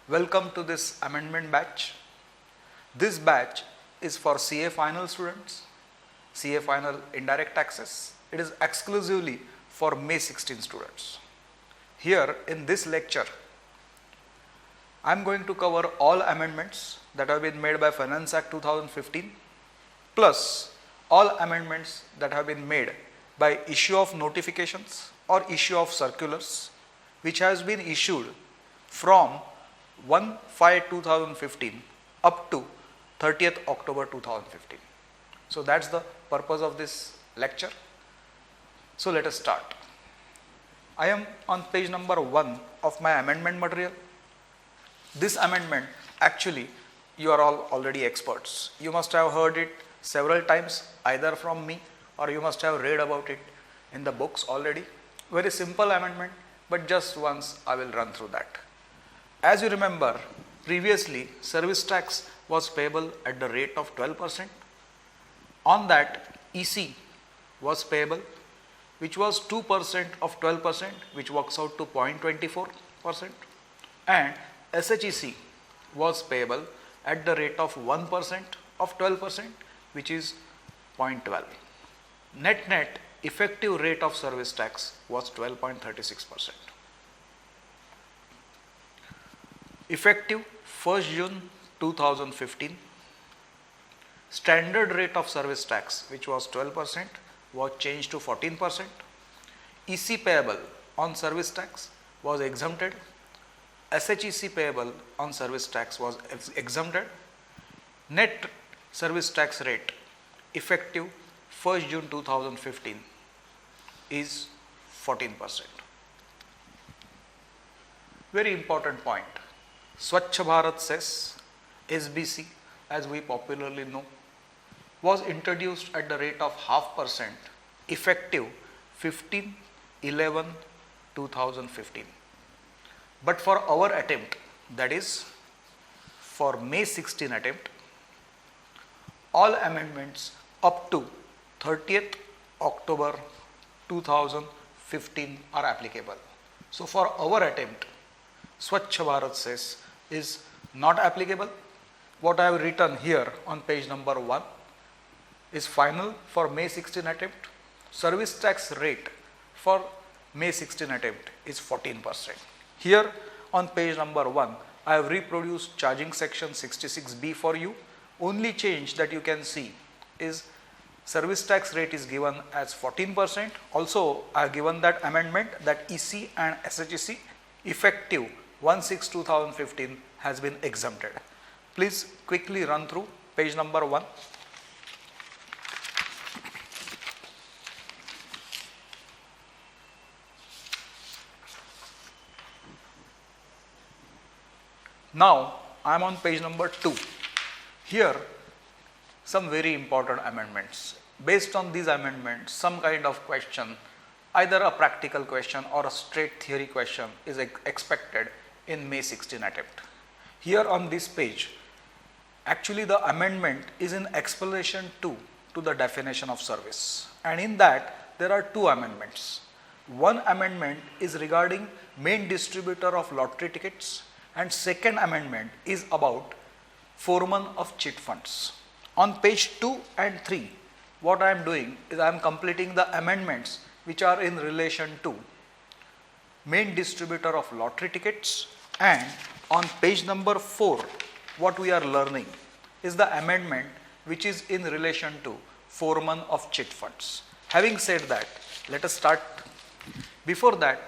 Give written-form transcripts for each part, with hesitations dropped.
Welcome to this amendment batch. This batch is for CA final students, CA final indirect taxes. It is exclusively for May 16 students. Here in this lecture, I am going to cover all amendments that have been made by Finance Act 2015 plus all amendments that have been made by issue of notifications or issue of circulars which has been issued from 1/5/2015 up to 30th October 2015. So that's the purpose of this lecture. So let us start. I am on page number 1 of my amendment material. This amendment, actually you are all already experts. You must have heard it several times either from me or you must have read about it in the books already. Very simple amendment, but just once I will run through that. As you remember, previously service tax was payable at the rate of 12%. On that, EC was payable, which was 2% of 12%, which works out to 0.24%, and SHEC was payable at the rate of 1% of 12%, which is 0.12. Net effective rate of service tax was 12.36%. Effective 1st June 2015, standard rate of service tax, which was 12%, was changed to 14%. EC payable on service tax was exempted. SHEC payable on service tax was exempted. Net service tax rate effective 1st June 2015 is 14%. Very important point. Swachh Bharat Cess, SBC, as we popularly know, was introduced at the rate of 0.5% effective 15/11/2015. But for our attempt, that is for May 16 attempt, all amendments up to 30th October 2015 are applicable. So for our attempt, Swachh Bharat Cess is not applicable. What I have written here on page number 1 is final for May 16 attempt. Service tax rate for May 16 attempt is 14%. Here on page number 1, I have reproduced charging section 66B for you. Only change that you can see is service tax rate is given as 14%. Also, I have given that amendment that EC and SHEC effective 1/6/2015 has been exempted. Please quickly run through page number 1. Now I am on page number 2. Here some very important amendments. Based on these amendments, some kind of question, either a practical question or a straight theory question is expected in May 16 attempt. Here on this page, actually the amendment is in explanation 2 to the definition of service, and in that there are 2 amendments. One amendment is regarding main distributor of lottery tickets, and second amendment is about foreman of chit funds. On page 2 and 3, what I am doing is I am completing the amendments which are in relation to main distributor of lottery tickets, and on page number 4, what we are learning is the amendment which is in relation to foreman of chit funds. Having said that, let us start. Before that,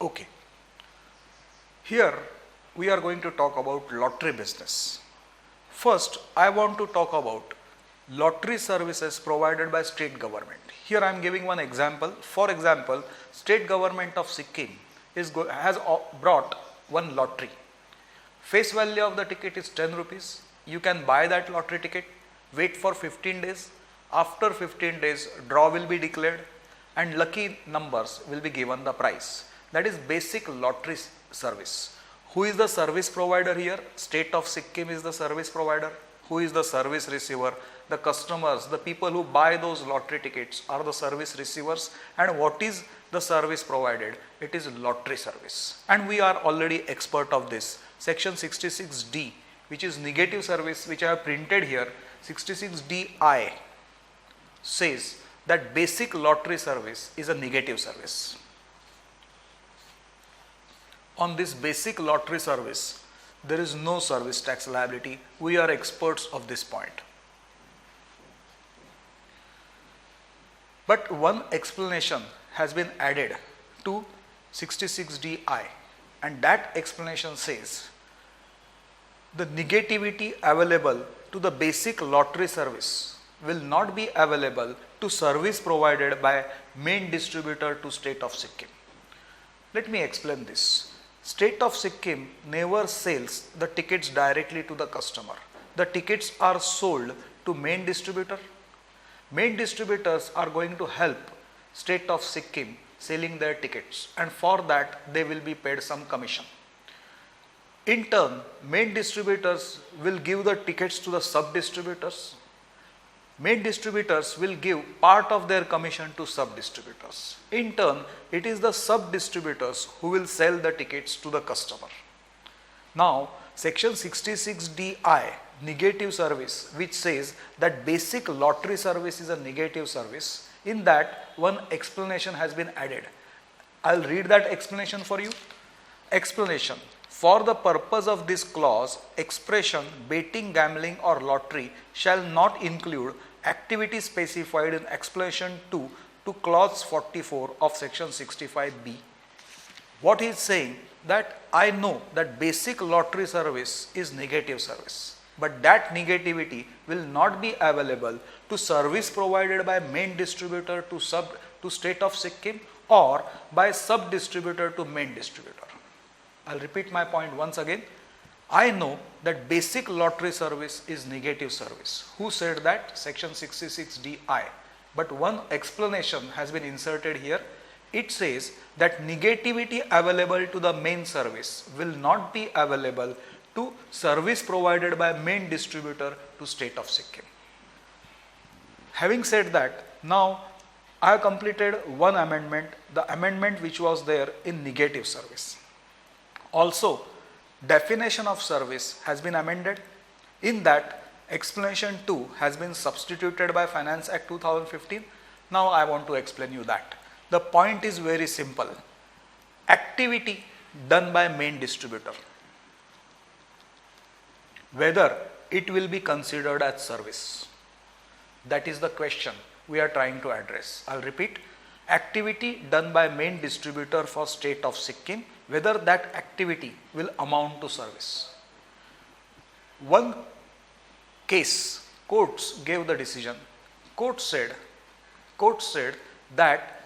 okay. Here we are going to talk about lottery business. First, I want to talk about lottery services provided by state government. Here I am giving one example. For example, state government of Sikkim has brought one lottery. Face value of the ticket is 10 rupees. You can buy that lottery ticket, wait for 15 days. After 15 days, draw will be declared and lucky numbers will be given the prize. That is basic lottery service. Who is the service provider here? State of Sikkim is the service provider. Who is the service receiver? The customers, the people who buy those lottery tickets are the service receivers. And what is the service provided? It is lottery service. And we are already expert of this. Section 66D, which is negative service, which I have printed here, 66DI says that basic lottery service is a negative service. On this basic lottery service, there is no service tax liability. We are experts of this point. But one explanation has been added to 66DI, and that explanation says the negativity available to the basic lottery service will not be available to service provided by main distributor to state of Sikkim. Let me explain this. State of Sikkim never sells the tickets directly to the customer. The tickets are sold to main distributor. Main distributors are going to help state of Sikkim selling their tickets, and for that they will be paid some commission. In turn, main distributors will give the tickets to the sub-distributors. Main distributors will give part of their commission to sub-distributors. In turn, it is the sub-distributors who will sell the tickets to the customer. Now, section 66DI, negative service, which says that basic lottery service is a negative service, in that one explanation has been added. I will read that explanation for you. Explanation. For the purpose of this clause, expression betting, gambling or lottery shall not include activity specified in explanation 2 to clause 44 of section 65B. What he is saying, that I know that basic lottery service is negative service, but that negativity will not be available to service provided by main distributor to state of Sikkim or by sub distributor to main distributor. I will repeat my point once again. I know that basic lottery service is negative service. Who said that? Section 66DI. But one explanation has been inserted here. It says that negativity available to the main service will not be available to service provided by main distributor to state of Sikkim. Having said that, now I have completed one amendment, the amendment which was there in negative service. Also, definition of service has been amended. In that, explanation 2 has been substituted by Finance Act 2015. Now I want to explain you that. The point is very simple. Activity done by main distributor, whether it will be considered as service. That is the question we are trying to address. I will repeat. Activity done by main distributor for state of Sikkim, whether that activity will amount to service. One case, courts gave the decision. Court said that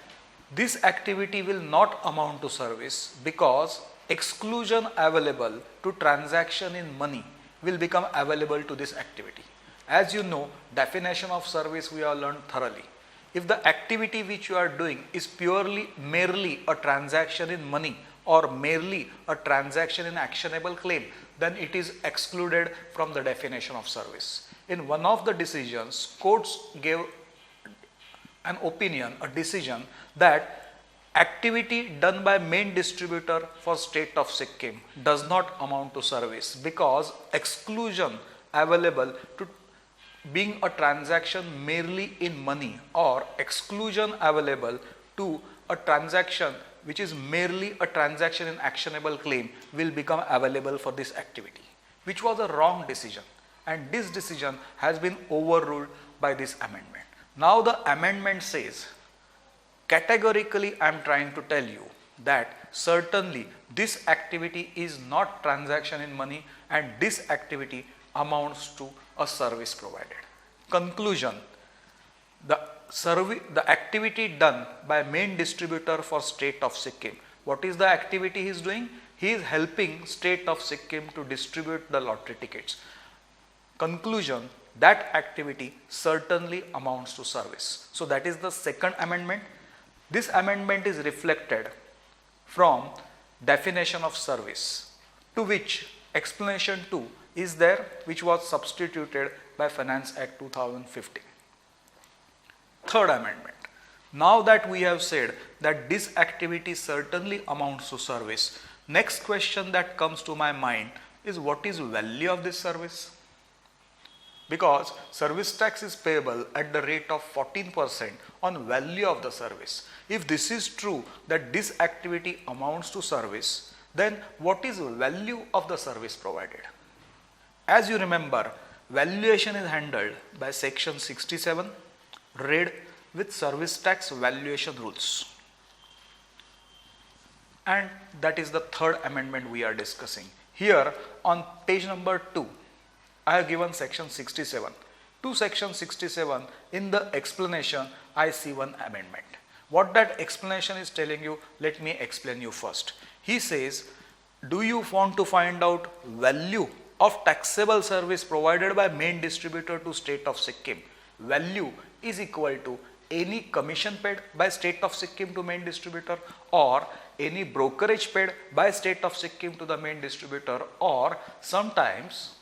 this activity will not amount to service because exclusion available to transaction in money will become available to this activity. As you know, definition of service we have learned thoroughly. If the activity which you are doing is merely a transaction in money or merely a transaction in actionable claim, then it is excluded from the definition of service. In one of the decisions, courts gave an opinion, a decision that activity done by main distributor for state of Sikkim does not amount to service because exclusion available to being a transaction merely in money or exclusion available to a transaction which is merely a transaction in actionable claim will become available for this activity, which was a wrong decision, and this decision has been overruled by this amendment. Now the amendment says, categorically I am trying to tell you that certainly this activity is not transaction in money and this activity amounts to a service provided. Conclusion. The activity done by main distributor for state of Sikkim. What is the activity he is doing? He is helping state of Sikkim to distribute the lottery tickets. Conclusion, that activity certainly amounts to service. So that is the second amendment. This amendment is reflected from definition of service, to which explanation 2 is there, which was substituted by Finance Act 2015. Third amendment. Now that we have said that this activity certainly amounts to service, next question that comes to my mind is, what is value of this service? Because service tax is payable at the rate of 14% on value of the service. If this is true, that this activity amounts to service, then what is value of the service provided? As you remember, valuation is handled by section 67, read with service tax valuation rules. And that is the third amendment we are discussing. Here on page number 2, I have given section 67. To section 67, in the explanation, I see one amendment. What that explanation is telling you, let me explain you first. He says, do you want to find out value of taxable service provided by main distributor to state of Sikkim? Value is equal to any commission paid by state of Sikkim to main distributor, or any brokerage paid by state of Sikkim to the main distributor, or sometimes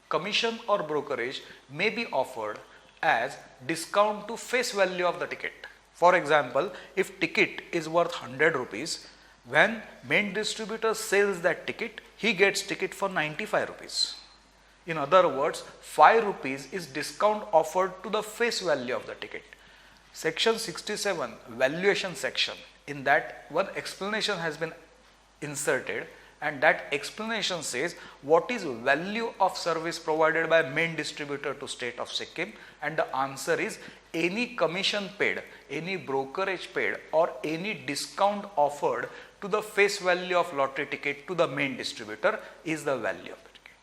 commission or brokerage may be offered as discount to face value of the ticket. For example, if ticket is worth 100 rupees, when main distributor sells that ticket, he gets ticket for 95 rupees. In other words, 5 rupees is discount offered to the face value of the ticket. Section 67, valuation section, in that one explanation has been inserted, and that explanation says what is value of service provided by main distributor to state of Sikkim, and the answer is any commission paid, any brokerage paid, or any discount offered to the face value of lottery ticket to the main distributor is the value of the ticket.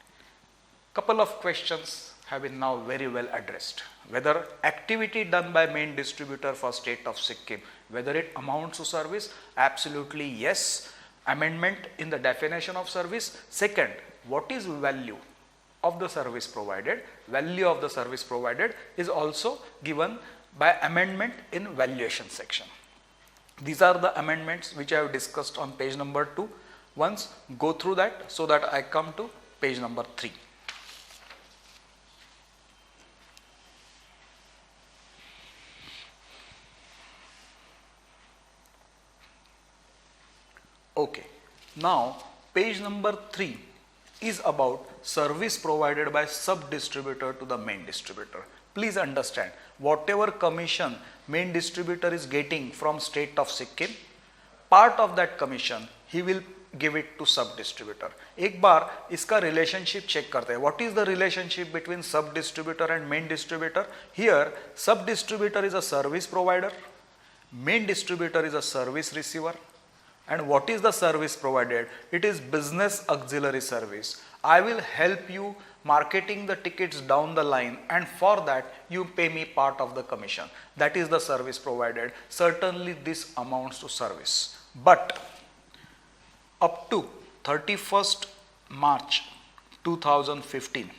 Couple of questions have been now very well addressed. Whether activity done by main distributor for state of Sikkim, whether it amounts to service? Absolutely yes. Amendment in the definition of service. Second, what is value of the service provided? Value of the service provided is also given by amendment in valuation section. These are the amendments which I have discussed on page number 2. Once go through that so that I come to page number 3. Okay, now page number 3 is about service provided by sub-distributor to the main distributor. Please understand, whatever commission main distributor is getting from state of Sikkim, part of that commission he will give it to sub-distributor. एक बार इसका relationship check करते हैं. What is the relationship between sub-distributor and main distributor? Here, sub-distributor is a service provider, main distributor is a service receiver. And what is the service provided? It is business auxiliary service. I will help you marketing the tickets down the line, and for that you pay me part of the commission. That is the service provided. Certainly this amounts to service. But up to 31st March 2015,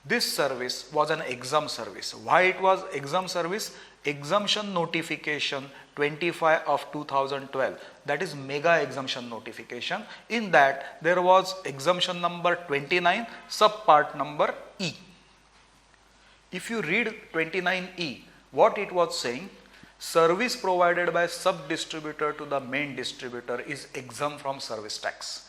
this service was an exempt service. Why it was exempt service? Exemption notification 25 of 2012, that is mega exemption notification. In that there was exemption number 29, subpart number E. If you read 29E, what it was saying, service provided by sub-distributor to the main distributor is exempt from service tax.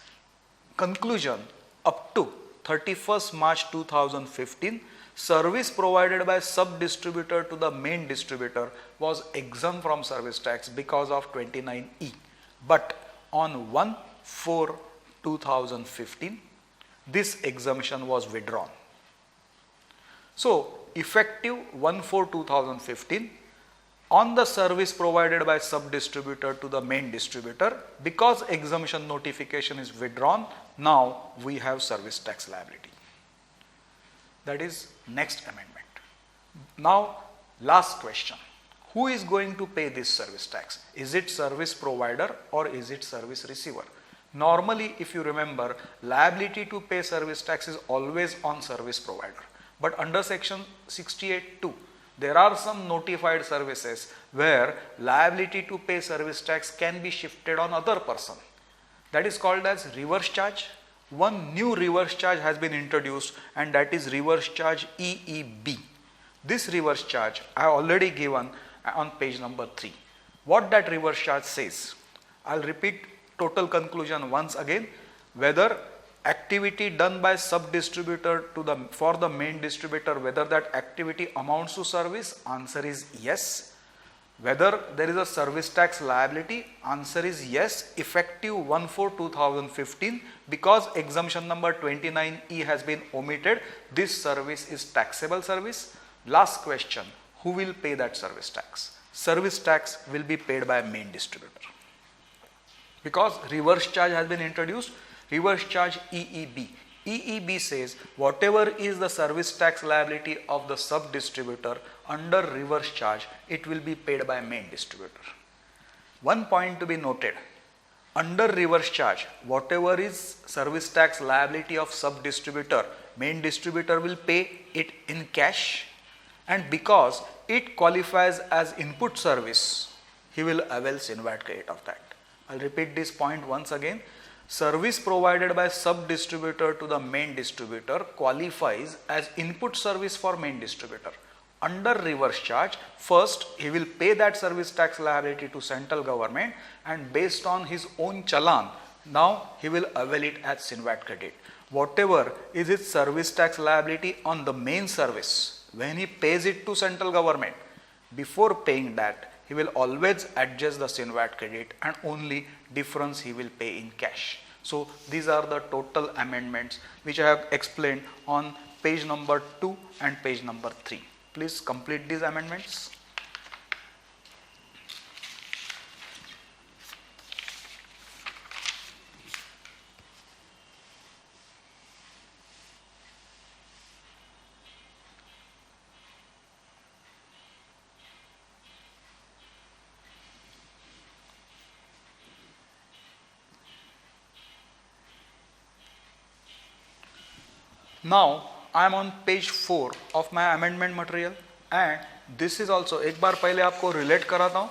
Conclusion, up to 31st March 2015, service provided by sub-distributor to the main distributor was exempt from service tax because of 29E. But on 1/4/2015, this exemption was withdrawn. So, effective 1/4/2015, on the service provided by sub-distributor to the main distributor, because exemption notification is withdrawn, now we have service tax liability. That is next amendment. Now, last question. Who is going to pay this service tax? Is it service provider or is it service receiver? Normally, if you remember, liability to pay service tax is always on service provider. But under section 68(2), there are some notified services where liability to pay service tax can be shifted on other person. That is called as reverse charge. One new reverse charge has been introduced, and that is reverse charge EEB. This reverse charge I have already given on page number 3. What that reverse charge says, I will repeat total conclusion once again. Whether activity done by sub distributor for the main distributor, whether that activity amounts to service, answer is yes. Whether there is a service tax liability, answer is yes, effective 1/4/2015, because exemption number 29E has been omitted. This service is taxable service. Last question, who will pay that service tax? Service tax will be paid by main distributor. Because reverse charge has been introduced, reverse charge EEB. EEB says whatever is the service tax liability of the sub distributor under reverse charge, it will be paid by main distributor. One point to be noted, under reverse charge, whatever is service tax liability of sub distributor, main distributor will pay it in cash, and because it qualifies as input service, he will avail SINVAT credit of that. I will repeat this point once again. Service provided by sub distributor to the main distributor qualifies as input service for main distributor. Under reverse charge, first he will pay that service tax liability to central government, and based on his own challan, now he will avail it as SINVAT credit. Whatever is his service tax liability on the main service, when he pays it to central government, before paying that, he will always adjust the SINVAT credit, and only difference he will pay in cash. So these are the total amendments which I have explained on page number 2 and page number 3. Please complete these amendments. Now I am on page 4 of my amendment material, and this is also, एक बार पहले आपको relate कराता हूँ.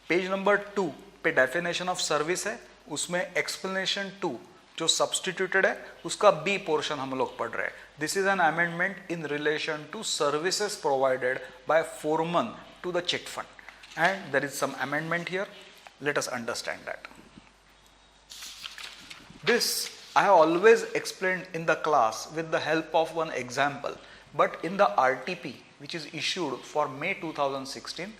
Page number 2 पे definition of service है, उसमें explanation 2 जो substituted है उसका बी पोर्शन हम लोग पढ़ रहे हैं. This is an amendment in relation to services provided by foreman to the chit fund, and there is some amendment here. Let us understand that. This I have always explained in the class with the help of one example, but in the RTP which is issued for May 2016,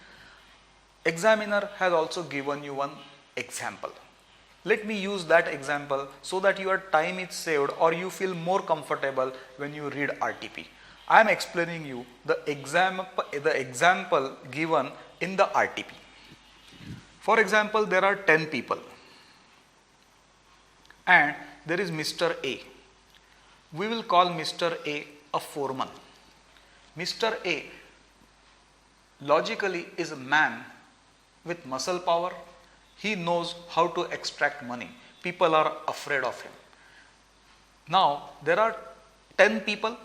examiner has also given you one example. Let me use that example so that your time is saved or you feel more comfortable when you read RTP. I am explaining you the example given in the RTP. For example, there are 10 people and there is Mr. A. We will call Mr. A a foreman. Mr. A logically is a man with muscle power. He knows how to extract money. People are afraid of him. Now there are 10 people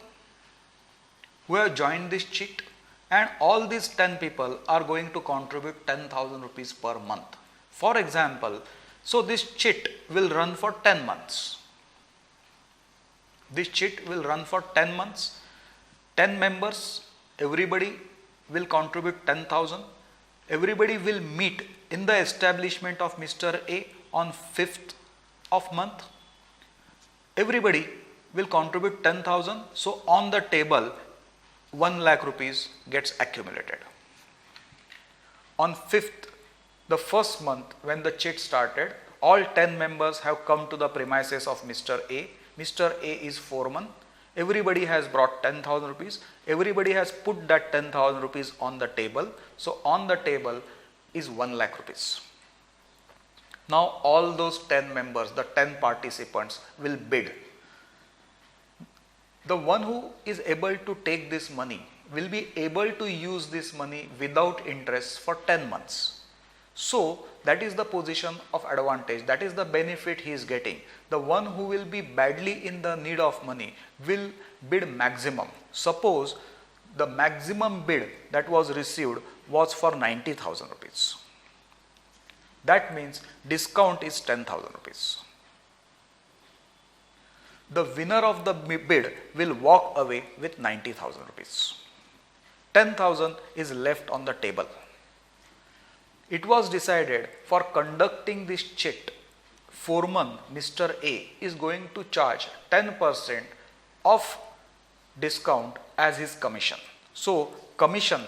who have joined this chit, and all these 10 people are going to contribute 10,000 rupees per month. For example, so this chit will run for 10 months. This chit will run for 10 months. 10 members, everybody will contribute 10,000. Everybody will meet in the establishment of Mr. A on 5th of month. Everybody will contribute 10,000. So on the table, 1 lakh rupees gets accumulated. On 5th, the first month when the chit started, all 10 members have come to the premises of Mr. A. Mr. A is foreman. Everybody has brought 10,000 rupees. Everybody has put that 10,000 rupees on the table. So on the table is 1 lakh rupees. Now all those 10 members, the 10 participants will bid. The one who is able to take this money will be able to use this money without interest for 10 months. So that is the position of advantage, that is the benefit he is getting. The one who will be badly in the need of money will bid maximum. Suppose the maximum bid that was received was for 90,000 rupees. That means discount is 10,000 rupees. The winner of the bid will walk away with 90,000 rupees. 10,000 is left on the table. It was decided for conducting this chit, foreman Mr. A is going to charge 10% of discount as his commission. So commission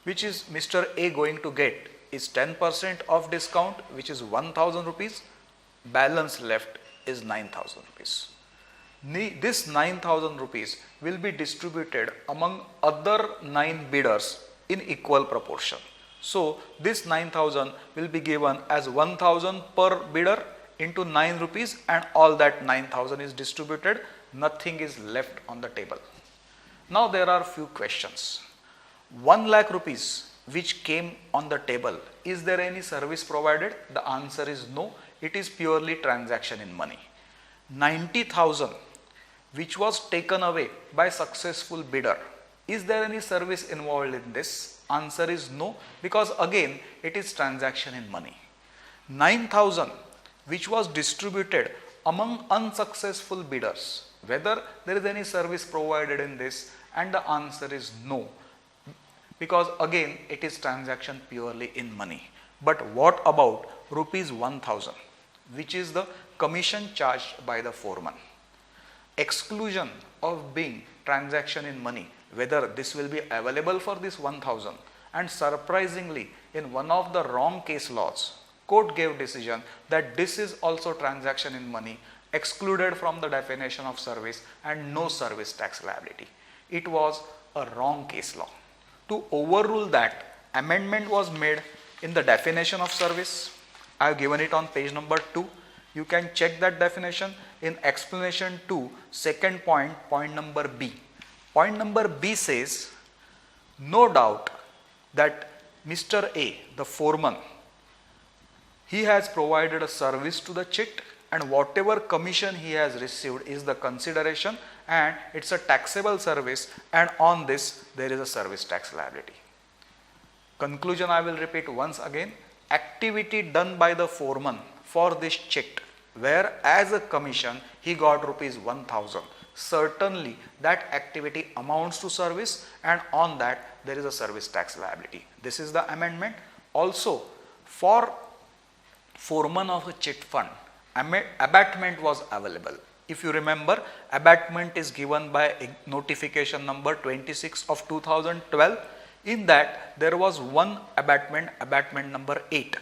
which is Mr. A going to get is 10% of discount, which is 1,000 rupees. Balance left is 9,000 rupees. This 9,000 rupees will be distributed among other 9 bidders in equal proportion. So this 9,000 will be given as 1,000 per bidder into 9 rupees, and all that 9,000 is distributed. Nothing is left on the table. Now there are few questions. 1 lakh rupees which came on the table, is there any service provided? The answer is no, it is purely transaction in money. 90,000 which was taken away by successful bidder, is there any service involved in this? Answer is no, because again it is transaction in money. 9,000 which was distributed among unsuccessful bidders, whether there is any service provided in this, and the answer is no, because again it is transaction purely in money. But what about rupees 1,000 which is the commission charged by the foreman? Exclusion of being transaction in money, whether this will be available for this 1,000, and surprisingly in one of the wrong case laws, court gave decision that this is also transaction in money, excluded from the definition of service and no service tax liability. It was a wrong case law. To overrule that, amendment was made in the definition of service. I have given it on page number 2. You can check that definition in explanation 2, second point, point number B. Point number B says, no doubt that Mr. A, the foreman, he has provided a service to the chit, and whatever commission he has received is the consideration, and it's a taxable service, and on this there is a service tax liability. Conclusion I will repeat once again. Activity done by the foreman for this chit, where as a commission he got rupees 1,000. Certainly that activity amounts to service, and on that there is a service tax liability. This is the amendment. Also, for foreman of a chit fund, abatement was available. If you remember, abatement is given by notification number 26 of 2012. In that there was one abatement, abatement number 8.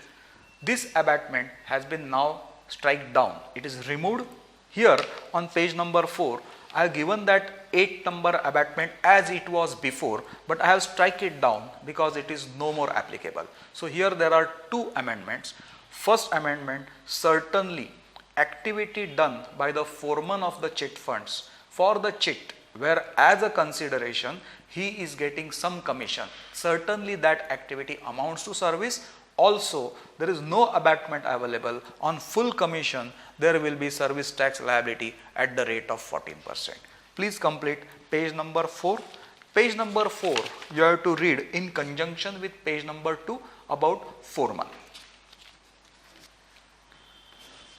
This abatement has been now struck down. It is removed. Here on page number 4, I have given that 8 number abatement as it was before, but I have struck it down because it is no more applicable. So here there are 2 amendments. First amendment, certainly activity done by the foreman of the chit funds for the chit, where as a consideration he is getting some commission, certainly that activity amounts to service. Also, there is no abatement available. On full commission there will be service tax liability at the rate of 14%. Please complete page number 4. Page number 4 you have to read in conjunction with page number 2 about foreman.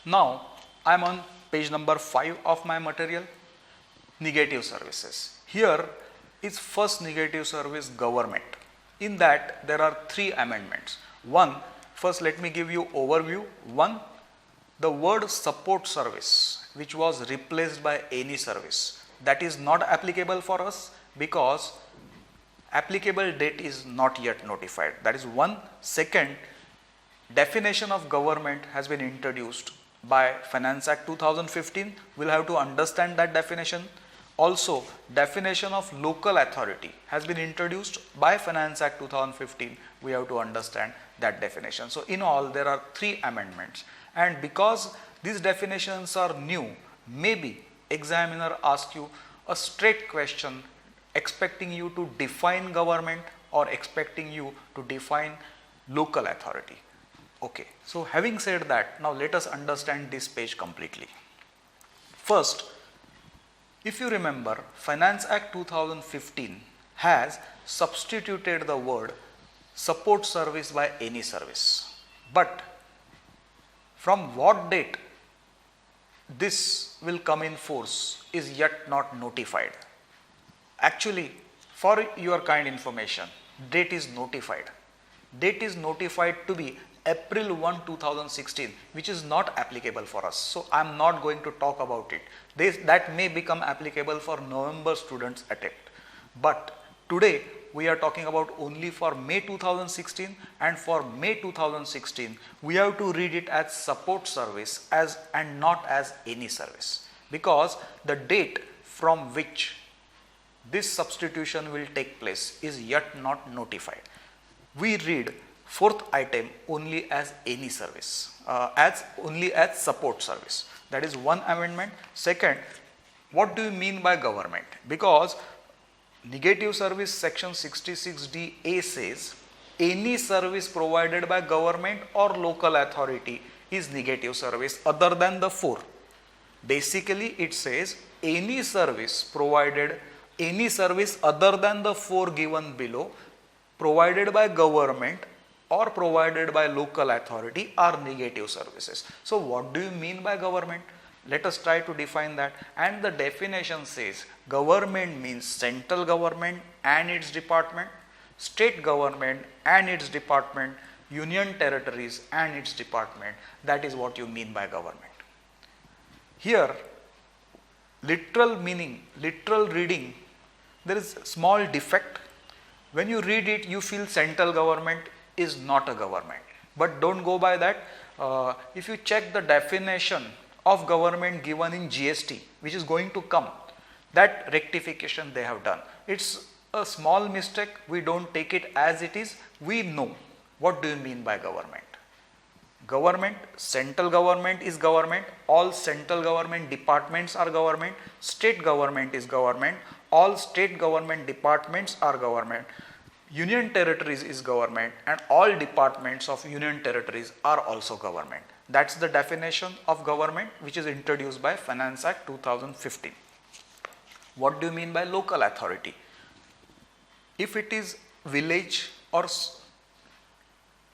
Now I am on page number 5 of my material, negative services. Here is first negative service, government. In that there are 3 amendments. First let me give you overview. 1, the word support service, which was replaced by any service, that is not applicable for us because applicable date is not yet notified. That is 1. Second, definition of government has been introduced by Finance Act 2015. We will have to understand that definition. Also, definition of local authority has been introduced by Finance Act 2015. We have to understand that definition. So in all there are 3 amendments, and because these definitions are new, maybe examiner asks you a straight question expecting you to define government or expecting you to define local authority. Okay, so having said that, now let us understand this page completely. First, if you remember, Finance Act 2015 has substituted the word support service by any service. But from what date this will come in force is yet not notified. Actually, for your kind information, date is notified. Date is notified to be April 1, 2016, which is not applicable for us. So, I am not going to talk about it. That may become applicable for November students attempt. But today, we are talking about only for May 2016, and for May 2016, we have to read it as support service and not as any service, because the date from which this substitution will take place is yet not notified. We read fourth item only as any service, only as support service. That is one amendment. Second, what do you mean by government? Because negative service section 66D(a) says any service provided by government or local authority is negative service other than the four. Basically, it says any service other than the four given below provided by government or provided by local authority are negative services. So, what do you mean by government? Let us try to define that, and the definition says government means central government and its department, state government and its department, union territories and its department. That is what you mean by government. Here, literal meaning, literal reading, there is a small defect. When you read it, you feel central government is not a government, but don't go by that. If you check the definition of government given in GST, which is going to come, that rectification they have done. It's a small mistake. We don't take it as it is. We know what do you mean by government. Government, central government is government. All central government departments are government. State government is government. All state government departments are government. Union territories is government, and all departments of union territories are also government. That's the definition of government which is introduced by Finance Act 2015. What do you mean by local authority? If it is village or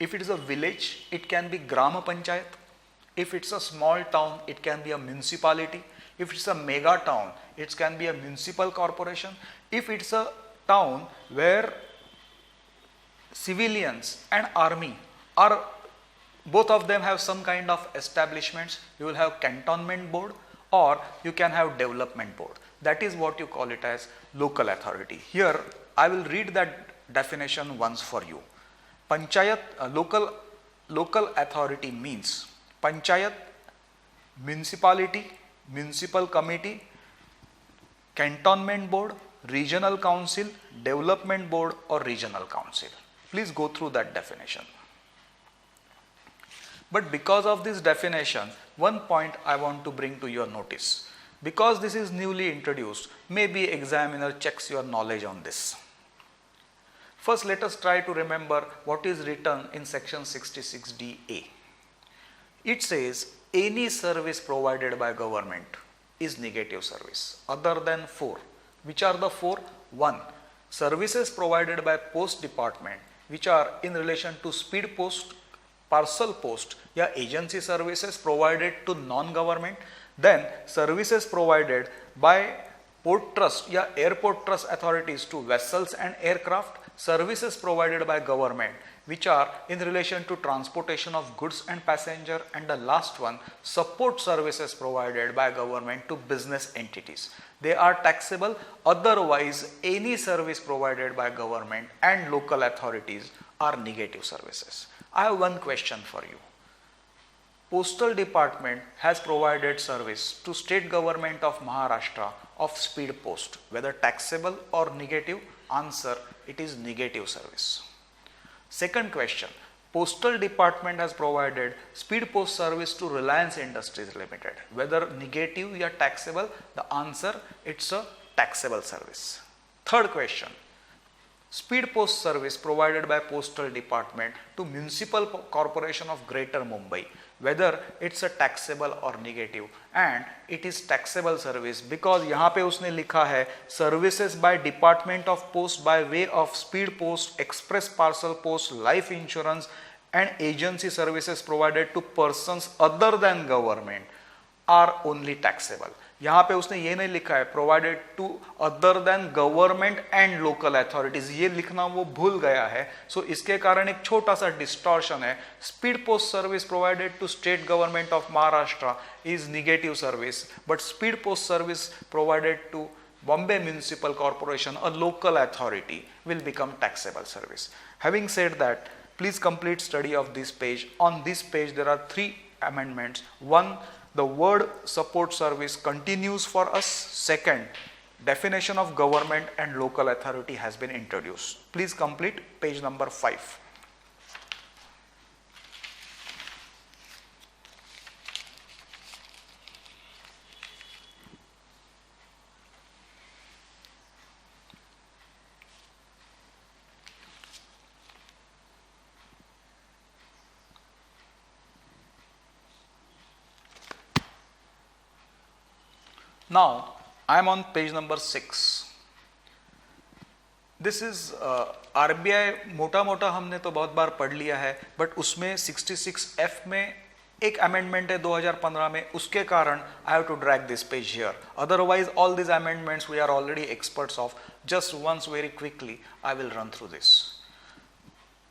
if it is a village, it can be Grama Panchayat. If it's a small town, it can be a municipality. If it's a mega town, it can be a municipal corporation. If it's a town where civilians and army are, both of them have some kind of establishments, you will have cantonment board or you can have development board. That is what you call it as local authority. Here I will read that definition once for you. Panchayat, local authority means panchayat, municipality, municipal committee, cantonment board, regional council, development board or regional council. Please go through that definition. But because of this definition, one point I want to bring to your notice. Because this is newly introduced, maybe examiner checks your knowledge on this. First, let us try to remember what is written in section 66D(a). It says any service provided by government is negative service other than four. Which are the four? 1. Services provided by post department, which are in relation to speed post, parcel post, या agency services provided to non-government. Then services provided by port trust या airport trust authorities to vessels and aircraft. Services provided by government, which are in relation to transportation of goods and passenger. And the last one, support services provided by government to business entities. They are taxable. Otherwise, any service provided by government and local authorities are negative services. I have one question for you. Postal Department has provided service to state government of Maharashtra of speed post, whether taxable or negative. Answer, it is negative service. Second question, Postal Department has provided speed post service to Reliance Industries Limited, whether negative or taxable. The answer, it's a taxable service. Third question. Speed post service provided by postal department to municipal corporation of Greater Mumbai, whether it's a taxable or negative, and it is taxable service because यहाँ पे उसने लिखा है services by department of post by way of speed post, express parcel post, life insurance and agency services provided to persons other than government are only taxable. यहाँ पे उसने ये नहीं लिखा है provided to other than government and local authorities, ये लिखना वो भूल गया है. सो इसके कारण एक छोटा सा डिस्टॉर्शन है. Speed post service provided to state government of Maharashtra is negative service, but speed post service provided to Bombay Municipal Corporation, a local authority, will become taxable service. Having said that, please complete study of this page. On this page there are 3 amendments. One, the word support service continues for us. Second, definition of government and local authority has been introduced. Please complete page number 5. Now, I am on page number 6. This is RBI मोटा मोटा हमने तो बहुत बार पढ़ लिया है, but उसमें 66F में एक अमेंडमेंट है 2015 में, उसके कारण I have to drag this page here. Otherwise, all these amendments we are already experts of. Just once very quickly, I will run through this.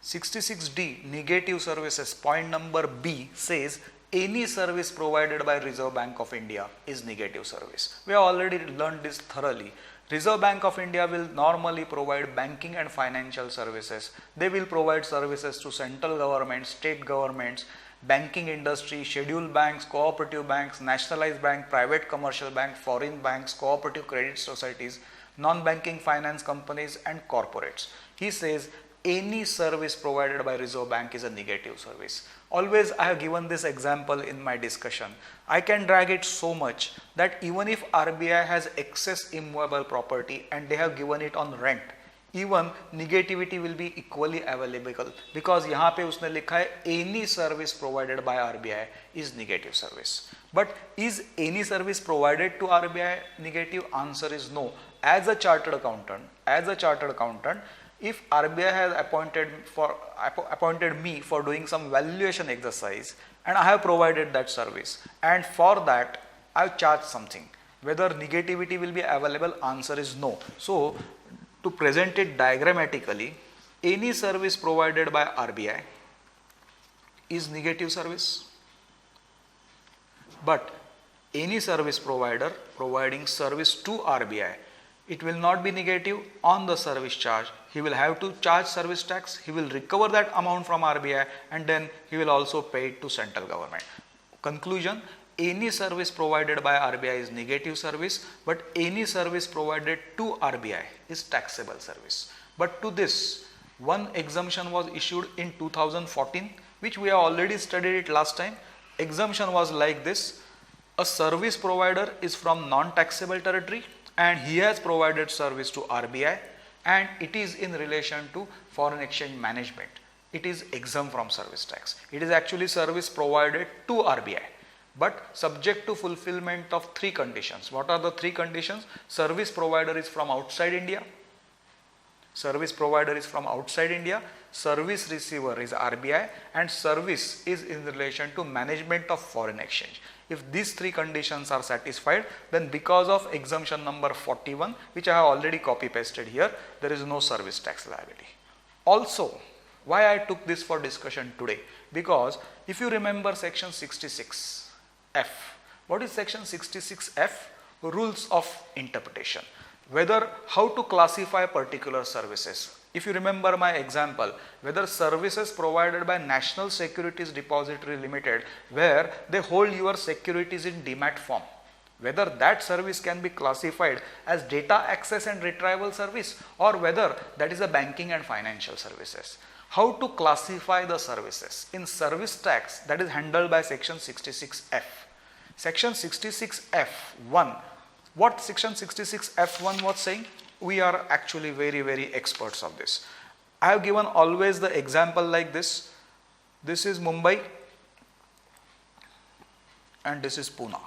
66D, negative services, point number B says, any service provided by Reserve Bank of India is negative service. We have already learned this thoroughly. Reserve Bank of India will normally provide banking and financial services. They will provide services to central government, state governments, banking industry, scheduled banks, cooperative banks, nationalized bank, private commercial bank, foreign banks, cooperative credit societies, non-banking finance companies and corporates. He says any service provided by Reserve Bank is a negative service. Always I have given this example in my discussion. I can drag it so much that even if RBI has excess immovable property and they have given it on rent, even negativity will be equally available because यहाँ पे उसने लिखा है any service provided by RBI is negative service. But is any service provided to RBI negative? Answer is no. As a chartered accountant, if RBI has appointed me for doing some valuation exercise and I have provided that service, and for that I have charged something, whether negativity will be available? Answer is no. So to present it diagrammatically, any service provided by RBI is negative service, but any service provider providing service to RBI, it will not be negative on the service charge. He will have to charge service tax, he will recover that amount from RBI, and then he will also pay it to central government. Conclusion, any service provided by RBI is negative service, but any service provided to RBI is taxable service. But to this, one exemption was issued in 2014, which we have already studied it last time. Exemption was like this: a service provider is from non-taxable territory and he has provided service to RBI and it is in relation to foreign exchange management. It is exempt from service tax. It is actually service provided to RBI, but subject to fulfillment of 3 conditions. What are the 3 conditions? Service provider is from outside India, service receiver is RBI, and service is in relation to management of foreign exchange. If these 3 conditions are satisfied, then because of exemption number 41, which I have already copy pasted here, there is no service tax liability. Also, why I took this for discussion today? Because if you remember section 66F, what is section 66F? Rules of interpretation. Whether how to classify particular services. If you remember my example, whether services provided by National Securities Depository Limited, where they hold your securities in demat form, whether that service can be classified as data access and retrieval service, or whether that is a banking and financial services. How to classify the services? In service tax, that is handled by section 66F. Section 66F 1 What section 66 F1 was saying? We are actually very experts of this. I have given always the example like this. This is Mumbai and this is Pune.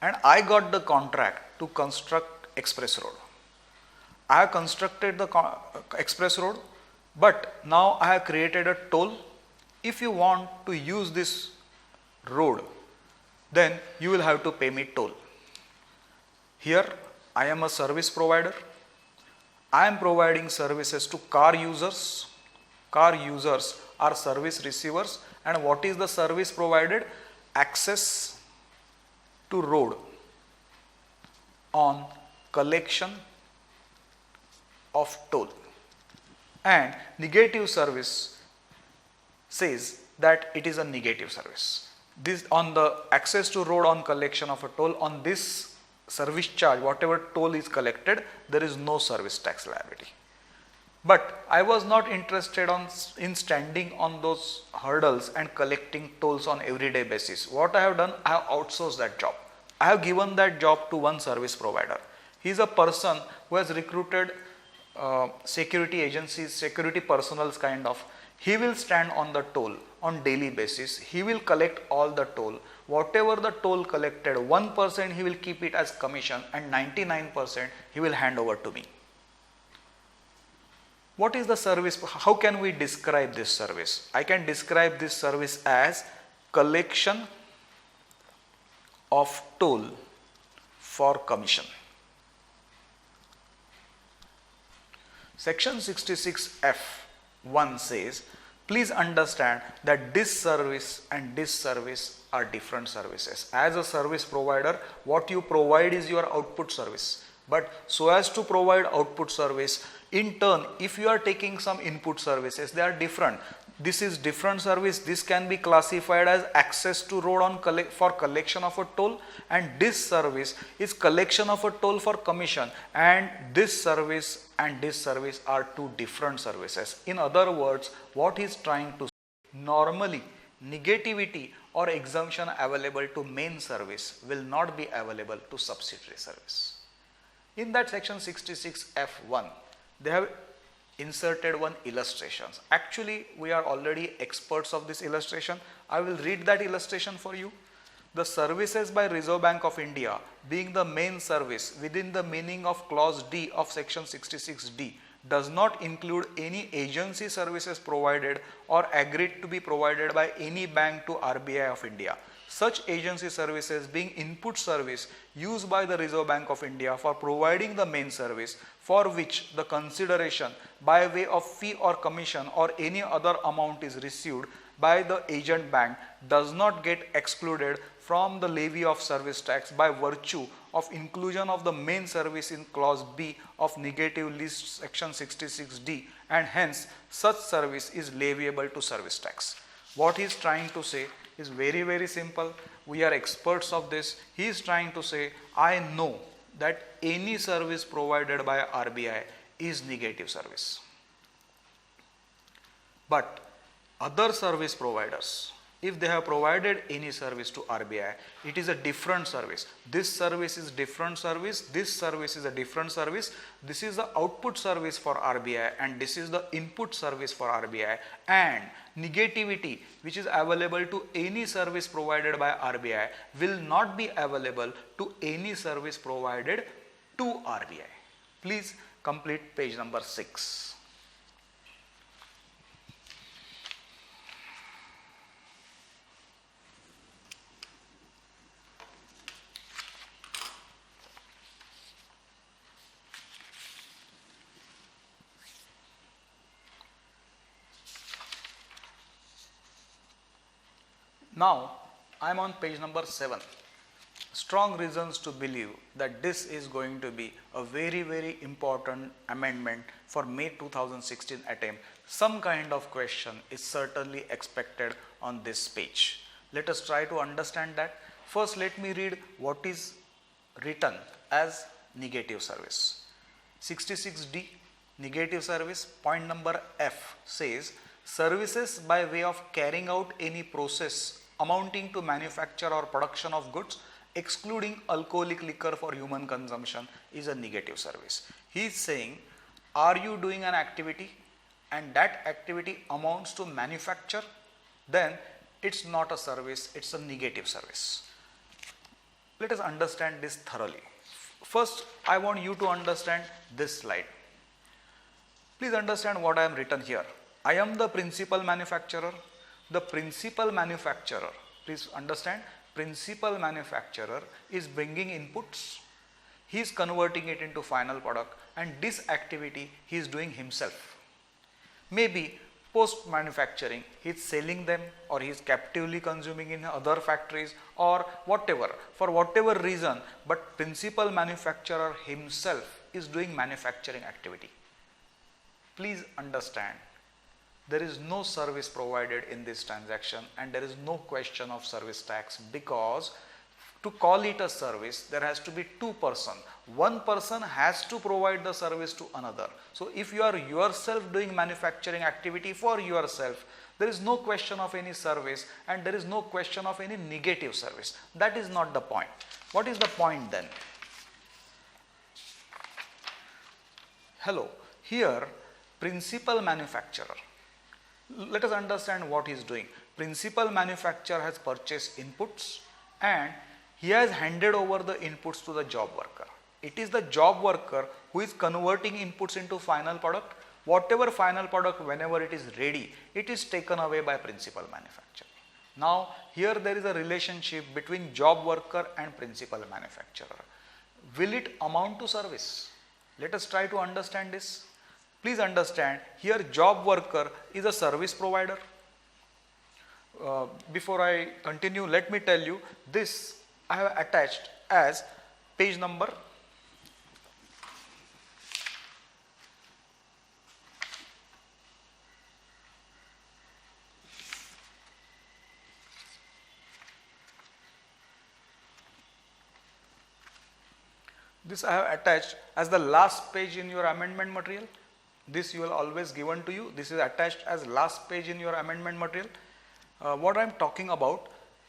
And I got the contract to construct express road. I have constructed the express road, but now I have created a toll. If you want to use this road, then you will have to pay me toll. Here I am a service provider. I am providing services to car users. Car users are service receivers. And what is the service provided? Access to road on collection of toll. And negative service says that it is a negative service. This on the access to road on collection of a toll, on this service charge, whatever toll is collected, there is no service tax liability. But I was not interested in standing on those hurdles and collecting tolls on everyday basis. What I have done, I have outsourced that job. I have given that job to one service provider. He is a person who has recruited security agencies, security personals kind of. He will stand on the toll on daily basis. He will collect all the toll. Whatever the toll collected, 1% he will keep it as commission and 99% he will hand over to me. What is the service? How can we describe this service? I can describe this service as collection of toll for commission. Section 66F1 says, please understand that this service and this service are different services. As a service provider, what you provide is your output service. But so as to provide output service, in turn, if you are taking some input services, they are different. This is different service. This can be classified as access to road on for collection of a toll, and this service is collection of a toll for commission, and this service are two different services. In other words, what he is trying to say, normally negativity or exemption available to main service will not be available to subsidiary service. In that section 66F1, they have inserted one illustrations. Actually, we are already experts of this illustration. I will read that illustration for you. The services by Reserve Bank of India being the main service within the meaning of clause D of section 66D does not include any agency services provided or agreed to be provided by any bank to RBI of India. Such agency services being input service used by the Reserve Bank of India for providing the main service, for which the consideration by way of fee or commission or any other amount is received by the agent bank, does not get excluded from the levy of service tax by virtue of inclusion of the main service in clause B of negative list section 66D, and hence such service is leviable to service tax. What he is trying to say is very simple. We are experts of this. He is trying to say, I know that any service provided by RBI is negative service. But other service providers, if they have provided any service to RBI, it is a different service. This service is different service. This service is a different service. This is the output service for RBI and this is the input service for RBI, and negativity which is available to any service provided by RBI will not be available to any service provided to RBI. Please complete page number 6. Now, I am on page number 7. Strong reasons to believe that this is going to be a very important amendment for May 2016 attempt. Some kind of question is certainly expected on this page. Let us try to understand that. First, let me read what is written as negative service. 66D, negative service, point number F says, services by way of carrying out any process amounting to manufacture or production of goods excluding alcoholic liquor for human consumption is a negative service. He is saying, are you doing an activity and that activity amounts to manufacture, then it's not a service, it's a negative service. Let us understand this thoroughly. First, I want you to understand this slide. Please understand what I am written here. I am the principal manufacturer. The principal manufacturer, please understand, principal manufacturer is bringing inputs. He is converting it into final product, and this activity he is doing himself. Maybe post manufacturing he is selling them, or he is captively consuming in other factories, or whatever, for whatever reason, but principal manufacturer himself is doing manufacturing activity. Please understand, there is no service provided in this transaction and there is no question of service tax, because to call it a service there has to be two persons. One person has to provide the service to another. So if you are yourself doing manufacturing activity for yourself, there is no question of any service and there is no question of any negative service. That is not the point. What is the point then? Hello, here principal manufacturer. Let us understand what he is doing. Principal manufacturer has purchased inputs and he has handed over the inputs to the job worker. It is the job worker who is converting inputs into final product. Whatever final product, whenever it is ready, it is taken away by principal manufacturer. Now here there is a relationship between job worker and principal manufacturer. Will it amount to service? Let us try to understand this. Please understand, here job worker is a service provider. Before I continue, let me tell you, this I have attached as page number . This I have attached as the last page in your amendment material. This you will always given to you. This is attached as last page in your amendment material. What I am talking about,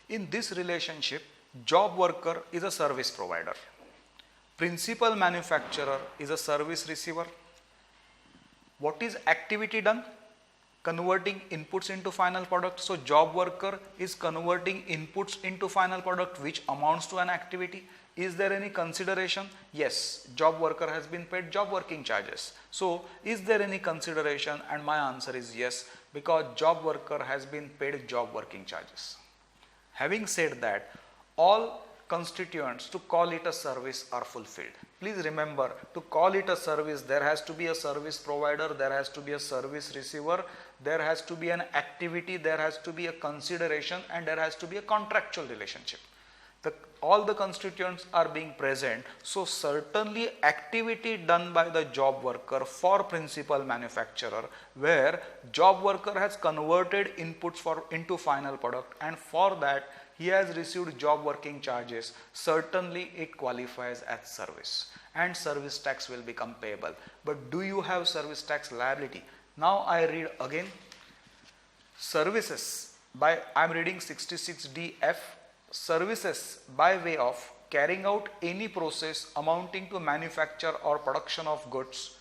in this relationship, job worker is a service provider. Principal manufacturer is a service receiver. What is activity done? Converting inputs into final product. So job worker is converting inputs into final product, which amounts to an activity. Is there any consideration? Yes, job worker has been paid job working charges. So is there any consideration? And my answer is yes, because job worker has been paid job working charges. Having said that, all constituents to call it a service are fulfilled. Please remember, to call it a service, there has to be a service provider, there has to be a service receiver, there has to be an activity, there has to be a consideration, and there has to be a contractual relationship. All the constituents are being present. So certainly activity done by the job worker for principal manufacturer, where job worker has converted inputs into final product, and for that he has received job working charges, certainly it qualifies as service and service tax will become payable. But do you have service tax liability? Now I read again. Services by, I am reading 66DF. Services by way of carrying out any process amounting to manufacture or production of goods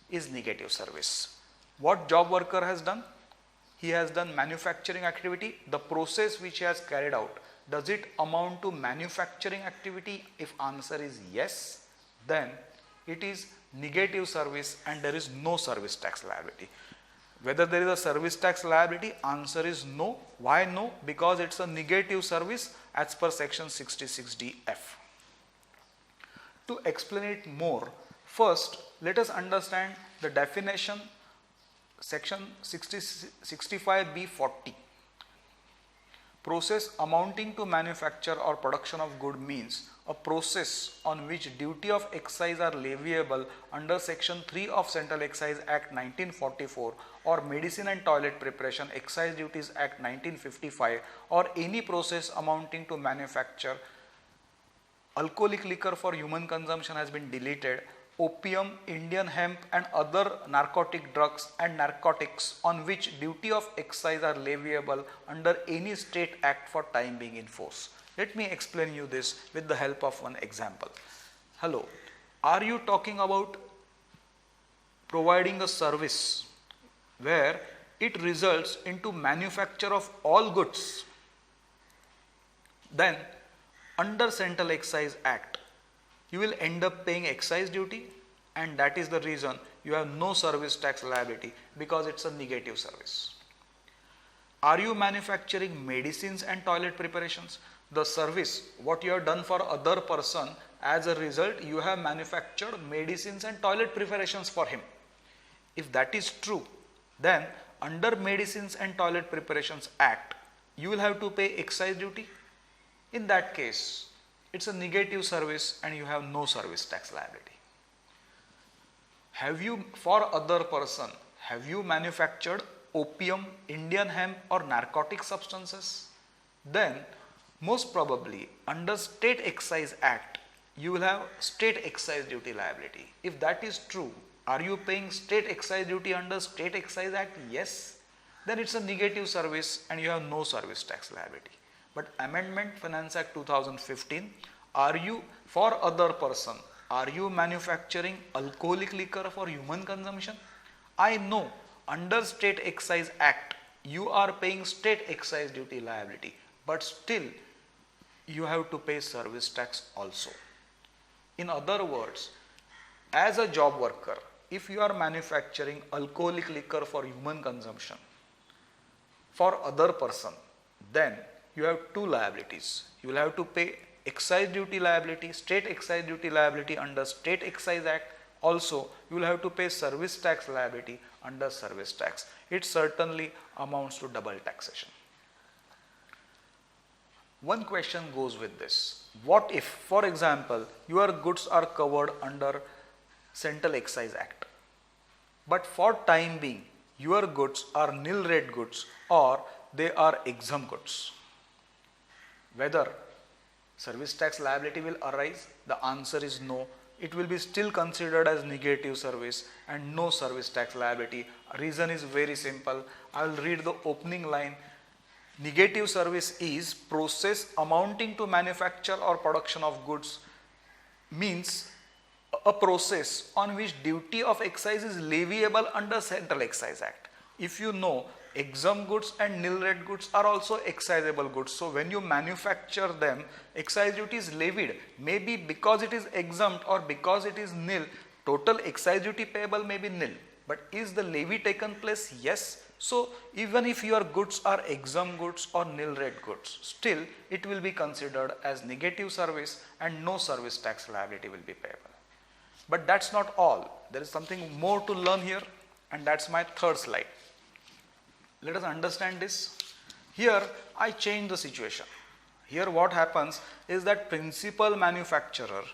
is negative service. What job worker has done? He has done manufacturing activity. The process which he has carried out, does it amount to manufacturing activity? If answer is yes, then it is negative service and there is no service tax liability. Whether there is a service tax liability, answer is no. Why no? Because it's a negative service as per section 66DF. To explain it more, first let us understand the definition, section 65B40. Process amounting to manufacture or production of good means a process on which duty of excise are leviable under section 3 of Central Excise Act 1944 or Medicine and Toilet Preparation Excise Duties Act 1955, or any process amounting to manufacture. Alcoholic liquor for human consumption has been deleted. Opium, Indian hemp and other narcotic drugs and narcotics on which duty of excise are leviable under any state act for time being in force. Let me explain you this with the help of one example. Hello, are you talking about providing a service where it results into manufacture of all goods? Then under Central Excise Act, you will end up paying excise duty, and that is the reason you have no service tax liability, because it's a negative service. Are you manufacturing medicines and toilet preparations? The service what you have done for other person, as a result you have manufactured medicines and toilet preparations for him. If that is true, then under Medicines and Toilet Preparations Act, you will have to pay excise duty. In that case, it's a negative service and you have no service tax liability. Have you, for other person, have you manufactured opium, Indian hemp or narcotic substances? Then most probably under State Excise Act, you will have state excise duty liability. If that is true, are you paying state excise duty under State Excise Act? Yes. Then it's a negative service and you have no service tax liability. But Amendment Finance Act 2015, are you, for other person, are you manufacturing alcoholic liquor for human consumption? I know under State Excise Act, you are paying state excise duty liability, but still you have to pay service tax also. In other words, as a job worker, if you are manufacturing alcoholic liquor for human consumption for other person, then you have two liabilities. You will have to pay excise duty liability, state excise duty liability under State Excise Act. Also, you will have to pay service tax liability under service tax. It certainly amounts to double taxation. One question goes with this. What if, for example, your goods are covered under Central Excise Act, but for time being, your goods are nil rate goods or they are exempt goods? Whether service tax liability will arise? The answer is no. It will be still considered as negative service and no service tax liability. Reason is very simple. I will read the opening line. Negative service is process amounting to manufacture or production of goods, means a process on which duty of excise is leviable under Central Excise Act. If you know, exempt goods and nil rate goods are also excisable goods. So when you manufacture them, excise duty is levied. Maybe because it is exempt or because it is nil, total excise duty payable may be nil. But is the levy taken place? Yes. So even if your goods are exempt goods or nil rate goods, still it will be considered as negative service and no service tax liability will be payable. But that's not all. There is something more to learn here, and that's my third slide. Let us understand this. Here I change the situation. Here what happens is that principal manufacturer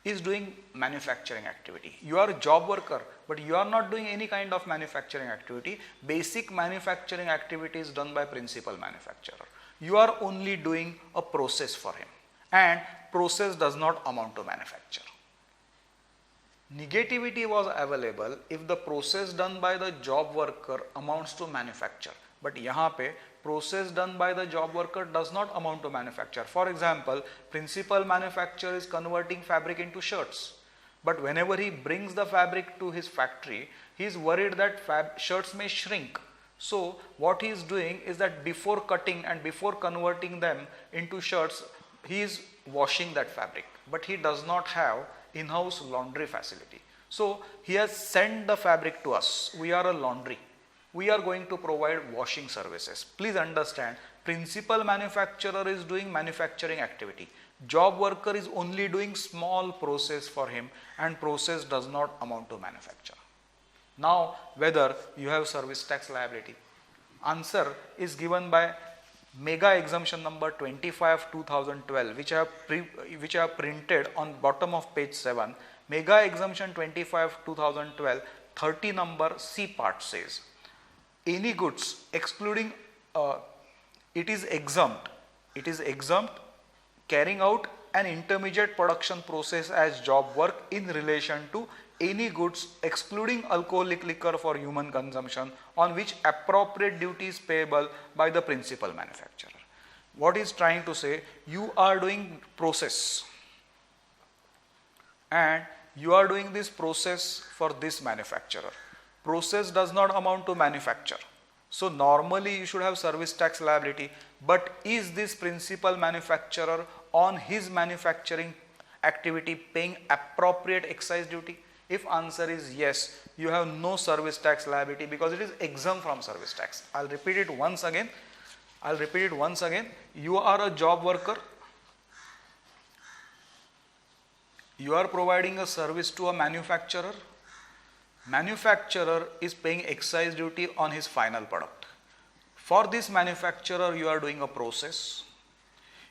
is doing manufacturing activity. You are a job worker, but you are not doing any kind of manufacturing activity. Basic manufacturing activity is done by principal manufacturer. You are only doing a process for him, and process does not amount to manufacture. Negativity was available if the process done by the job worker amounts to manufacture. But यहाँ पे process done by the job worker does not amount to manufacture. For example, principal manufacturer is converting fabric into shirts. But whenever he brings the fabric to his factory, he is worried that shirts may shrink. So what he is doing is that before cutting and before converting them into shirts, he is washing that fabric. But he does not have in-house laundry facility. So he has sent the fabric to us. We are a laundry. We are going to provide washing services. Please understand, principal manufacturer is doing manufacturing activity. Job worker is only doing small process for him, and process does not amount to manufacture. Now whether you have service tax liability? Answer is given by mega exemption number 25/2012, which I have printed on bottom of page 7. Mega exemption 25/2012 30 number C part says, any goods excluding it is exempt carrying out an intermediate production process as job work in relation to any goods excluding alcoholic liquor for human consumption on which appropriate duty is payable by the principal manufacturer. what is trying to say, you are doing process and you are doing this process for this manufacturer. Process does not amount to manufacture. So normally you should have service tax liability, but is this principal manufacturer on his manufacturing activity paying appropriate excise duty? If answer is yes, you have no service tax liability because it is exempt from service tax. I'll repeat it once again. You are a job worker. You are providing a service to a manufacturer. Manufacturer is paying excise duty on his final product. For this manufacturer, you are doing a process.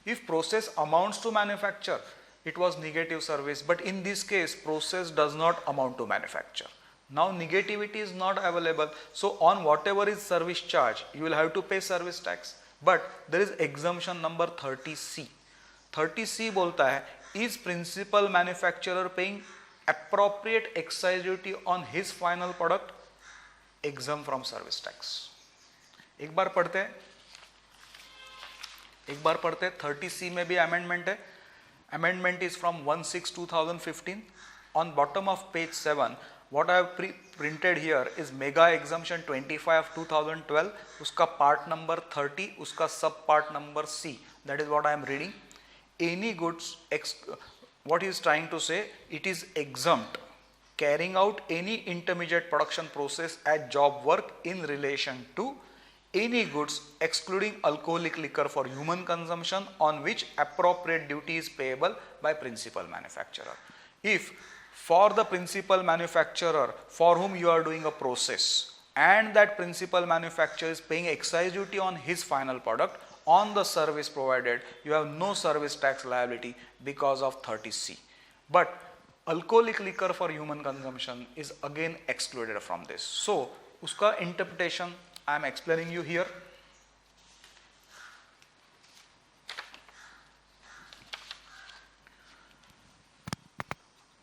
If process amounts to manufacture, it was negative service, but in this case, process does not amount to manufacture. Now negativity is not available, so on whatever is service charge, you will have to pay service tax. But there is exemption number 30C. 30C बोलता है, is principal manufacturer paying appropriate excise duty on his final product exempt from service tax. एक बार पढ़ते हैं 30C में भी amendment है. Amendment is from 1/6/2015. On bottom of page 7, what I have printed here is mega exemption 25 of 2012. उसका part number 30, उसका sub part number C. That is what I am reading. Any goods, what he is trying to say, it is exempt carrying out any intermediate production process at job work in relation to any goods excluding alcoholic liquor for human consumption on which appropriate duty is payable by principal manufacturer. If for the principal manufacturer for whom you are doing a process and that principal manufacturer is paying excise duty on his final product on the service provided, you have no service tax liability because of 30C. But alcoholic liquor for human consumption is again excluded from this. So, uska interpretation I am explaining you here.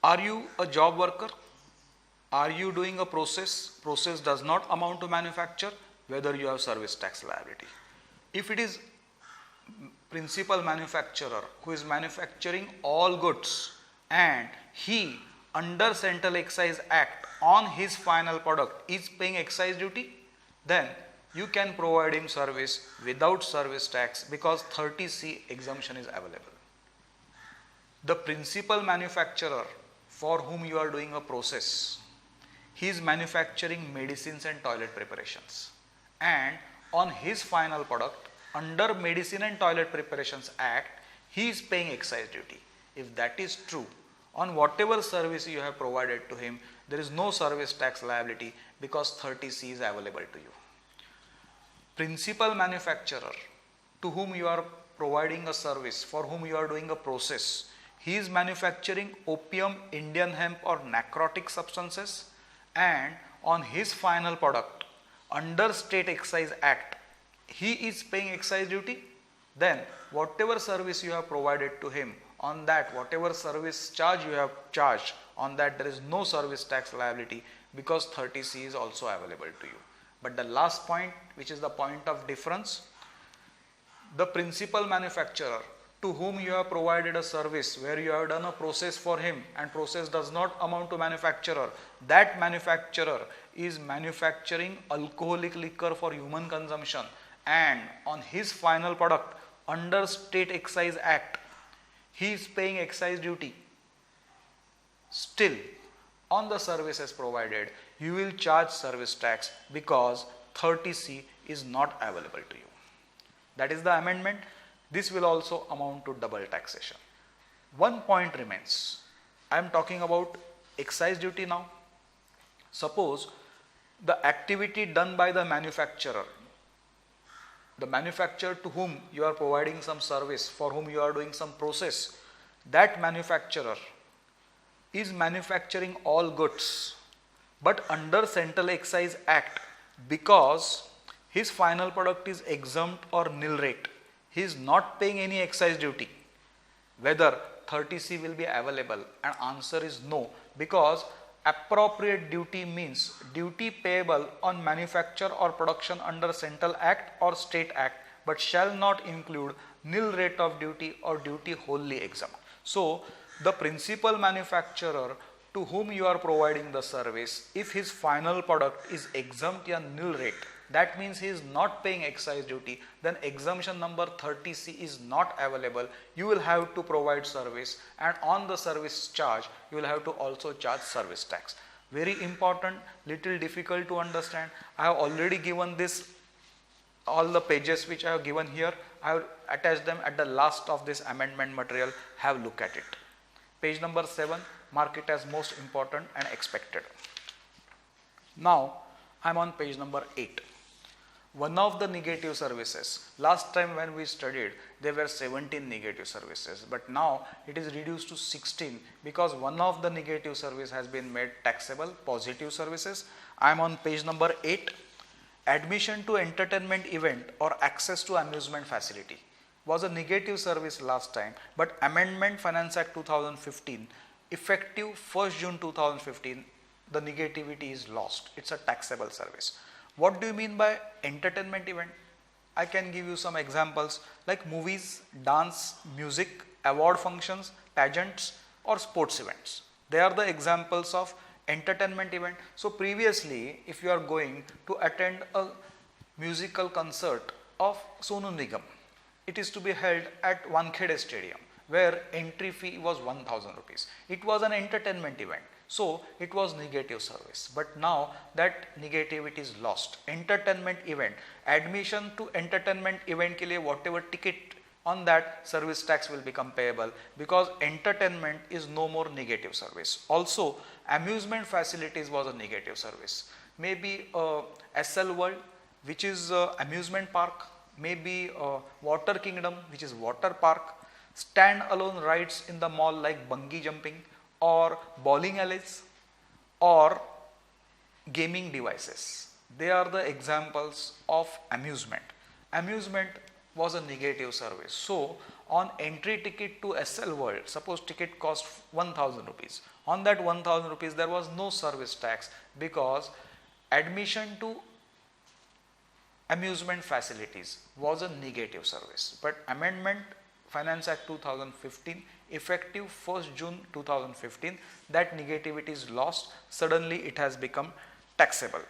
Are you a job worker? Are you doing a process? Process does not amount to manufacture, whether you have service tax liability. If it is principal manufacturer who is manufacturing all goods and he under Central Excise Act on his final product is paying excise duty, then you can provide him service without service tax because 30C exemption is available. The principal manufacturer for whom you are doing a process, he is manufacturing medicines and toilet preparations, and on his final product under Medicine and Toilet Preparations Act, he is paying excise duty. If that is true, on whatever service you have provided to him, there is no service tax liability because 30C is available to you. Principal manufacturer to whom you are providing a service, for whom you are doing a process, he is manufacturing opium, Indian hemp or narcotic substances, and on his final product under State Excise Act, he is paying excise duty, then whatever service you have provided to him, on that whatever service charge you have charged, on that there is no service tax liability because 30C is also available to you. But the last point, which is the point of difference, the principal manufacturer to whom you have provided a service where you have done a process for him and process does not amount to manufacturer, that manufacturer is manufacturing alcoholic liquor for human consumption, and on his final product under State Excise Act, he is paying excise duty. Still, on the services provided, you will charge service tax because 30C is not available to you. That is the amendment. This will also amount to double taxation. One point remains. I am talking about excise duty now. Suppose the activity done by the manufacturer to whom you are providing some service, for whom you are doing some process, that manufacturer is manufacturing all goods, but under Central Excise Act, because his final product is exempt or nil rate, he is not paying any excise duty. Whether 30C will be available, and answer is no, because appropriate duty means duty payable on manufacture or production under Central Act or State Act, but shall not include nil rate of duty or duty wholly exempt. So the principal manufacturer to whom you are providing the service, if his final product is exempt or nil rate, that means he is not paying excise duty, then exemption number 30C is not available. You will have to provide service, and on the service charge you will have to also charge service tax. Very important, little difficult to understand. I have already given this, all the pages which I have given here, I have attached them at the last of this amendment material. Have a look at it. Page number 7, mark it as most important and expected. Now I am on page number 8. One of the negative services, last time when we studied there were 17 negative services, but now it is reduced to 16 because one of the negative service has been made taxable, positive services. I am on page number 8. Admission to entertainment event or access to amusement facility was a negative service last time, but Amendment Finance Act 2015 effective 1st June 2015, the negativity is lost. It's a taxable service. What do you mean by entertainment event? I can give you some examples like movies, dance, music, award functions, pageants or sports events. They are the examples of entertainment event. So previously, if you are going to attend a musical concert of Sonu Nigam, it is to be held at Wankhede Stadium where entry fee was 1000 rupees. It was an entertainment event. So it was negative service, but now that negativity is lost. Entertainment event, admission to entertainment event ke liye whatever ticket on that service tax will become payable because entertainment is no more negative service. Also amusement facilities was a negative service. Maybe SL World, which is amusement park, maybe Water Kingdom, which is water park, stand alone rides in the mall like bungee jumping, or bowling alleys or gaming devices. They are the examples of amusement. Amusement was a negative service. So on entry ticket to SL World, suppose ticket cost 1000 rupees. On that 1000 rupees there was no service tax because admission to amusement facilities was a negative service. But Amendment Finance Act 2015 effective 1st June 2015, that negativity is lost. Suddenly it has become taxable.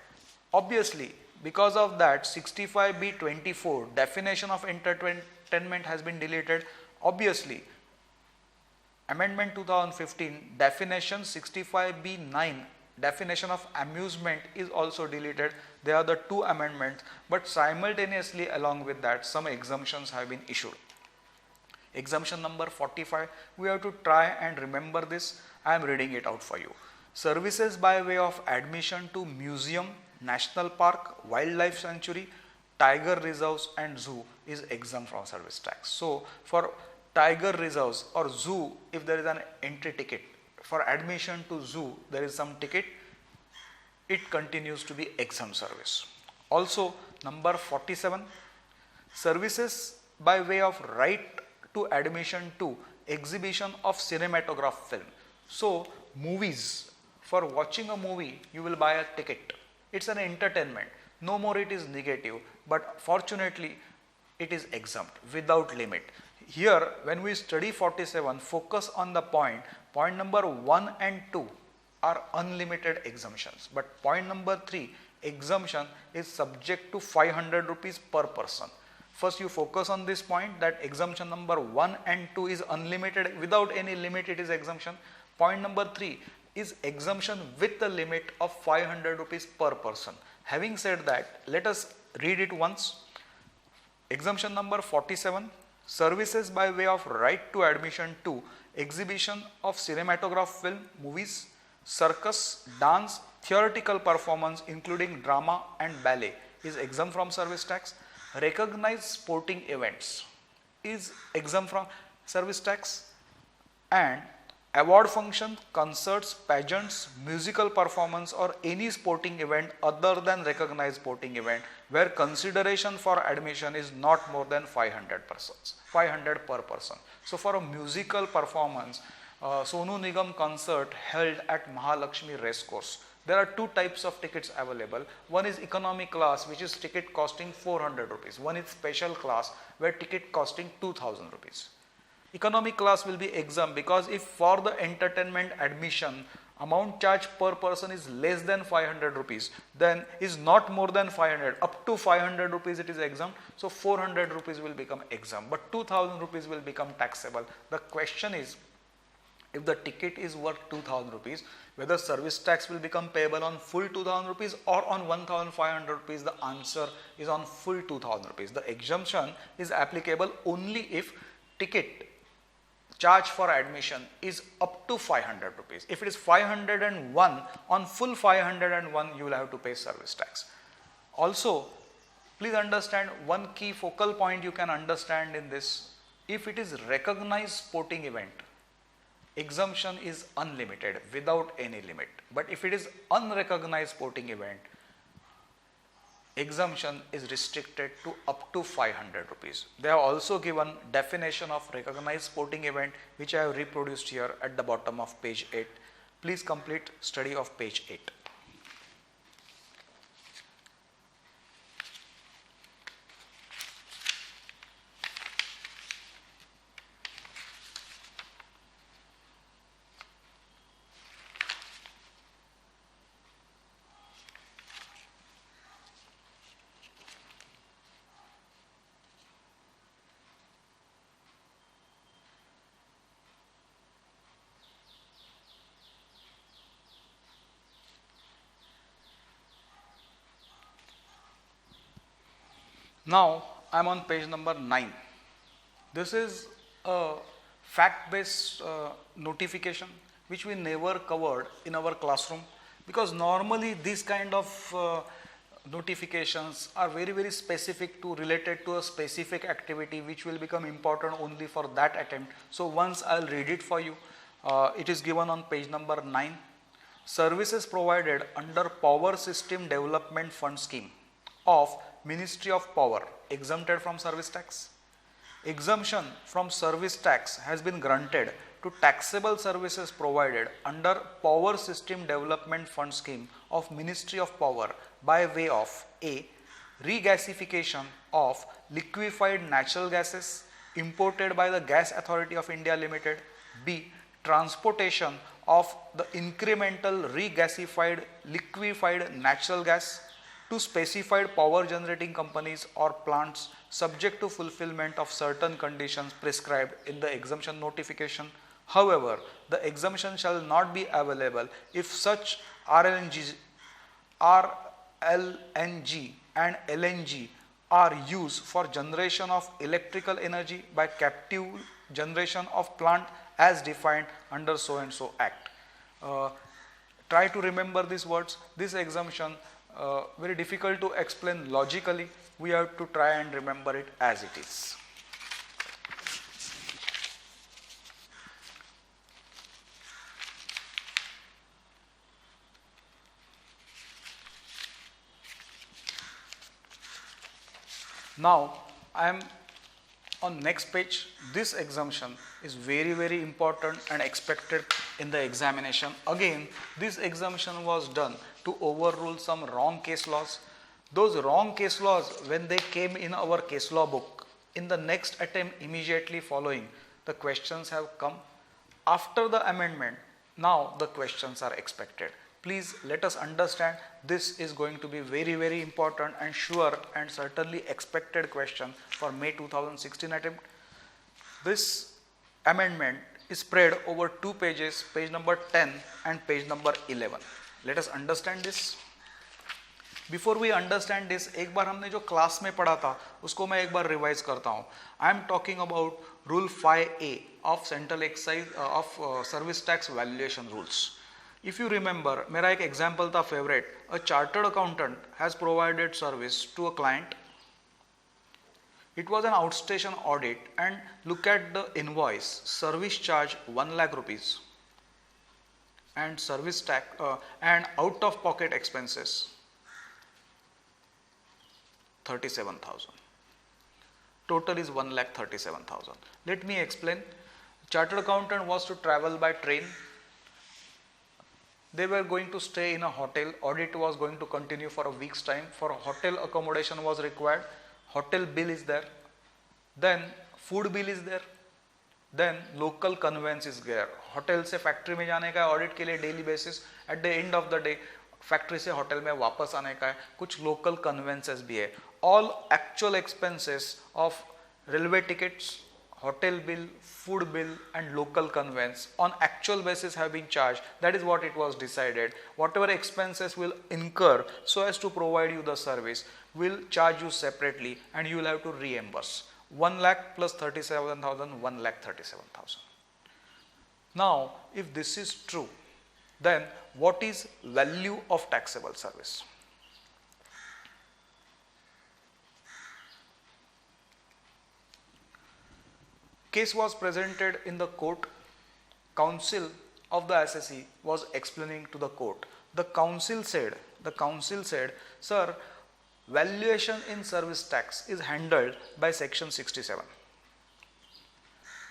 Obviously because of that 65B24 definition of entertainment has been deleted. Obviously Amendment 2015 definition 65B9 definition of amusement is also deleted. They are the two amendments, but simultaneously along with that some exemptions have been issued. Exemption number 45, we have to try and remember this. I am reading it out for you. Services by way of admission to museum, national park, wildlife sanctuary, tiger reserves and zoo is exempt from service tax. So for tiger reserves or zoo, if there is an entry ticket, for admission to zoo there is some ticket, it continues to be exempt service. Also number 47, services by way of right to admission to exhibition of cinematograph film. So movies, for watching a movie you will buy a ticket. It's an entertainment. No more it is negative, but fortunately it is exempt without limit. Here when we study 47, focus on the point number 1 and 2 are unlimited exemptions, but point number 3, exemption is subject to 500 rupees per person. First you focus on this point that exemption number 1 and 2 is unlimited, without any limit it is exemption. Point number 3 is exemption with the limit of 500 rupees per person. Having said that, let us read it once. Exemption number 47, services by way of right to admission to exhibition of cinematograph film, movies, circus, dance, theatrical performance including drama and ballet is exempt from service tax. Recognized sporting events is exempt from service tax, and award function, concerts, pageants, musical performance or any sporting event other than recognized sporting event where consideration for admission is not more than 500 per person. So for a musical performance, Sonu Nigam concert held at Mahalakshmi Racecourse, There are two types of tickets available. One is economy class, which is ticket costing 400 rupees. One is special class, where ticket costing 2000 rupees. Economy class will be exempt because if for the entertainment admission amount charged per person is less than 500 rupees, then is not more than 500, up to 500 rupees it is exempt, so 400 rupees will become exempt, but 2000 rupees will become taxable. The question is, if the ticket is worth 2000 rupees, whether service tax will become payable on full 2000 rupees or on 1500 rupees, the answer is on full 2000 rupees. The exemption is applicable only if ticket charge for admission is up to 500 rupees. If it is 501, on full 501 you will have to pay service tax. Also, please understand one key focal point you can understand in this. If it is recognized sporting event, exemption is unlimited without any limit. But if it is unrecognized sporting event, exemption is restricted to up to 500 rupees. They have also given definition of recognized sporting event, which I have reproduced here at the bottom of page 8. Please complete study of page 8. Now I am on page number 9. This is a fact-based notification which we never covered in our classroom, because normally these kind of notifications are very specific to related to a specific activity which will become important only for that attempt. So once I will read it for you. It is given on page number 9. Services provided under Power System Development Fund scheme of Ministry of Power exempted from service tax. Exemption from service tax has been granted to taxable services provided under Power System Development Fund scheme of Ministry of Power by way of A. Regasification of liquefied natural gases imported by the Gas Authority of India Limited. B. Transportation of the incremental regasified liquefied natural gas to specified power generating companies or plants subject to fulfillment of certain conditions prescribed in the exemption notification. However, the exemption shall not be available if such RLNG and LNG are used for generation of electrical energy by captive generation of plant as defined under so and so act. Try to remember these words. This exemption very difficult to explain logically. We have to try and remember it as it is. Now I am on next page. This exemption is very important and expected in the examination. Again, this exemption was done to overrule some wrong case laws. Those wrong case laws, when they came in our case law book, in the next attempt immediately following, the questions have come. After the amendment, now the questions are expected. Please let us understand, this is going to be very important and sure and certainly expected question for May 2016 attempt. This amendment is spread over 2 pages, page number 10 and page number 11. Let us understand this. Before we understand this, एक बार हमने जो class में पढ़ा था उसको मैं एक बार revise करता हूँ. I am talking about rule 5A of central excise of service tax valuation rules. If you remember, मेरा एक example था favorite. A chartered accountant has provided service to a client. It was an outstation audit, and look at the invoice. Service charge 1 lakh rupees and service tax and out of pocket expenses 37,000. Total is 1,37,000. Let me explain. Chartered accountant was to travel by train. They were going to stay in a hotel. Audit was going to continue for a week's time. For hotel accommodation was required. Hotel bill is there. Then food bill is there. Then local conveyance is there. Hotel से factory में जाने का है audit के लिए daily basis. Eight the end of the day factory से hotel में वापस आने का है. कुछ लोकल कन्वेंसेस भी है. All actual expenses of railway tickets, hotel bill, food bill and local conveyance on actual basis have been charged. That is what it was decided. Whatever expenses will incur so as to provide you the service will charge you separately and you will have to reimburse. 1 lakh plus 37,000, 1 lakh 37,000. Now, if this is true, then what is value of taxable service? Case was presented in the court. Counsel of the assessee was explaining to the court. The counsel said, sir, valuation in service tax is handled by section 67.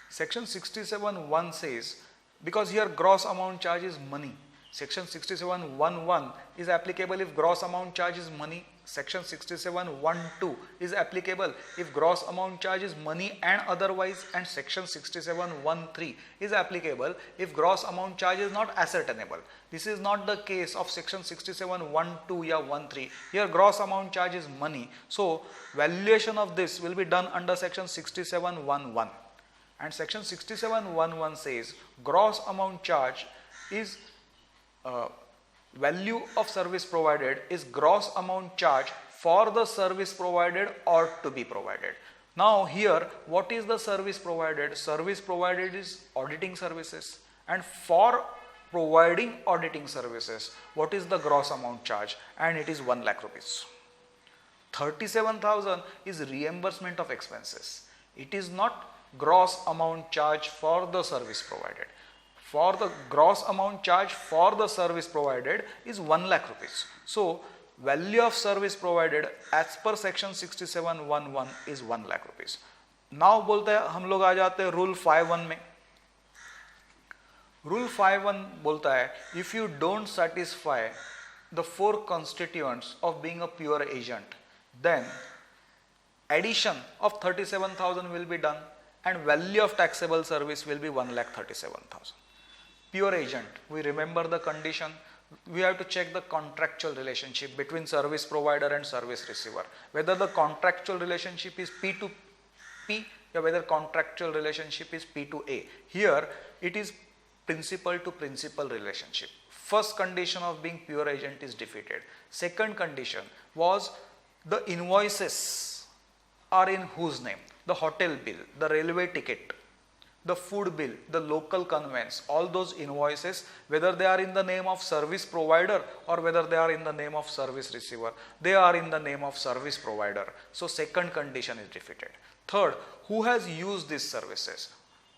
Section 67(1) says, because here gross amount charge is money. Section 67(1)(1) is applicable if gross amount charge is money. Section 67(1)(2) is applicable if gross amount charge is money and otherwise, and section 67(1)(3) is applicable if gross amount charge is not ascertainable. This is not the case of section 67(1)(2) या 1(3). Here gross amount charge is money. So valuation of this will be done under section 67(1)(1). And section 67(1)(1) says gross amount charge is value of service provided is gross amount charge for the service provided or to be provided. Now here, what is the service provided? Service provided is auditing services, and for providing auditing services, what is the gross amount charge? And it is 1 lakh rupees. 37,000 is reimbursement of expenses. It is not gross amount charge for the service provided. For the gross amount charge for the service provided is 1 lakh rupees. So value of service provided as per section 67(1)(1) is 1 lakh rupees. Now बोलते हैं हम लोग आ जाते हैं rule 5(1) में. Rule 5(1) बोलता है if you don't satisfy the 4 constituents of being a pure agent, then addition of 37,000 will be done and value of taxable service will be 1 lakh 37,000. Pure agent, we remember the condition. We have to check the contractual relationship between service provider and service receiver. Whether the contractual relationship is P to P or whether contractual relationship is P to A. Here it is principal to principal relationship. First condition of being pure agent is defeated. Second condition was the invoices are in whose name? The hotel bill, the railway ticket, the food bill, the local conveyance, all those invoices, whether they are in the name of service provider or whether they are in the name of service receiver, they are in the name of service provider. So second condition is defeated. Third, who has used these services?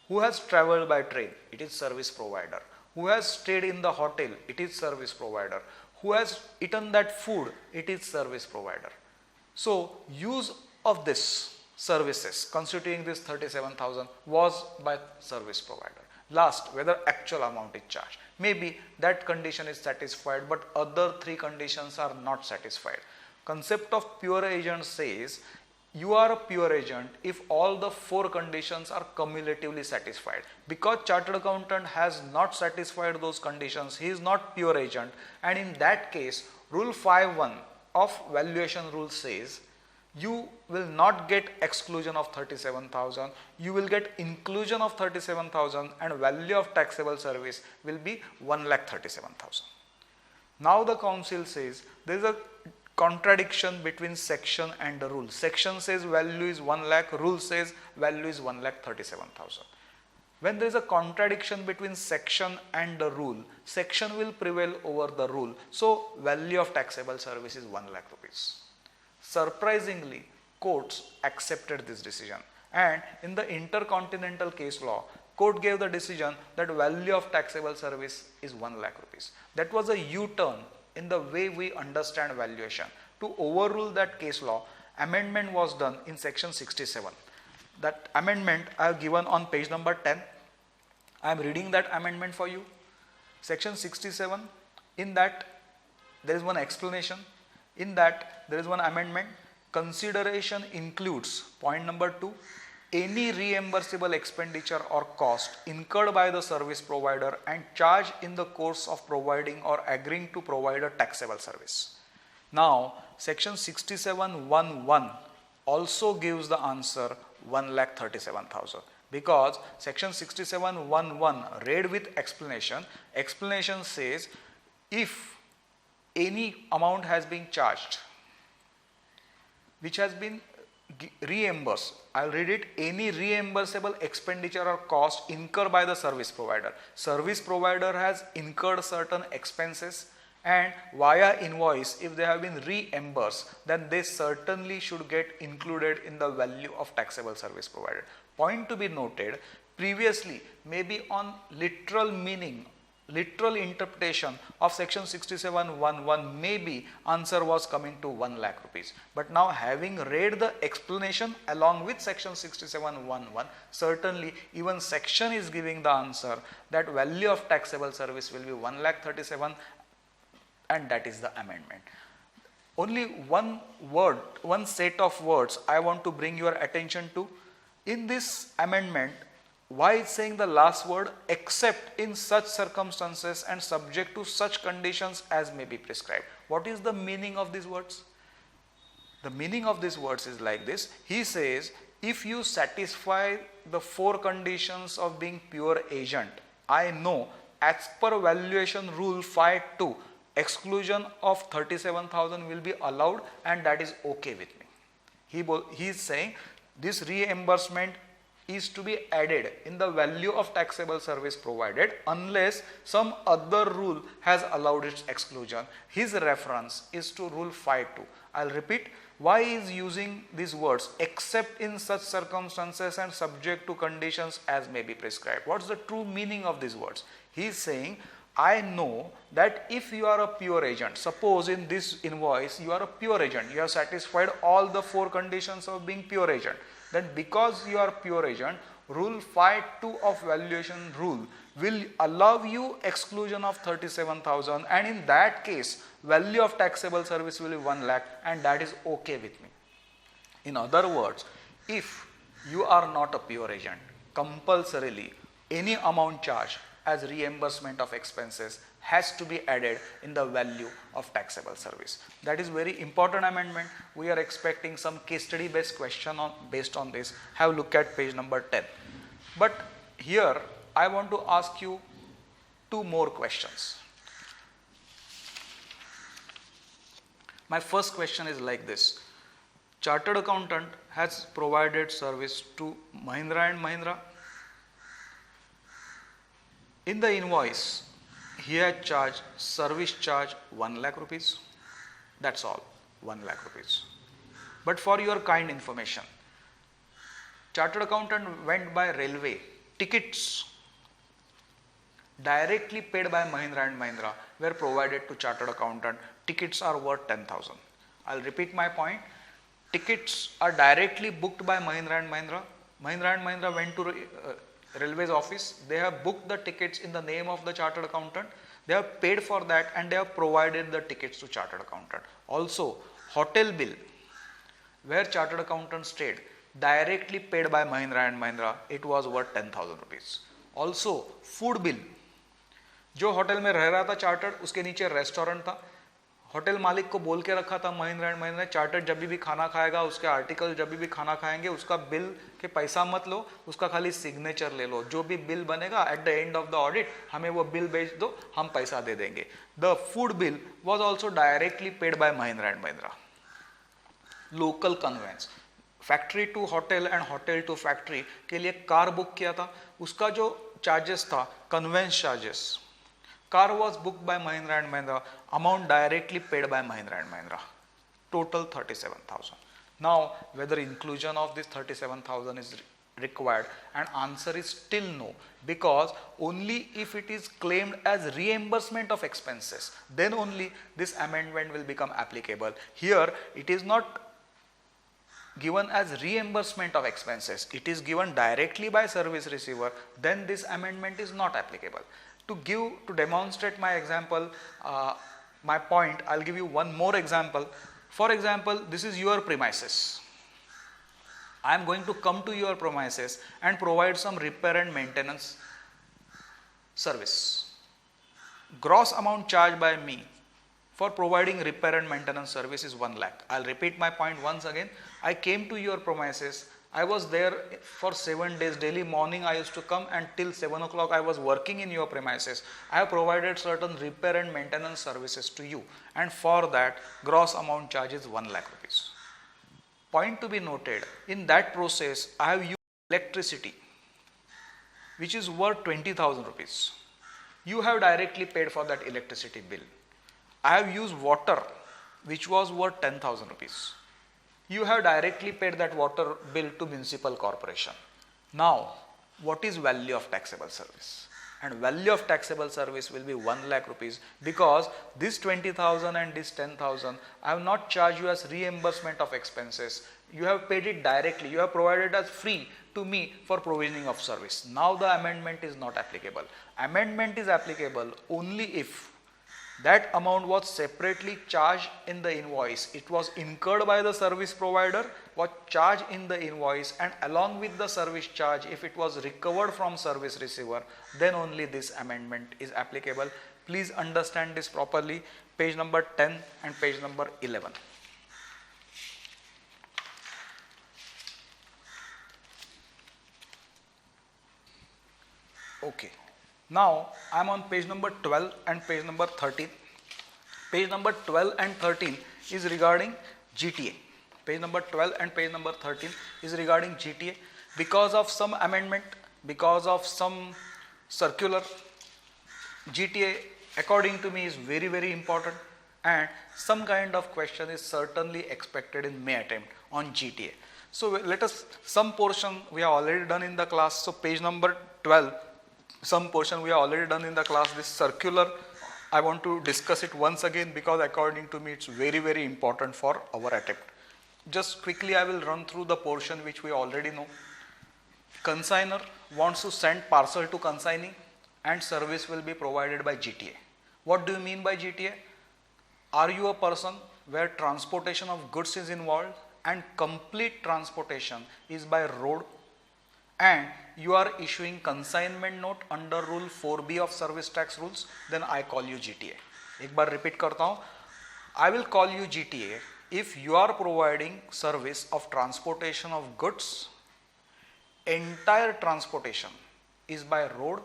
Who has traveled by train? It is service provider. Who has stayed in the hotel? It is service provider. Who has eaten that food? It is service provider. So use of this services constituting this 37,000 was by service provider. Last, whether actual amount is charged. Maybe that condition is satisfied, but other 3 conditions are not satisfied. Concept of pure agent says you are a pure agent if all the 4 conditions are cumulatively satisfied. Because chartered accountant has not satisfied those conditions, he is not pure agent, and in that case rule 5(1) of valuation rule says you will not get exclusion of 37,000, you will get inclusion of 37,000 and value of taxable service will be 1 lakh 37,000. Now the council says there is a contradiction between section and the rule. Section says value is 1 lakh, rule says value is 1 lakh 37,000. When there is a contradiction between section and the rule, section will prevail over the rule. So value of taxable service is 1 lakh rupees. Surprisingly, courts accepted this decision, and in the intercontinental case law, court gave the decision that value of taxable service is 1 lakh rupees. That was a U-turn in the way we understand valuation. To overrule that case law, amendment was done in section 67. That amendment I have given on page number 10. I am reading that amendment for you. Section 67, In that there is one explanation, in that there is one amendment. Consideration includes point number 2, any reimbursable expenditure or cost incurred by the service provider and charged in the course of providing or agreeing to provide a taxable service. Now section 6711 also gives the answer 1,37,000, because section 6711 read with explanation says if any amount has been charged which has been reimbursed, I will read it, any reimbursable expenditure or cost incurred by the service provider. Service provider has incurred certain expenses and via invoice if they have been reimbursed, then they certainly should get included in the value of taxable service provided. Point to be noted, previously maybe on literal meaning, literal interpretation of section 6711, maybe answer was coming to 1 lakh rupees. But now having read the explanation along with section 6711, certainly even section is giving the answer that value of taxable service will be 1,37,000, and that is the amendment. Only one word, one set of words I want to bring your attention to. In this amendment, why is saying the last word, except in such circumstances and subject to such conditions as may be prescribed? What is the meaning of these words? The meaning of these words is like this. He says, if you satisfy the 4 conditions of being pure agent, I know as per valuation rule 5.2, exclusion of 37,000 will be allowed and that is okay with me. He is saying this reimbursement is to be added in the value of taxable service provided unless some other rule has allowed its exclusion. His reference is to rule 5.2. I will repeat, why is using these words, except in such circumstances and subject to conditions as may be prescribed? What is the true meaning of these words? He is saying, I know that if you are a pure agent, suppose in this invoice you are a pure agent, you have satisfied all the 4 conditions of being pure agent, then because you are pure agent, rule 5.2 of valuation rule will allow you exclusion of 37,000, and in that case value of taxable service will be 1 lakh, and that is okay with me. In other words, if you are not a pure agent, compulsorily any amount charged as reimbursement of expenses has to be added in the value of taxable service. That is very important amendment. We are expecting some case study based question based on this. Have a look at page number 10. But here I want to ask you 2 more questions. My first question is like this. Chartered accountant has provided service to Mahindra & Mahindra. In the invoice, he had charged service charge 1 lakh rupees. That's all, 1 lakh rupees. But for your kind information, chartered accountant went by railway. Tickets directly paid by Mahindra & Mahindra were provided to chartered accountant. Tickets are worth 10,000. I'll repeat my point. Tickets are directly booked by Mahindra & Mahindra. Mahindra & Mahindra went to Railways office, they have booked the tickets in the name of the chartered accountant, they have paid for that and they have provided the tickets to chartered accountant. Also, hotel bill where chartered accountant stayed, directly paid by Mahindra & Mahindra, it was worth 10,000 rupees. Also, food bill, जो hotel में रह रहा था chartered, उसके नीचे restaurant था, hotel मालिक को बोल के रखा था महिंद्रा एंड महिंद्रा, चार्टर्ड जब भी खाना खाएगा, उसके आर्टिकल जब भी खाना खाएंगे, उसका बिल के पैसा मत लो, उसका खाली सिग्नेचर ले लो, जो भी बिल बनेगा at the end of the audit हमें वो बिल भेज दो, हम पैसा दे देंगे. The food bill was also directly paid by Mahindra and Mahindra. Local conveyance, factory to hotel and hotel to factory के लिए कार बुक किया था, उसका जो चार्जेस था conveyance charges, car was booked by Mahindra and Mahindra, amount directly paid by Mahindra and Mahindra, total 37,000. Now whether inclusion of this 37,000 is required, and answer is still no, because only if it is claimed as reimbursement of expenses, then only this amendment will become applicable. Here it is not given as reimbursement of expenses, it is given directly by service receiver, then this amendment is not applicable. To demonstrate my example, my point, I'll give you one more example. For example, this is your premises. I am going to come to your premises and provide some repair and maintenance service. Gross amount charged by me for providing repair and maintenance service is 1 lakh. I'll repeat my point once again. I came to your premises. I was there for 7 days. Daily morning I used to come, and till 7 o'clock I was working in your premises. I have provided certain repair and maintenance services to you, and for that gross amount charge is 1 lakh rupees. Point to be noted, in that process I have used electricity which is worth 20,000 rupees. You have directly paid for that electricity bill. I have used water which was worth 10,000 rupees. You have directly paid that water bill to municipal corporation. Now, what is value of taxable service? And value of taxable service will be 1 lakh rupees, because this 20,000 and this 10,000 I have not charged you as reimbursement of expenses. You have paid it directly. You have provided as free to me for provisioning of service. Now the amendment is not applicable. Amendment is applicable only if that amount was separately charged in the invoice. It was incurred by the service provider, was charged in the invoice, and along with the service charge, if it was recovered from service receiver, then only this amendment is applicable. Please understand this properly. Page number 10 and page number 11. Okay. Now I am on page number 12 and page number 13. Page number 12 and 13 is regarding GTA. Page number 12 and page number 13 is regarding GTA. Because of some amendment, because of some circular, GTA according to me is very, very important, and some kind of question is certainly expected in May attempt on GTA. So let us, some portion we have already done in the class. So page number 12, some portion we have already done in the class. This circular, I want to discuss it once again, because according to me it's very, very important for our attempt. Just quickly I will run through the portion which we already know. Consigner wants to send parcel to consignee, and service will be provided by GTA. What do you mean by GTA? Are you a person where transportation of goods is involved and complete transportation is by road, and you are issuing consignment note under rule 4B of service tax rules, then I call you GTA. एक बार repeat करता हूँ. I will call you GTA if you are providing service of transportation of goods, entire transportation is by road,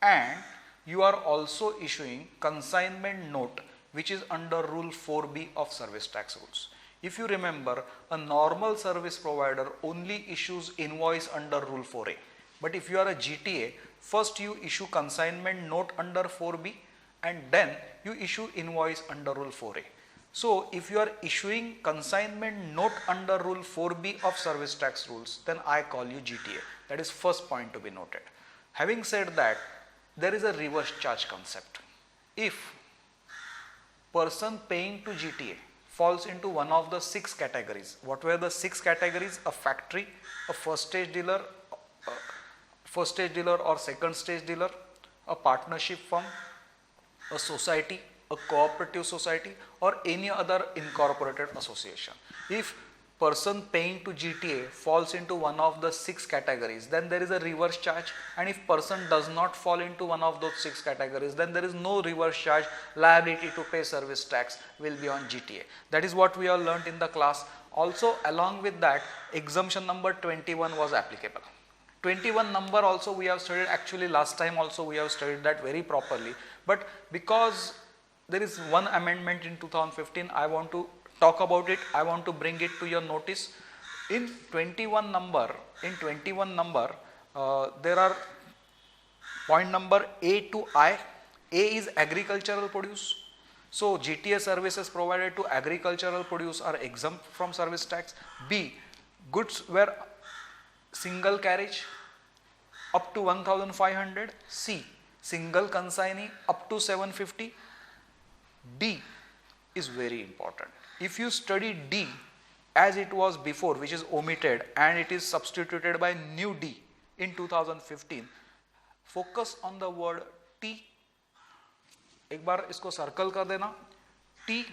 and you are also issuing consignment note which is under rule 4B of service tax rules. If you remember, a normal service provider only issues invoice under rule 4A. But if you are a GTA, first you issue consignment note under 4B, and then you issue invoice under rule 4A. So if you are issuing consignment note under rule 4B of service tax rules, then I call you GTA. That is first point to be noted. Having said that, there is a reverse charge concept. If person paying to GTA falls into one of the 6 categories. What were the 6 categories? A factory, a first stage dealer or second stage dealer, a partnership firm, a society, a cooperative society, or any other incorporated association. If person paying to GTA falls into one of the 6 categories, then there is a reverse charge, and if person does not fall into one of those 6 categories, then there is no reverse charge. Liability to pay service tax will be on GTA. That is what we have learnt in the class. Also, along with that, exemption number 21 was applicable. 21 number also we have studied. Actually last time also we have studied that very properly, but because there is one amendment in 2015, I want to talk about it. I want to bring it to your notice. In 21 number, there are point number A to I. A is agricultural produce. So GTA services provided to agricultural produce are exempt from service tax. B, goods were single carriage up to 1,500. C, single consignee up to 750. D is very important. If you study D as it was before, which is omitted, and it is substituted by new D in 2015, focus on the word T, एक बार इसको circle कर देना, T,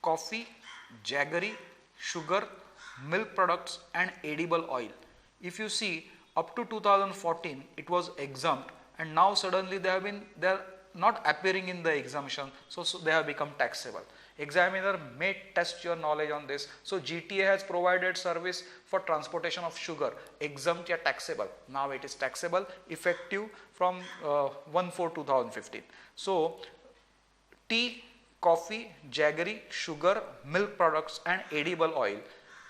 coffee, jaggery, sugar, milk products and edible oil. If you see, up to 2014 it was exempt, and now suddenly they are not appearing in the exemption, so they have become taxable. Examiner may test your knowledge on this. So GTA has provided service for transportation of sugar, exempt or taxable. Now it is taxable, effective from 1/4/2015. So tea, coffee, jaggery, sugar, milk products and edible oil,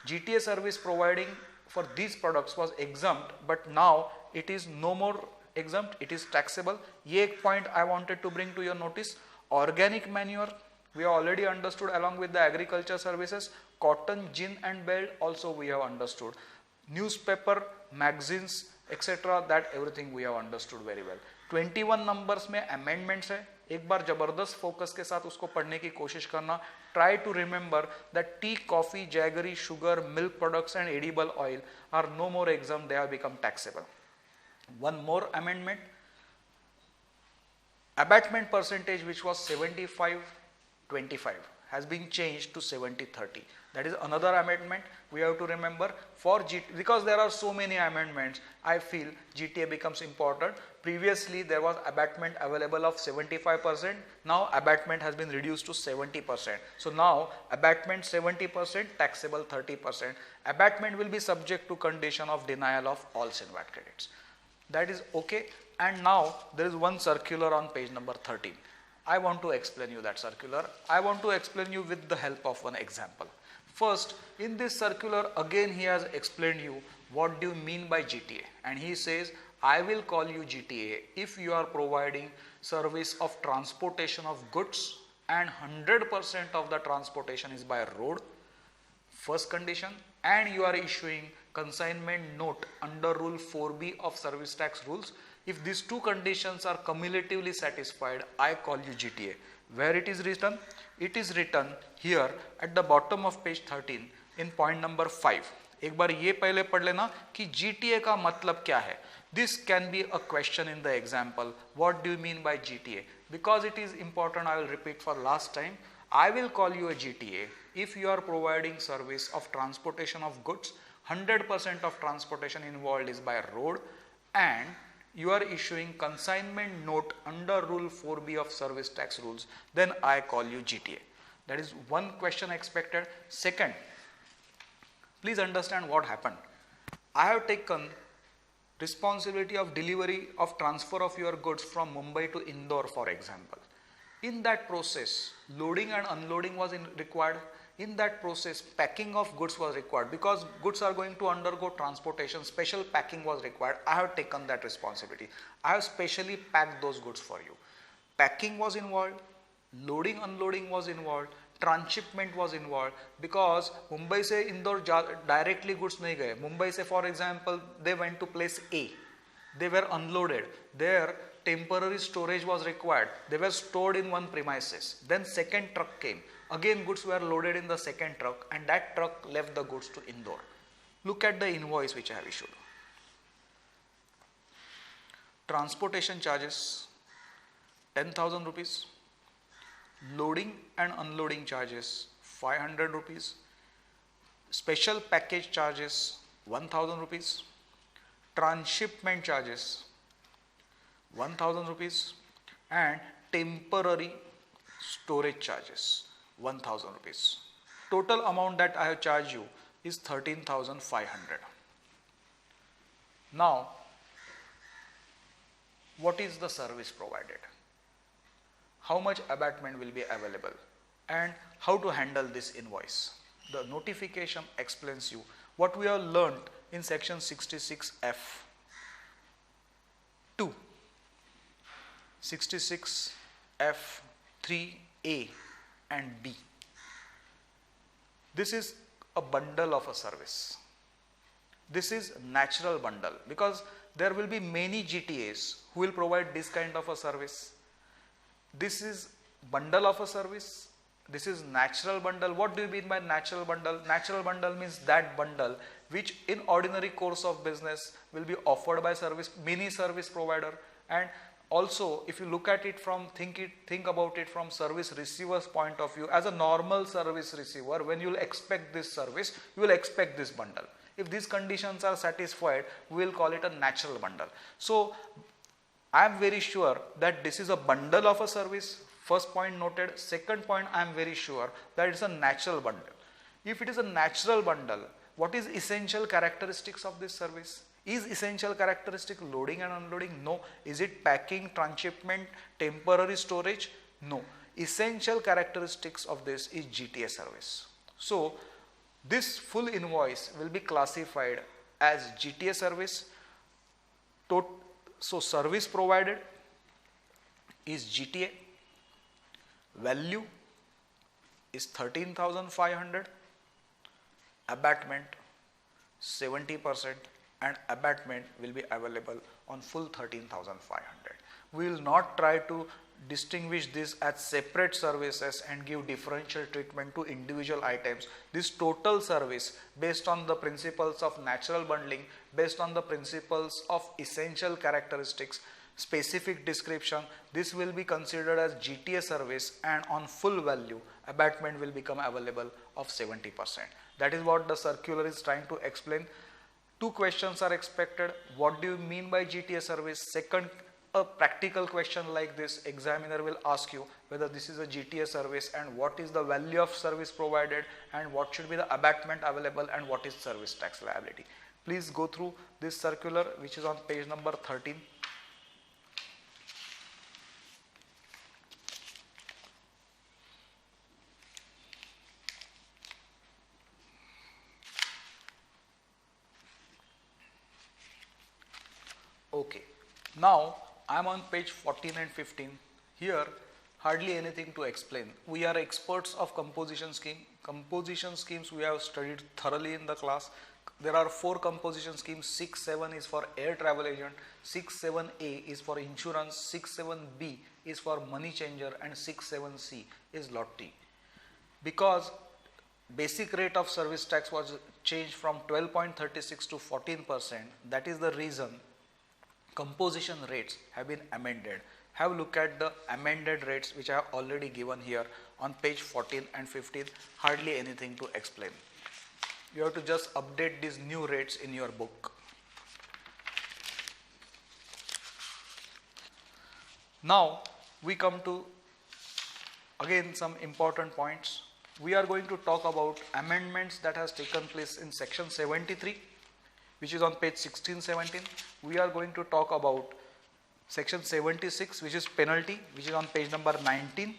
GTA service providing for these products was exempt, but now it is no more exempt, it is taxable. ये एक point I wanted to bring to your notice. Organic manure we have already understood along with the agriculture services. Cotton, gin and belt also we have understood. Newspaper, magazines etc. that everything we have understood very well. 21 numbers में amendments है, एक बार जबरदस्त focus के साथ उसको पढ़ने की कोशिश करना. Try to remember that tea, coffee, jaggery, sugar, milk products and edible oil are no more exempt, they have become taxable. One more amendment, abatement percentage which was 75-25 has been changed to 70-30. That is another amendment we have to remember for GTA. Because there are so many amendments, I feel GTA becomes important. Previously there was abatement available of 75%, now abatement has been reduced to 70%. So now abatement 70%, taxable 30%. Abatement will be subject to condition of denial of all sin VAT credits. That is okay. And now there is one circular on page number 13. I want to explain you that circular. I want to explain you with the help of one example. First, in this circular again he has explained you what do you mean by GTA, and he says I will call you GTA if you are providing service of transportation of goods and 100% of the transportation is by road. First condition, and you are issuing consignment note under rule 4B of service tax rules. If these two conditions are cumulatively satisfied, I call you GTA. Where it is written? It is written here at the bottom of page 13 in point number 5. एक बार ये पहले पढ़ लेना कि GTA का मतलब क्या है. This can be a question in the example. What do you mean by GTA? Because it is important, I will repeat for last time. I will call you a GTA if you are providing service of transportation of goods. 100% of transportation involved is by road, and you are issuing consignment note under rule 4B of service tax rules, then I call you GTA. That is one question expected. Second, please understand what happened. I have taken responsibility of delivery of transfer of your goods from Mumbai to Indore, for example. In that process, loading and unloading was required. In that process, packing of goods was required. Because goods are going to undergo transportation, special packing was required. I have taken that responsibility. I have specially packed those goods for you. Packing was involved, loading, unloading was involved, transshipment was involved. Because Mumbai se Indore directly goods nahi gaye. Mumbai se, for example, they went to place A. They were unloaded. There temporary storage was required. They were stored in one premises. Then second truck came. Again goods were loaded in the second truck, and that truck left the goods to Indore. Look at the invoice which I have issued. Transportation charges 10,000 rupees. Loading and unloading charges 500 rupees. Special package charges 1,000 rupees. Transshipment charges 1,000 rupees, and temporary storage charges 1,000 rupees. Total amount that I have charged you is 13,500. Now, what is the service provided? How much abatement will be available, and how to handle this invoice? The notification explains you what we have learned in section 66F 2, 66F 3A and B. This is a bundle of a service. This is natural bundle, because there will be many GTAs who will provide this kind of a service. This is bundle of a service. This is natural bundle. What do you mean by natural bundle? Natural bundle means that bundle which in ordinary course of business will be offered by many service provider, and also if you look at it from think about it from service receiver's point of view, as a normal service receiver, when you will expect this service, you will expect this bundle. If these conditions are satisfied, we will call it a natural bundle. So I am very sure that this is a bundle of a service. First point noted. Second point, I am very sure that it's a natural bundle. If it is a natural bundle, what is essential characteristics of this service? Is essential characteristic loading and unloading? No. Is it packing, transshipment, temporary storage? No. Essential characteristics of this is GTA service. So this full invoice will be classified as GTA service. So service provided is GTA, value is 13,500, abatement 70%, and abatement will be available on full 13,500. We will not try to distinguish this as separate services and give differential treatment to individual items. This total service, based on the principles of natural bundling, based on the principles of essential characteristics, specific description, this will be considered as GTA service, and on full value abatement will become available of 70%. That is what the circular is trying to explain. Two questions are expected. What do you mean by GTA service? Second, a practical question like this, examiner will ask you whether this is a GTA service and what is the value of service provided and what should be the abatement available and what is service tax liability. Please go through this circular, which is on page number 13. Okay, now I am on page 14 and 15. Here hardly anything to explain. We are experts of composition scheme. Composition schemes we have studied thoroughly in the class. There are 4 composition schemes. 6.7 is for air travel agent, 6.7a is for insurance, 6.7b is for money changer, and 6.7c is lottee. Because basic rate of service tax was changed from 12.36 to 14%, that is the reason composition rates have been amended. Have a look at the amended rates which I have already given here on page 14 and 15. Hardly anything to explain. You have to just update these new rates in your book. Now we come to again some important points. We are going to talk about amendments that has taken place in section 73, which is on page 16-17. We are going to talk about section 76, which is penalty, which is on page number 19,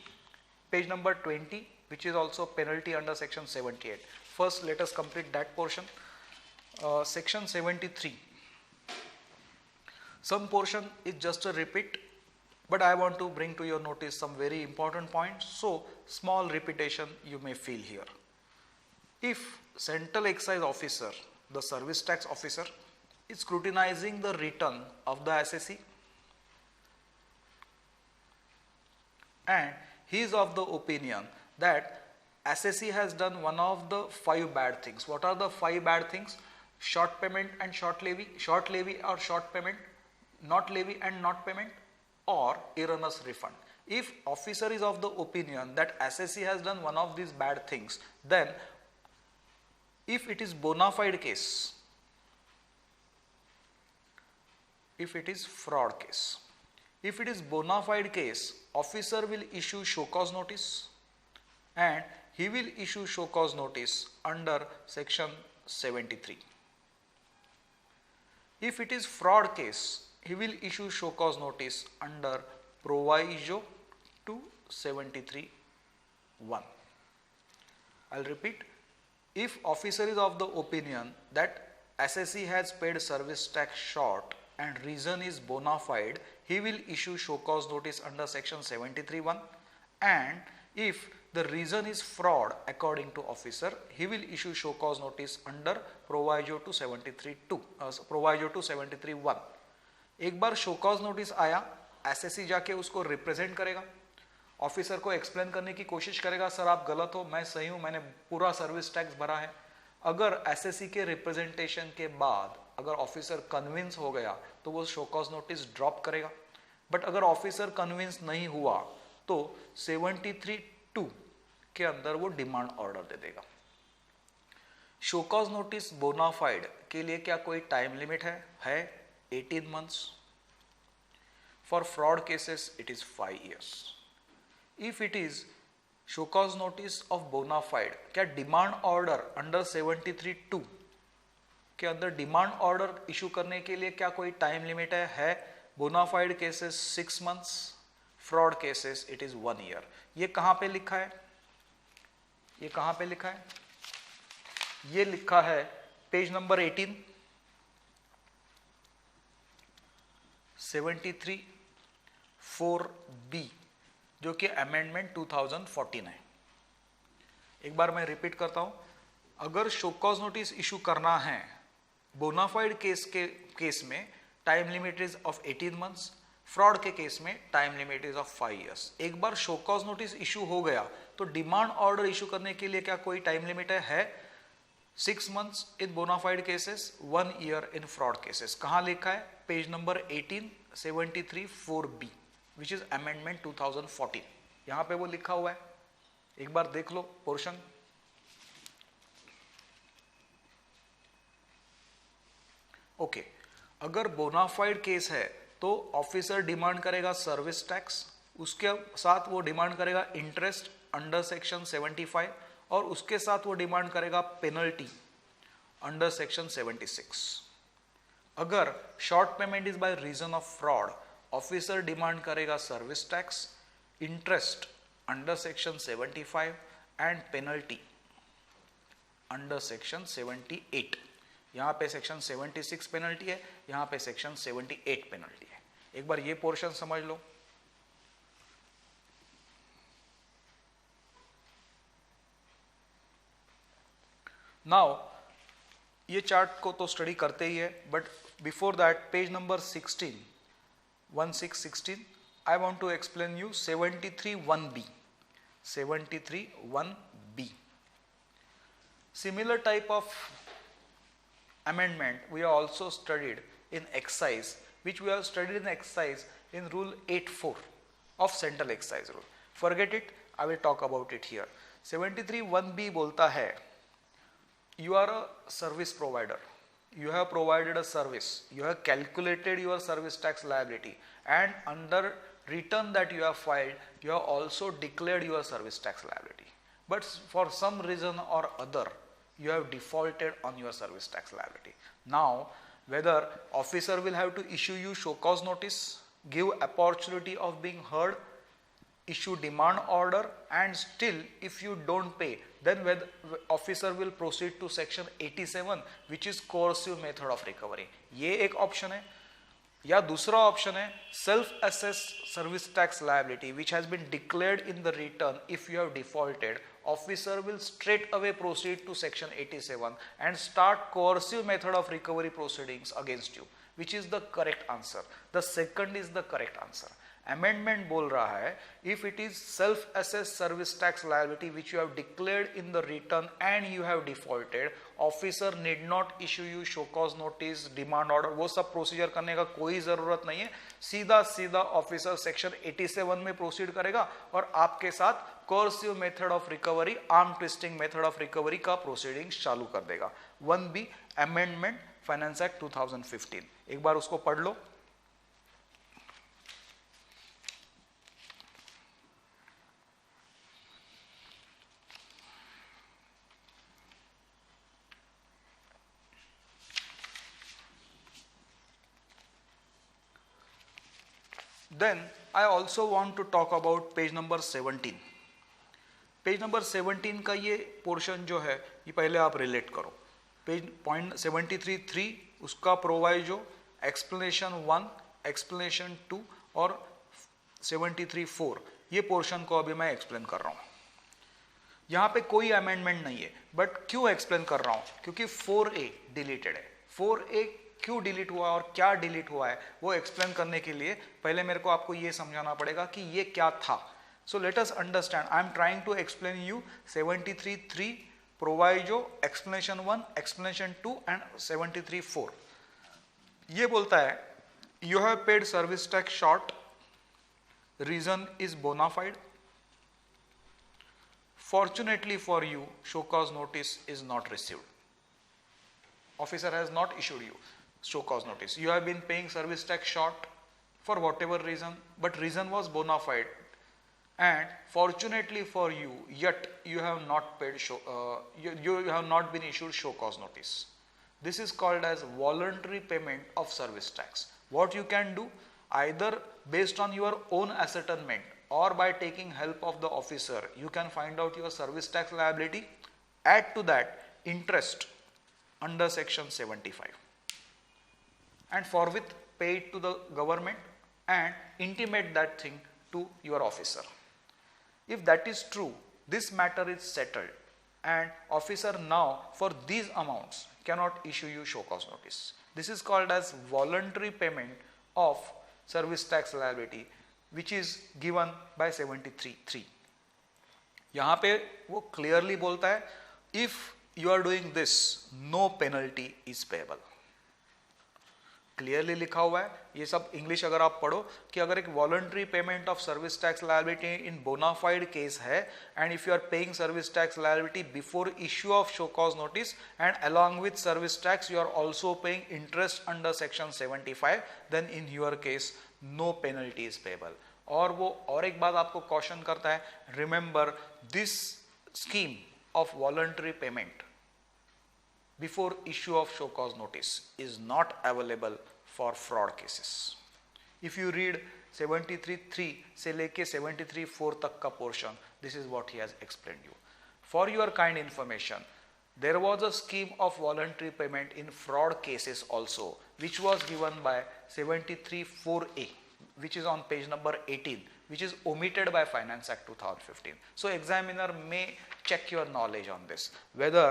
page number 20, which is also penalty under section 78. First, let us complete that portion. Section 73. Some portion is just a repeat, but I want to bring to your notice some very important points. So, small repetition you may feel here. If Central Excise Officer, the service tax officer, is scrutinizing the return of the assessee and he is of the opinion that assessee has done one of the 5 bad things. What are the 5 bad things? Short payment and short levy or short payment, not levy and not payment, or erroneous refund. If officer is of the opinion that assessee has done one of these bad things, then if it is bona fide case, if it is fraud case, if it is bona fide case, officer will issue show cause notice and he will issue show cause notice under section 73. If it is fraud case, he will issue show cause notice under proviso to 73(1). I will repeat. If officer is of the opinion that assessee has paid service tax short and reason is bona fide, he will issue show cause notice under section 73(1), and if the reason is fraud according to officer, he will issue show cause notice under proviso to 73(2), proviso to 73(1). एक बार show cause notice आया, SSC जाके उसको represent करेगा, officer को explain करने की कोशिश करेगा, सर आप गलत हो, मैं सही हूं, मैंने पूरा सर्विस टैक्स भरा है। अगर एसएससी के रिप्रेजेंटेशन के बाद अगर ऑफिसर कन्विंस हो गया तो वो शो कॉज नोटिस ड्रॉप करेगा। बट अगर ऑफिसर कन्विंस नहीं हुआ तो 73(2) के अंदर वो डिमांड ऑर्डर दे देगा। शोकॉज नोटिस बोनाफाइड के लिए क्या कोई टाइम लिमिट है 18 months। For fraud cases it is 5 years। If it is show cause notice of bona fide, क्या डिमांड ऑर्डर अंडर 73(2) के अंदर डिमांड ऑर्डर इशू करने के लिए क्या कोई टाइम लिमिट है bona fide cases 6 months, fraud cases it is 1 year। ये कहां पे लिखा है, ये कहां पे लिखा है, ये लिखा है पेज नंबर 18, 73(4)(b जो कि अमेंडमेंट 2014 है। एक बार मैं रिपीट करता हूं, अगर शोकॉज नोटिस इशू करना है बोनाफाइड केस में time limit is of 18 months, fraud के केस में time limit is of 5 years। एक बार शोकॉज नोटिस इशू हो गया तो डिमांड ऑर्डर इशू करने के लिए क्या कोई टाइम लिमिट है 6 months इन बोनाफाइड केसेस, 1 year इन फ्रॉड केसेस। कहां लिखा है, page number 18, 73(4)(b which is amendment 2014। यहां पे वो लिखा हुआ है, एक बार देख लो पोर्शन। ओके, अगर बोनाफाइड केस है तो ऑफिसर डिमांड करेगा सर्विस टैक्स, उसके साथ वो डिमांड करेगा इंटरेस्ट अंडर सेक्शन 75 और उसके साथ वो डिमांड करेगा पेनल्टी अंडर सेक्शन 76। अगर short payment is by reason of fraud, officer demand करेगा service tax, interest under section 75 and penalty under section 78। यहां पे सेक्शन 76 पेनल्टी है, यहां पे सेक्शन 78 पेनल्टी है। एक बार ये पोर्शन समझ लो। नाउ ये चार्ट को तो स्टडी करते ही है, but before that page number 16, 1616 I want to explain you 73(1)(b, 73(1)(b। Similar type of amendment we have also studied in excise, which we have studied in exercise in rule 8(4) of central excise rule. Forget it, I will talk about it here. 73(1)(b बोलता है, you are a service provider, you have provided a service, you have calculated your service tax liability, and under return that you have filed, you have also declared your service tax liability. But for some reason or other, you have defaulted on your service tax liability. Now, whether officer will have to issue you show cause notice, give opportunity of being heard, issue demand order, and still if you don't pay, then officer will proceed to section 87, which is coercive method of recovery. ये एक option है, या दूसरा option है self assess service tax liability which has been declared in the return if you have defaulted, officer will straight away proceed to section 87 and start coercive method of recovery proceedings against you, which is the correct answer. The second is the correct answer. Amendment बोल रहा है if it is self assess service tax liability which you have declared in the return and you have defaulted, officer need not issue you show cause notice, demand order, वो सब procedure करने का कोई जरूरत नहीं है। सीधा सीधा ऑफिसर सेक्शन 87 में प्रोसीड करेगा और आपके साथ coercive method of recovery, arm twisting method of recovery का प्रोसीडिंग चालू कर देगा। 1B अमेंडमेंट फाइनेंस एक्ट 2015, एक बार उसको पढ़ लो। Then I also want to talk about page number 17. Page number 17 का ये पोर्शन जो है ये पहले आप रिलेट करो। पेज पॉइंट 73(3) उसका प्रोवाइजो, एक्सप्लेनेशन 1, एक्सप्लेनेशन 2 और 73(4) ये पोर्शन को अभी मैं एक्सप्लेन कर रहा हूँ। यहाँ पे कोई अमेंडमेंट नहीं है, बट क्यों एक्सप्लेन कर रहा हूँ, क्योंकि 4A डिलीटेड है। 4A क्यों डिलीट हुआ और क्या डिलीट हुआ है वो एक्सप्लेन करने के लिए पहले मेरे को आपको ये समझाना पड़ेगा कि ये क्या था। So let us understand, I am trying to explain you 73(3) proviso, explanation 1, explanation 2 and 73(4). ये बोलता है you have paid service tax short reason is bona fide. Fortunately for you, show cause notice is not received. Officer has not issued you show cause notice. You have been paying service tax short for whatever reason, but reason was bona fide, and fortunately for you, yet you have not paid you have not been issued show cause notice. This is called as voluntary payment of service tax. What you can do, either based on your own ascertainment or by taking help of the officer, you can find out your service tax liability, add to that interest under section 75, and forthwith pay it to the government and intimate that thing to your officer. If that is true, this matter is settled, and officer now for these amounts cannot issue you show cause notice. This is called as voluntary payment of service tax liability, which is given by 73(3). यहाँ पे वो clearly बोलता है, if you are doing this, no penalty is payable. Clearly लिखा हुआ है, ये सब इंग्लिश अगर आप पढ़ो कि अगर एक voluntary payment of service tax liability in bona fide case है, and if you are paying service tax liability before issue of show cause notice and along with service tax you are also paying interest under section 75, then in your case no penalty is payable. और वो और एक बात आपको caution करता है, remember this scheme of voluntary payment before issue of show cause notice is not available for fraud cases. If you read 73(3) से लेके 73(4) तक का portion, this is what he has explained you. For your kind information, there was a scheme of voluntary payment in fraud cases also, which was given by 73(4)(a), which is on page number 18, which is omitted by Finance Act 2015. So examiner may check your knowledge on this, whether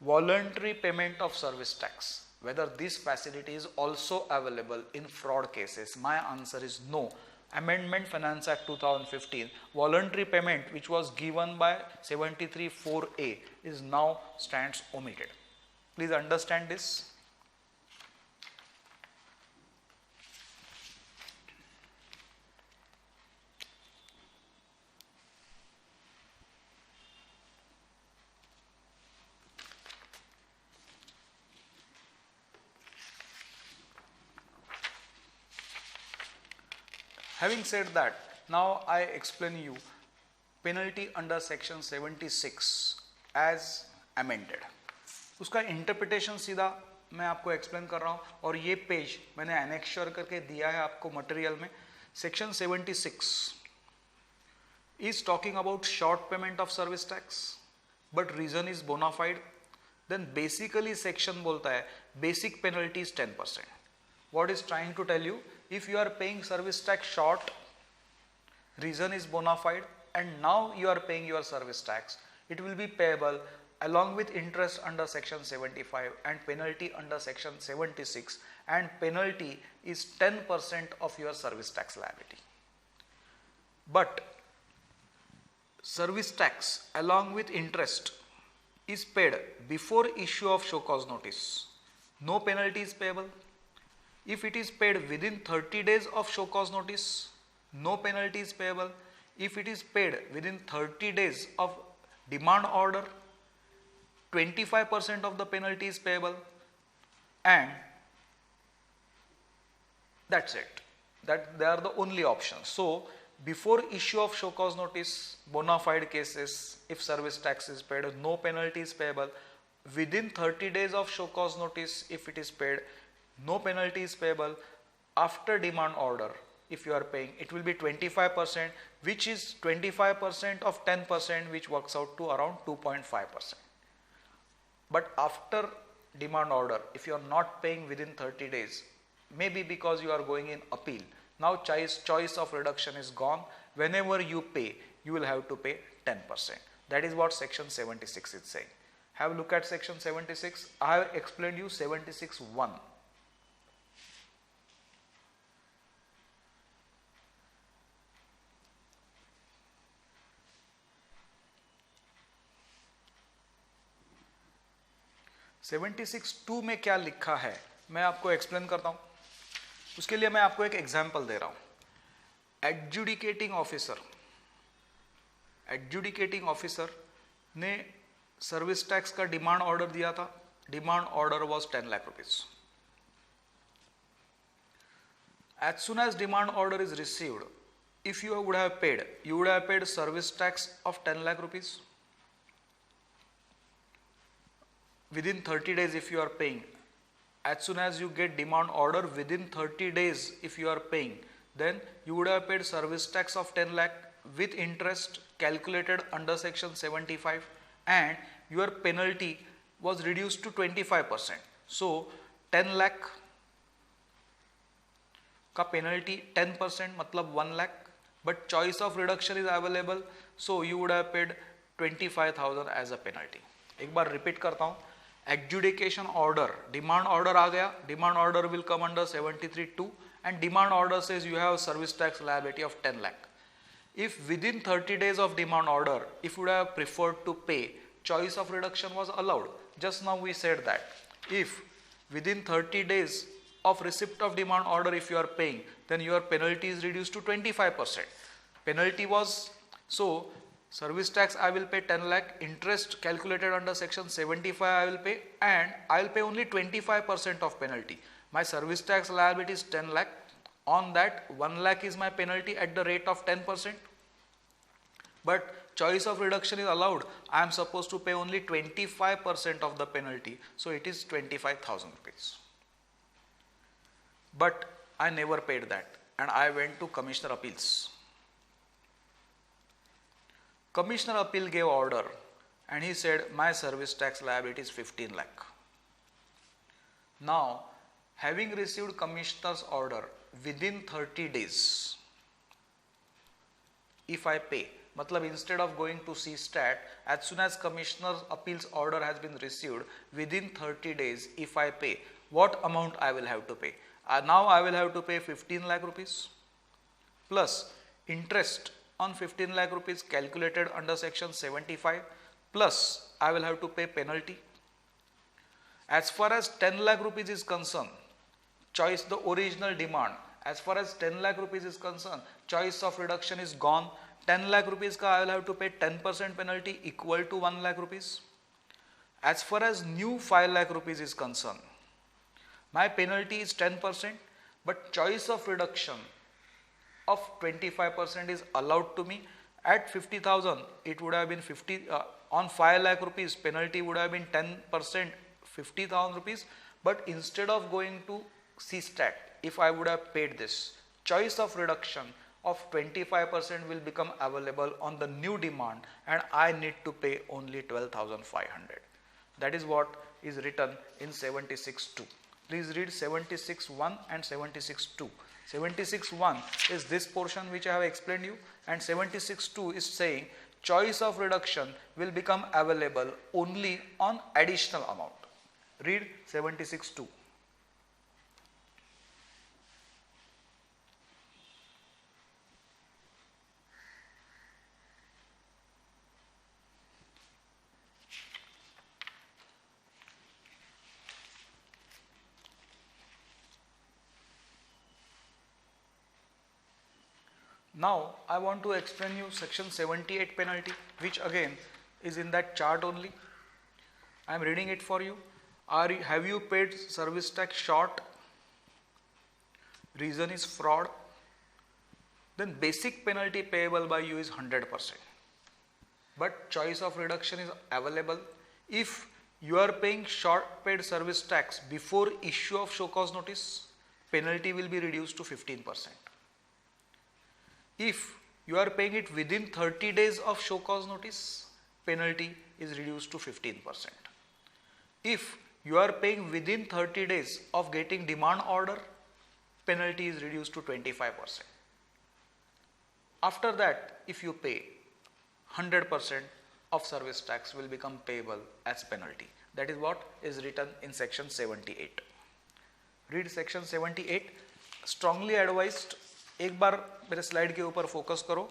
voluntary payment of service tax, whether this facility is also available in fraud cases. My answer is no. Amendment Finance Act 2015, voluntary payment which was given by 73(4)(a is now stands omitted. Please understand this. Having said that, now I explain you penalty under section 76 as amended. उसका interpretation सीधा मैं आपको explain कर रहा हूँ, और ये page मैंने एनेक्शर करके दिया है आपको मटेरियल में. Section 76 is talking about short payment of service tax, but reason is bona fide. Then basically section बोलता है basic penalty is 10%. What is trying to tell you? If you are paying service tax short, reason is bona fide, and now you are paying your service tax, it will be payable along with interest under section 75 and penalty under section 76, and penalty is 10% of your service tax liability. But service tax along with interest is paid before issue of show cause notice. No penalty is payable. If it is paid within 30 days of show cause notice, no penalty is payable. If it is paid within 30 days of demand order, 25% of the penalty is payable, and that's it. That they are the only options. So before issue of show cause notice, bona fide cases, if service tax is paid, no penalty is payable. Within 30 days of show cause notice, if it is paid, no penalty is payable. After demand order, if you are paying, it will be 25%, which is 25% of 10%, which works out to around 2.5%. But after demand order, if you are not paying within 30 days, maybe because you are going in appeal, now choice of reduction is gone. Whenever you pay, you will have to pay 10%. That is what section 76 is saying. Have a look at section 76. I have explained you 76(1). (76)(2) में क्या लिखा है मैं आपको explain करता हूं. उसके लिए मैं आपको एक एग्जांपल दे रहा हूं. एडजुडिकेटिंग ऑफिसर ने सर्विस टैक्स का डिमांड ऑर्डर दिया था. Demand order was 10 lakh rupees. As soon as demand order is received, if you would have paid service tax of 10 lakh rupees. Within 30 days if you are paying, as soon as you get demand order, within 30 days if you are paying, then you would have paid service tax of 10 lakh with interest calculated under section 75, and your penalty was reduced to 25%. So 10 lakh का penalty 10% मतलब 1 lakh, but choice of reduction is available, so you would have paid 25,000 as a penalty. एक बार repeat करता हूं. Adjudication order, demand order आ गया. Demand order will come under 73(2) and demand order says you have service tax liability of 10 lakh. If within 30 days of demand order, if you would have preferred to pay, choice of reduction was allowed. Just now we said that if within 30 days of receipt of demand order if you are paying, then your penalty is reduced to 25%. Penalty was, so service tax I will pay 10 lakh, interest calculated under section 75 I will pay, and I will pay only 25% of penalty. My service tax liability is 10 lakh. On that 1 lakh is my penalty at the rate of 10%. But choice of reduction is allowed. I am supposed to pay only 25% of the penalty. So it is 25,000 rupees. But I never paid that and I went to Commissioner Appeals. Commissioner Appeal gave order and he said my service tax liability is 15 lakh. Now, having received Commissioner's order within 30 days, if I pay, matlab instead of going to CSTAT, as soon as Commissioner's Appeals order has been received, within 30 days, if I pay, what amount I will have to pay? Now I will have to pay 15 lakh rupees plus interest on 15 lakh rupees calculated under section 75, plus I will have to pay penalty. As far as 10 lakh rupees is concerned, choice the original demand, as far as 10 lakh rupees is concerned, choice of reduction is gone. 10 lakh rupees ka I will have to pay 10% penalty equal to 1 lakh rupees. As far as new 5 lakh rupees is concerned, my penalty is 10%, but choice of reduction of 25% is allowed to me. At 50,000, it would have been 50, on 5 lakh rupees, penalty would have been 10%, 50,000 rupees. But instead of going to CSTAT, if I would have paid this, choice of reduction of 25% will become available on the new demand and I need to pay only 12,500. That is what is written in 76(2). Please read 76(1) and 76(2). 76(1) is this portion which I have explained you, and 76(2) is saying choice of reduction will become available only on additional amount. Read 76(2). Now I want to explain you section 78 penalty, which again is in that chart only. I am reading it for you. Have you paid service tax short? Reason is fraud. Then basic penalty payable by you is 100%. But choice of reduction is available. If you are paying short paid service tax before issue of show cause notice, penalty will be reduced to 15%. If you are paying it within 30 days of show cause notice, penalty is reduced to 15%. If you are paying within 30 days of getting demand order, penalty is reduced to 25%. After that, if you pay, 100% of service tax will become payable as penalty. That is what is written in section 78. Read section 78. Strongly advised. एक बार मेरे slide के ऊपर focus करो.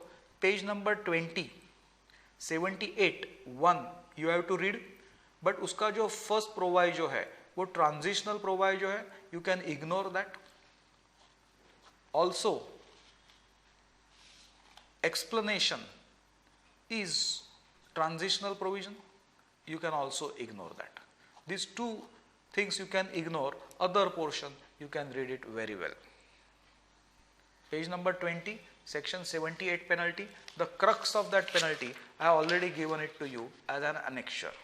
Page number 20, 78(1) you have to read. But उसका जो first proviso है वो transitional proviso है. You can ignore that. Also explanation is transitional provision, you can also ignore that. These two things you can ignore, other portion you can read it very well. Page number 20, section 78 penalty. The crux of that penalty, I have already given it to you as an annexure.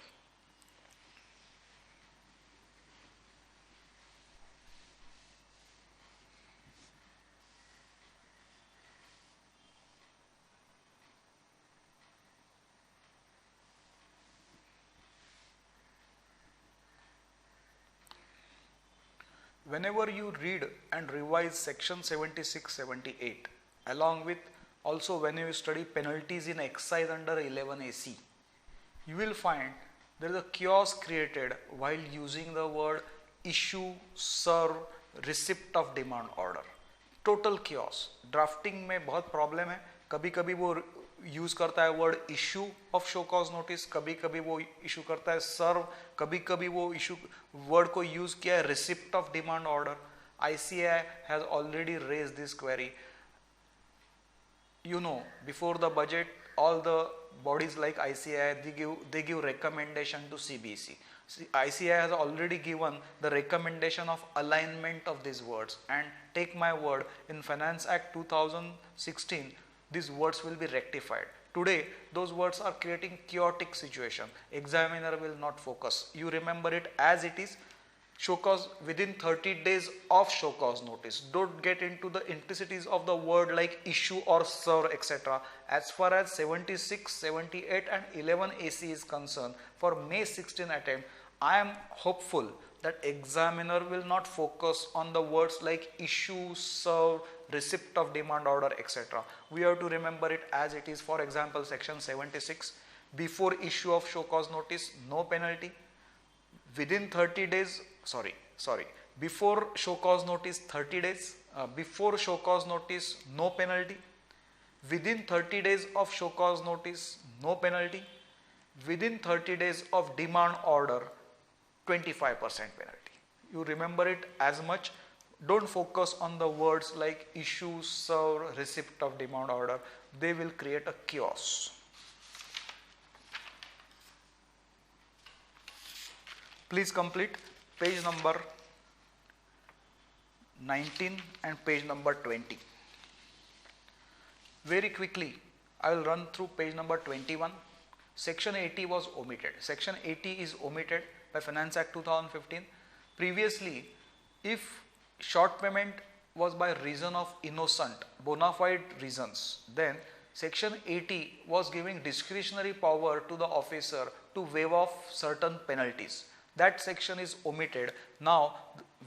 Whenever you read and revise section 76, 78, along with also when you study penalties in excise under 11 AC, you will find there is a chaos created while using the word issue, serve, receipt of demand order. Total chaos. Drafting में बहुत problem है, कभी कभी वो use करता है word issue of show cause notice, कभी कभी वो इशू करता है सर्व, कभी कभी वो इशू वर्ड को यूज किया है receipt of demand order. ICAI has already raise this query. You know, before the budget, all the bodies like ICAI, they give recommendation to CBC. ICAI has already given the recommendation of alignment of these words, and take my word, in Finance Act 2016, these words will be rectified. Today, those words are creating chaotic situation. Examiner will not focus. You remember it as it is. Show cause within 30 days of show cause notice. Don't get into the intricacies of the word like issue or serve, etc. As far as 76, 78 and 11 AC is concerned, for May 16 attempt, I am hopeful that examiner will not focus on the words like issue, serve, receipt of demand order, etc. We have to remember it as it is. For example, section 76, before issue of show cause notice, no penalty. Within 30 days, before show cause notice 30 days, before show cause notice no penalty. Within 30 days of show cause notice no penalty. Within 30 days of demand order 25% penalty. You remember it as much. Don't focus on the words like issue, serve, receipt of demand order. They will create a chaos. Please complete page number 19 and page number 20. Very quickly, I will run through page number 21. Section 80 was omitted. Section 80 is omitted by Finance Act 2015. Previously, if short payment was by reason of innocent, bona fide reasons, then Section 80 was giving discretionary power to the officer to waive off certain penalties. That section is omitted. Now,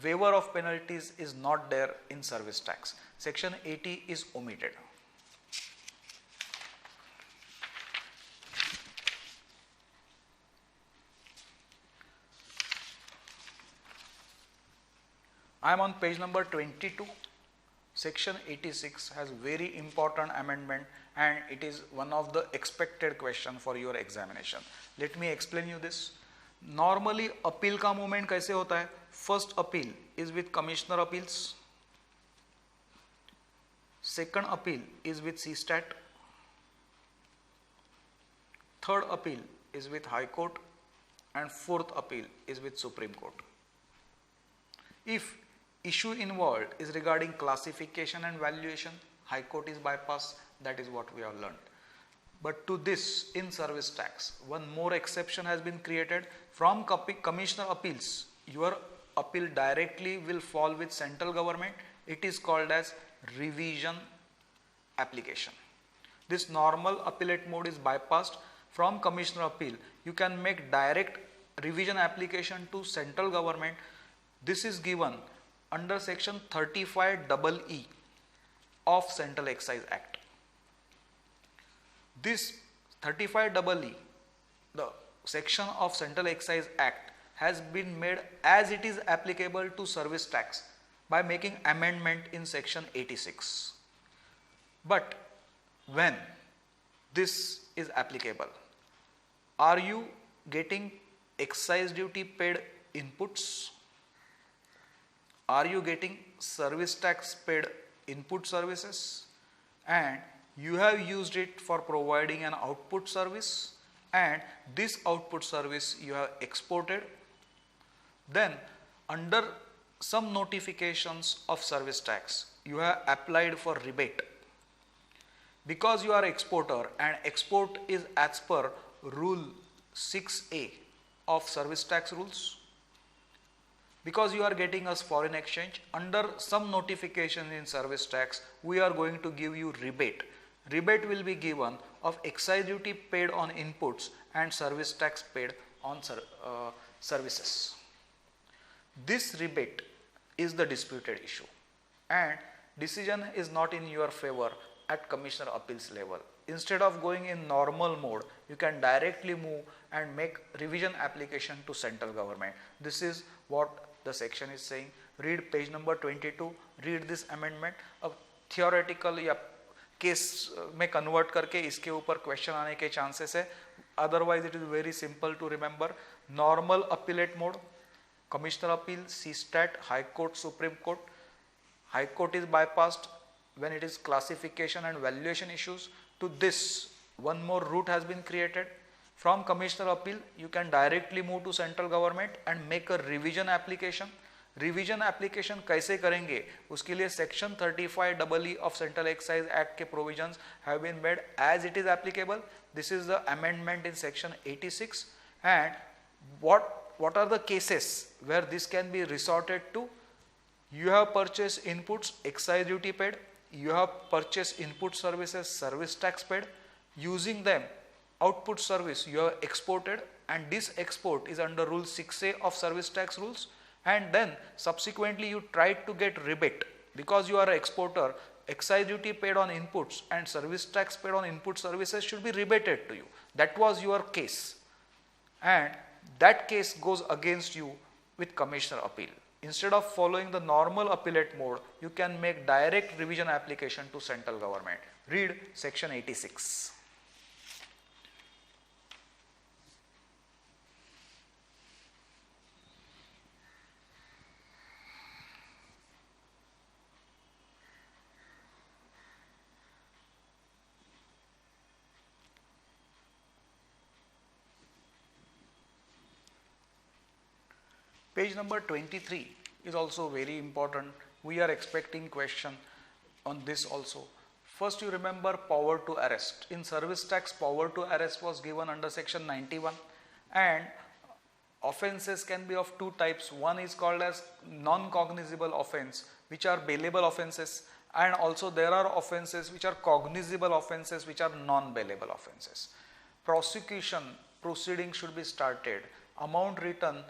waiver of penalties is not there in service tax. Section 80 is omitted. I am on page number 22. Section 86 has very important amendment, and it is one of the expected question for your examination. Let me explain you this. Normally appeal का movement कैसे होता है? First appeal is with commissioner appeals, second appeal is with CESTAT, third appeal is with High Court, and fourth appeal is with Supreme Court. If issue involved is regarding classification and valuation, high court is bypassed. That is what we have learned. But to this, in service tax, one more exception has been created. From commissioner appeals, your appeal directly will fall with central government. It is called as revision application. This normal appellate mode is bypassed. From commissioner appeal, you can make direct revision application to central government. This is given under section 35EE of Central Excise Act. This 35EE, the section of Central Excise Act, has been made as it is applicable to service tax by making amendment in section 86. But when this is applicable, are you getting excise duty paid inputs? Are you getting service tax paid input services? And You have used it for providing an output service, and this output service you have exported. Then under some notifications of service tax, you have applied for rebate. Because you are exporter and export is as per rule 6A of service tax rules, because you are getting us foreign exchange, under some notification in service tax, we are going to give you rebate. Rebate will be given of excise duty paid on inputs and service tax paid on services. This rebate is the disputed issue, and decision is not in your favor at Commissioner Appeals level. Instead of going in normal mode, you can directly move and make revision application to central government. This is what the section is saying. Read page number 22, read this amendment. अब theoretical या case में convert करके इसके ऊपर question आने के chances है. Otherwise it is very simple to remember. Normal appellate mode, commissioner appeal, CESTAT, High Court, Supreme Court. High Court is bypassed when it is classification and valuation issues. To this, one more route has been created. From Commissioner Appeal, you can directly move to central government and make a revision application. Revision application कैसे करेंगे उसके लिए section 35EE of central excise act के provisions have been made as it is applicable. This is the amendment in section 86. And what are the cases where this can be resorted to? You have purchased inputs, excise duty paid. You have purchased input services, service tax paid. Using them, output service you have exported, and this export is under rule 6A of service tax rules. And then subsequently you tried to get rebate because you are an exporter. Excise duty paid on inputs and service tax paid on input services should be rebated to you. That was your case, and that case goes against you with Commissioner Appeal. Instead of following the normal appellate mode, you can make direct revision application to central government. Read section 86. Page number 23 is also very important. We are expecting question on this also. First, you remember power to arrest. In service tax, power to arrest was given under section 91, and offences can be of two types. One is called as non-cognizable offence, which are bailable offences, and also there are offences which are cognizable offences, which are non-bailable offences. Prosecution proceeding should be started. Amount written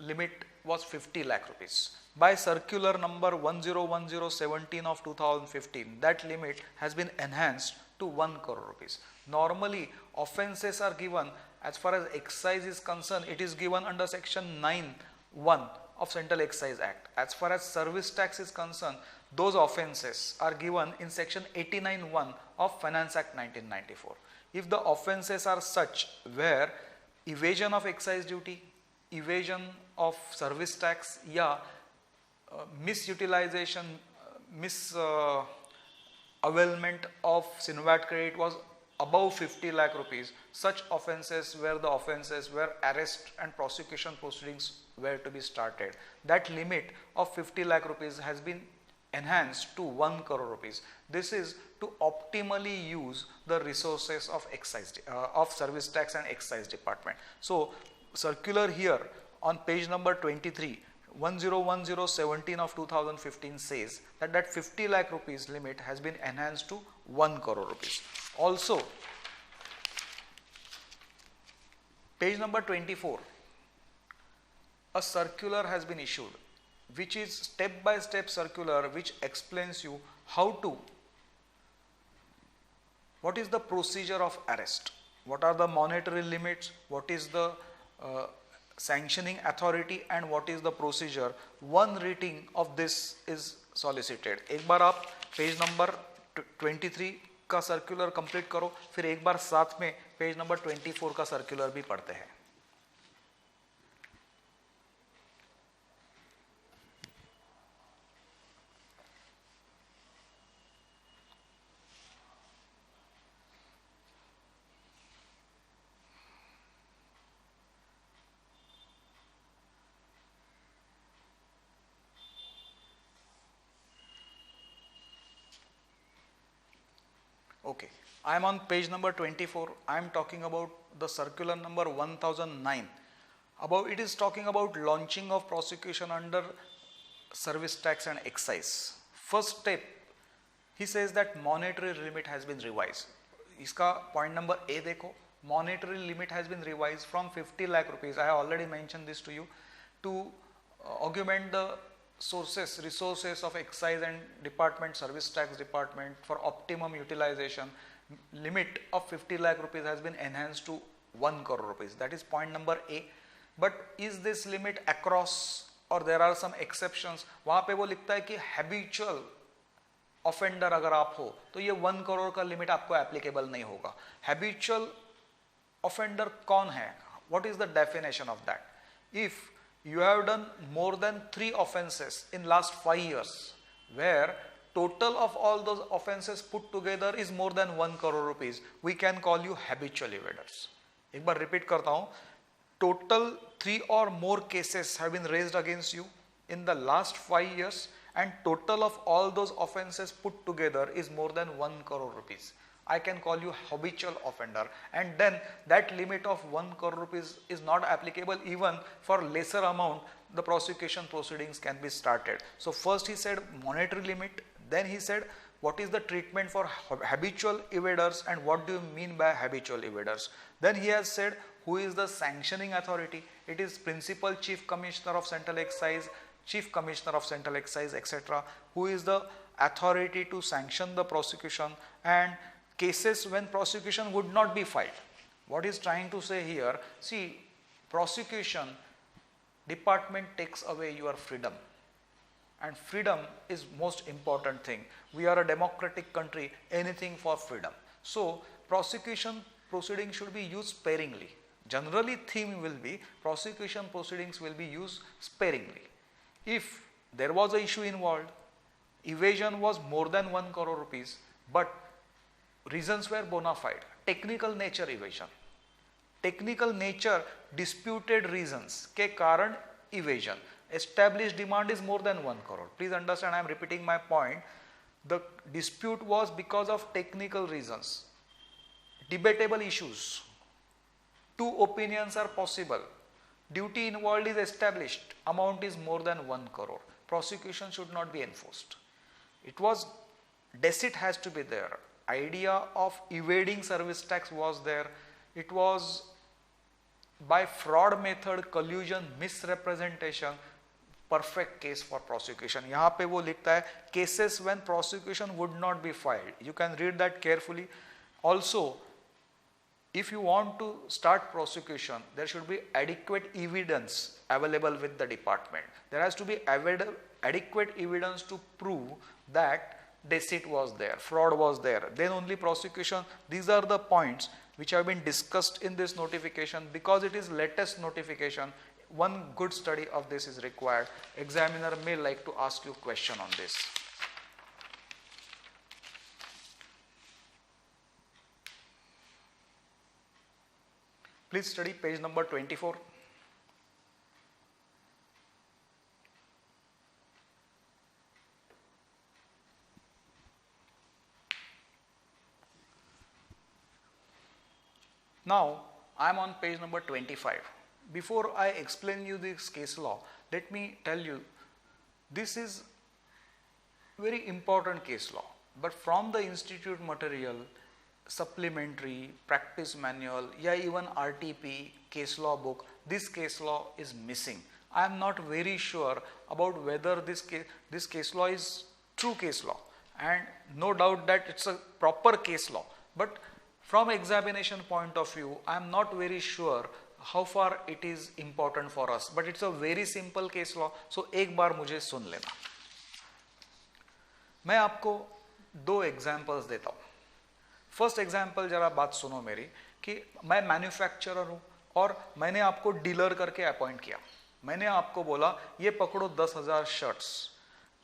limit was 50 lakh rupees. By circular number 101017 of 2015, that limit has been enhanced to 1 crore rupees. Normally, offences are given, as far as excise is concerned, it is given under section 9(1) of Central Excise Act. As far as service tax is concerned, those offences are given in section 89(1) of Finance Act 1994. If the offences are such where evasion of excise duty, evasion of service tax या misutilization, availment of Sinvat credit was above 50 lakh rupees, such offences where the offences where arrest and prosecution proceedings were to be started, that limit of 50 lakh rupees has been enhanced to 1 crore rupees. This is to optimally use the resources of excise of service tax and excise department. So circular here on page number 23, 101017 of 2015 says that that 50 lakh rupees limit has been enhanced to 1 crore rupees. Also, page number 24, a circular has been issued, which is step by step circular, which explains you how to, what is the procedure of arrest, what are the monetary limits, what is the sanctioning authority, and what is the procedure. One reading of this is solicited. एक बार आप page number 23 का circular complete करो, फिर एक बार साथ में page number 24 का circular भी पढ़ते हैं. Okay, I am on page number 24. I am talking about the circular number 1009. About it is talking about launching of prosecution under service tax and excise. First step, he says that monetary limit has been revised. इसका point number A देखो, monetary limit has been revised from 50 lakh rupees. I have already mentioned this to you, to augment the resources of excise and department, service tax department for optimum utilization. Limit of 50 lakh rupees has been enhanced to 1 crore rupees. That is point number A. But is this limit across or there are some exceptions? वहाँ पे वो लिखता है कि habitual offender अगर आप हो तो ये 1 करोड़ का लिमिट आपको एप्लीकेबल नहीं होगा. Habitual offender कौन है? What is the definition of that? If you have done more than 3 offenses in last 5 years, where total of all those offenses put together is more than 1 crore rupees, we can call you habitual evaders. एक बार repeat करता हूँ. Total 3 or more cases have been raised against you in the last 5 years, and total of all those offenses put together is more than 1 crore rupees. I can call you habitual offender, and then that limit of 1 crore rupees is not applicable. Even for lesser amount, the prosecution proceedings can be started. So first he said monetary limit, then he said what is the treatment for habitual evaders and what do you mean by habitual evaders. Then he has said who is the sanctioning authority. It is Principal Chief Commissioner of Central Excise, Chief Commissioner of Central Excise, etc. Who is the authority to sanction the prosecution and cases when prosecution would not be filed. What is trying to say here, see, prosecution department takes away your freedom, and freedom is most important thing. We are a democratic country, anything for freedom. So prosecution proceedings should be used sparingly. Generally theme will be prosecution proceedings will be used sparingly. If there was an issue involved, evasion was more than 1 crore rupees, but reasons were bona fide, technical nature evasion, technical nature disputed reasons के कारण evasion, established demand is more than 1 crore. Please understand, I am repeating my point. The dispute was because of technical reasons, debatable issues, 2 opinions are possible, duty involved is established, amount is more than 1 crore. Prosecution should not be enforced. It was deceit has to be there. Idea of evading service tax was there. It was by fraud method, collusion, misrepresentation, perfect case for prosecution. यहाँ पे वो लिखता है cases when prosecution would not be filed. You can read that carefully. Also, if you want to start prosecution, there should be adequate evidence available with the department. There has to be adequate evidence to prove that deceit was there, fraud was there, then only prosecution. These are the points which have been discussed in this notification. Because it is latest notification, one good study of this is required. Examiner may like to ask you question on this. Please study page number 24. Now, I am on page number 25. Before I explain you this case law, let me tell you, this is very important case law. But from the institute material, supplementary, practice manual, yeah, even RTP, case law book, this case law is missing. I am not very sure about whether this case law is true case law, and no doubt that it's a proper case law. But from examination point of view, I am not very sure how far it is important for us. But it's a very simple case law. So एक बार मुझे सुन लेना. मैं आपको 2 examples देता हूँ. First example जरा बात सुनो मेरी, कि मैं मैन्युफैक्चरर हूँ और मैंने आपको डीलर करके अपॉइंट किया. मैंने आपको बोला ये पकड़ो 10,000 shirts.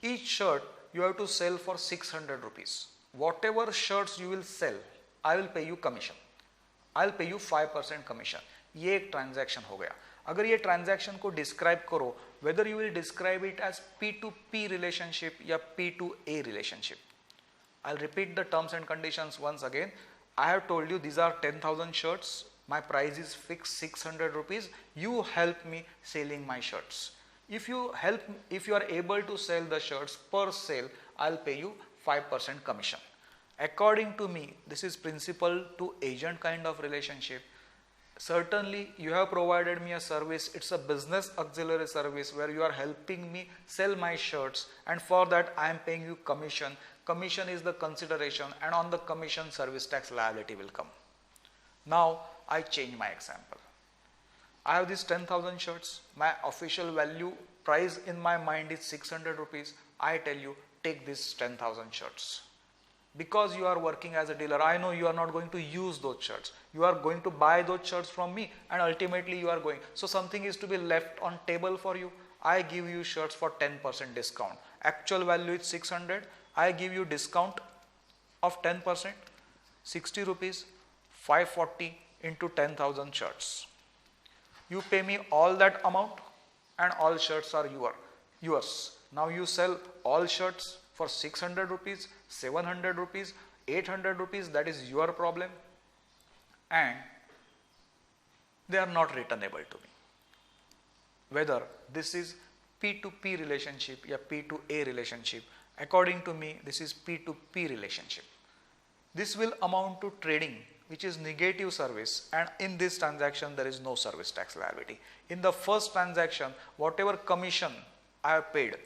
Each shirt you have to sell for 600 rupees. Whatever shirts you will sell, I will pay you commission. I will pay you 5% commission. ये एक ट्रांजैक्शन हो गया. अगर ये ट्रांजैक्शन को डिस्क्राइब करो, whether you will describe it as P2P relationship या P2A relationship. I'll repeat the terms and conditions once again. I have told you these are 10,000 shirts. My price is fixed 600 rupees. You help me selling my shirts. If you are able to sell the shirts per sale, I'll pay you 5% commission. According to me, this is principal to agent kind of relationship. Certainly, you have provided me a service. It's a business auxiliary service where you are helping me sell my shirts, and for that I am paying you commission. Commission is the consideration, and on the commission service tax liability will come. Now I change my example. I have these 10,000 shirts. My official value price in my mind is 600 rupees. I tell you, take these 10,000 shirts. Because you are working as a dealer, I know you are not going to use those shirts. You are going to buy those shirts from me, and ultimately you are going. So something is to be left on table for you. I give you shirts for 10% discount. Actual value is 600. I give you discount of 10%, 60 rupees, 540 into 10,000 shirts. You pay me all that amount and all shirts are yours. Now you sell all shirts for 600 rupees, 700 rupees, 800 rupees, that is your problem, and they are not returnable to me. Whether this is P2P relationship or P2A relationship, according to me, this is P2P relationship. This will amount to trading, which is negative service, and in this transaction there is no service tax liability. In the first transaction, whatever commission I have paid,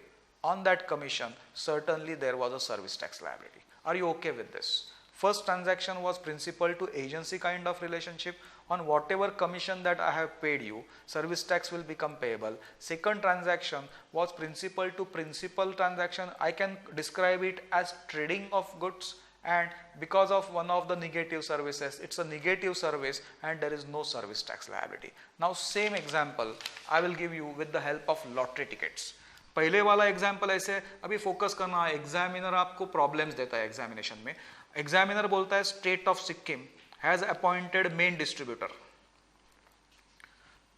on that commission, certainly there was a service tax liability. Are you okay with this? First transaction was principal to agency kind of relationship. On whatever commission that I have paid you, service tax will become payable. Second transaction was principal to principal transaction. I can describe it as trading of goods, and because of one of the negative services, it's a negative service and there is no service tax liability. Now same example I will give you with the help of lottery tickets. पहले वाला example ऐसे अभी focus करना है, examiner आपको problems देता है examination में. एग्जामिनर बोलता है state of Sikkim has appointed main distributor.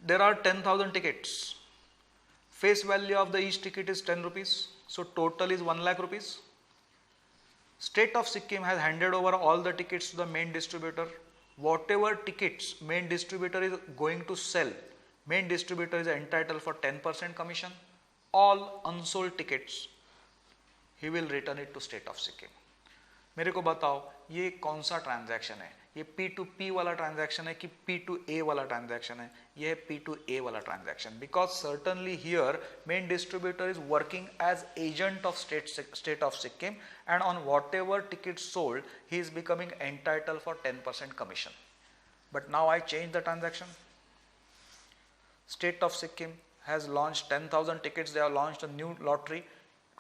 There are 10,000 tickets. Face value of the each ticket is 10 rupees, so total is 1 lakh rupees. State of Sikkim has handed over all the tickets to the main distributor. Whatever tickets main distributor is going to sell, main distributor is entitled for 10% commission. All unsold tickets he will return it to state of Sikkim. मेरे को बताओ ये कौन सा transaction है? ये P2P वाला transaction है कि P2A वाला ट्रांजैक्शन है? ये है P2A वाला transaction, because certainly here main distributor is working as agent of state of Sikkim, and on whatever tickets sold he is becoming entitled for 10% commission. But now I change the transaction. State of Sikkim has launched 10,000 tickets. They have launched a new lottery.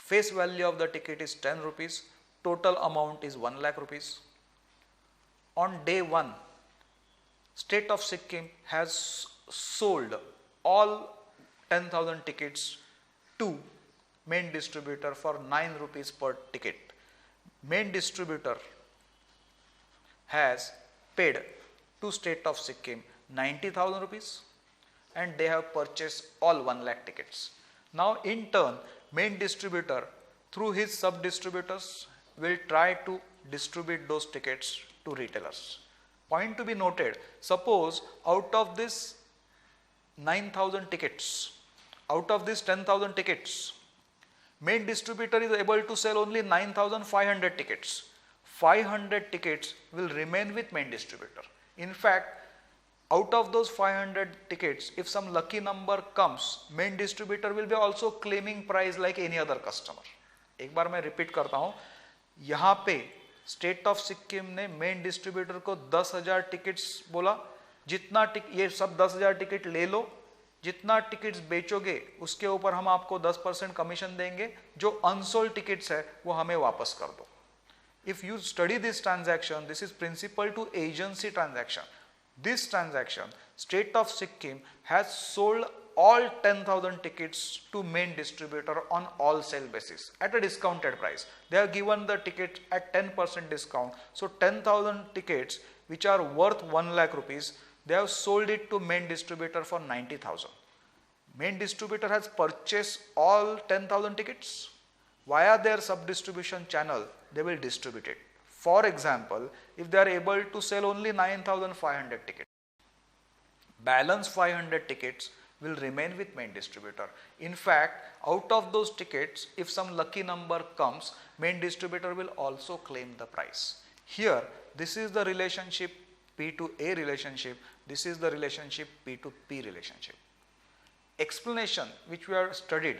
Face value of the ticket is 10 rupees. Total amount is 1 lakh rupees. On day 1, State of Sikkim has sold all 10,000 tickets to main distributor for 9 rupees per ticket. Main distributor has paid to State of Sikkim 90,000 rupees. And they have purchased all 1 lakh tickets. Now in turn, main distributor through his sub distributors will try to distribute those tickets to retailers. Point to be noted, suppose out of this 9,000 tickets, out of this 10,000 tickets, main distributor is able to sell only 9,500 tickets. 500 tickets will remain with main distributor. In fact, out of those 500 tickets, if some lucky number comes, main distributor will be also claiming price like any other customer. एक बार मैं repeat करता हूँ, यहाँ पे state of Sikkim ने main distributor को 10,000 tickets बोला, जितना ये सब 10,000 टिकट ले लो, जितना टिकट्स बेचोगे उसके ऊपर हम आपको 10% कमीशन देंगे, जो अनसोल्ड टिकट्स है वो हमें वापस कर दो. If you study this transaction, this is principal to agency transaction. This transaction, State of Sikkim has sold all 10,000 tickets to main distributor on all sale basis at a discounted price. They have given the ticket at 10% discount. So 10,000 tickets which are worth 1 lakh rupees, they have sold it to main distributor for 90,000. Main distributor has purchased all 10,000 tickets via their sub distribution channel. they will distribute it. For example, if they are able to sell only 9,500 tickets, balance 500 tickets will remain with main distributor. In fact, out of those tickets, if some lucky number comes, main distributor will also claim the price. Here, this is the relationship P to A relationship, this is the relationship P to P relationship. Explanation which we have studied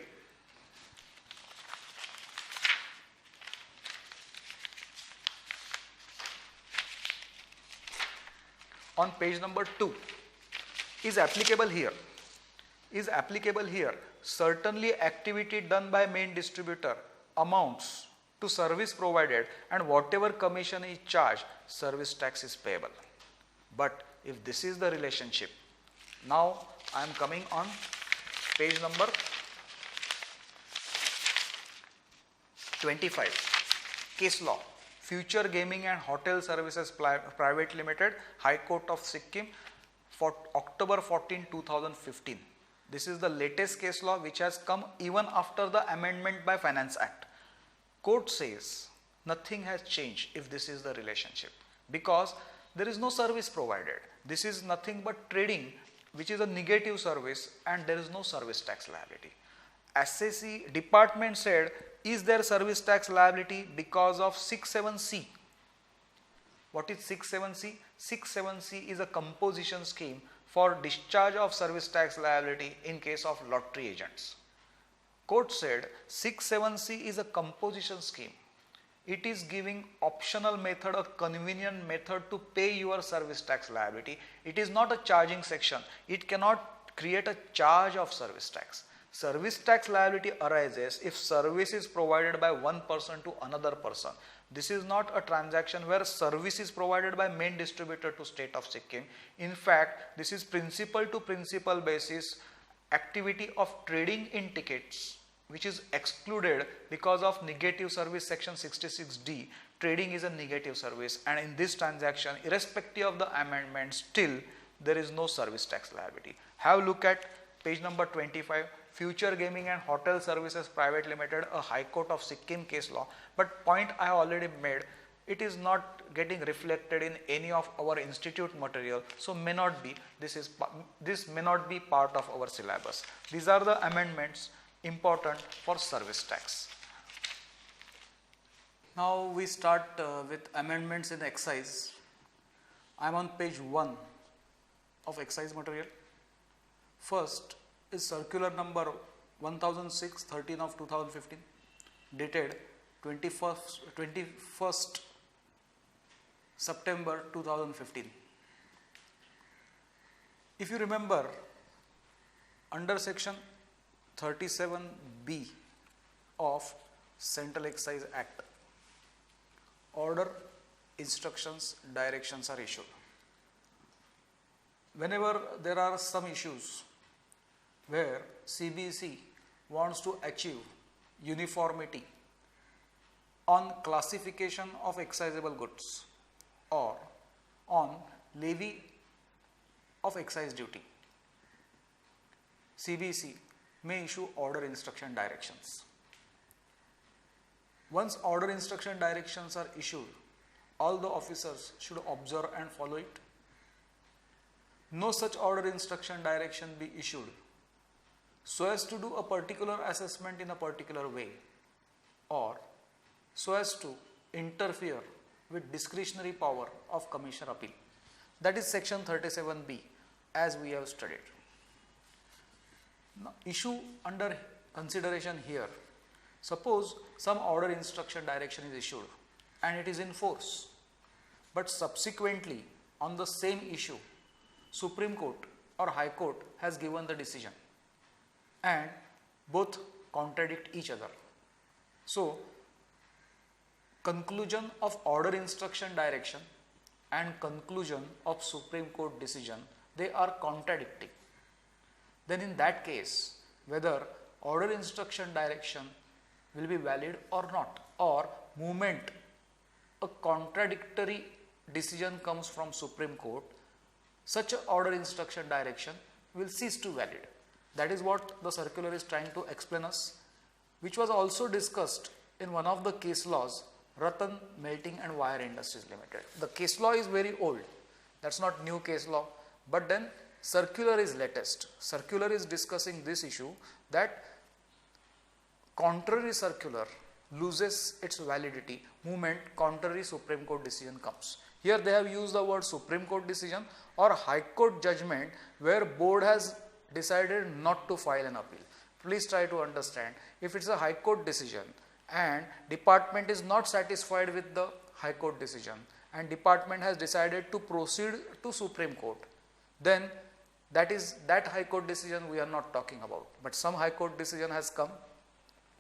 on page number 2 is applicable here. Certainly activity done by main distributor amounts to service provided, and whatever commission is charged, service tax is payable. But if this is the relationship, now I am coming on page number 25, case law, Future Gaming and Hotel Services Private Limited, High Court of Sikkim, for October 14, 2015. This is the latest case law which has come even after the amendment by Finance Act. Court says nothing has changed if this is the relationship, because there is no service provided. This is nothing but trading, which is a negative service, and there is no service tax liability. SAC department said, is there service tax liability because of 67C? What is 67C? 67C is a composition scheme for discharge of service tax liability in case of lottery agents. Court said 67C is a composition scheme. It is giving optional method, a convenient method to pay your service tax liability. It is not a charging section. It cannot create a charge of service tax. Service tax liability arises if service is provided by one person to another person. This is not a transaction where service is provided by main distributor to state of Sikkim. In fact, this is principal to principal basis activity of trading in tickets, which is excluded because of negative service section 66D. Trading is a negative service, and in this transaction, irrespective of the amendment, still there is no service tax liability. Have a look at page number 25, Future Gaming and Hotel Services Private Limited, a High Court of Sikkim case law. But point I have already made, it is not getting reflected in any of our institute material, so may not be, this may not be part of our syllabus. These are the amendments important for service tax. Now we start with amendments in excise. I am on page 1 of excise material. First is circular number 1006/13 of 2015, dated 21st September 2015. If you remember, under section 37B of Central Excise Act, order, instructions, directions are issued. Whenever there are some issues where CBC wants to achieve uniformity on classification of excisable goods or on levy of excise duty, CBC may issue order, instruction, directions. Once order, instruction, directions are issued, all the officers should observe and follow it. No such order, instruction, direction be issued so as to do a particular assessment in a particular way, or so as to interfere with discretionary power of Commissioner Appeal. That is section 37B, as we have studied. Now, issue under consideration here. Suppose some order, instruction, direction is issued and it is in force, but subsequently on the same issue, Supreme Court or High Court has given the decision and both contradict each other. So, conclusion of order, instruction, direction and conclusion of Supreme Court decision, they are contradicting. Then in that case, whether order, instruction, direction will be valid or not, or moment a contradictory decision comes from Supreme Court, such a order, instruction, direction will cease to valid. That is what the circular is trying to explain us, which was also discussed in one of the case laws Ratan Melting and Wire Industries Limited. The case law is very old, that's not new case law, but then circular is latest. Circular is discussing this issue that contrary circular loses its validity moment contrary Supreme Court decision comes. Here they have used the word Supreme Court decision or High Court judgment where board has decided not to file an appeal. Please try to understand, if it is a High Court decision and department is not satisfied with the High Court decision and department has decided to proceed to Supreme Court, then that High Court decision we are not talking about. But some High Court decision has come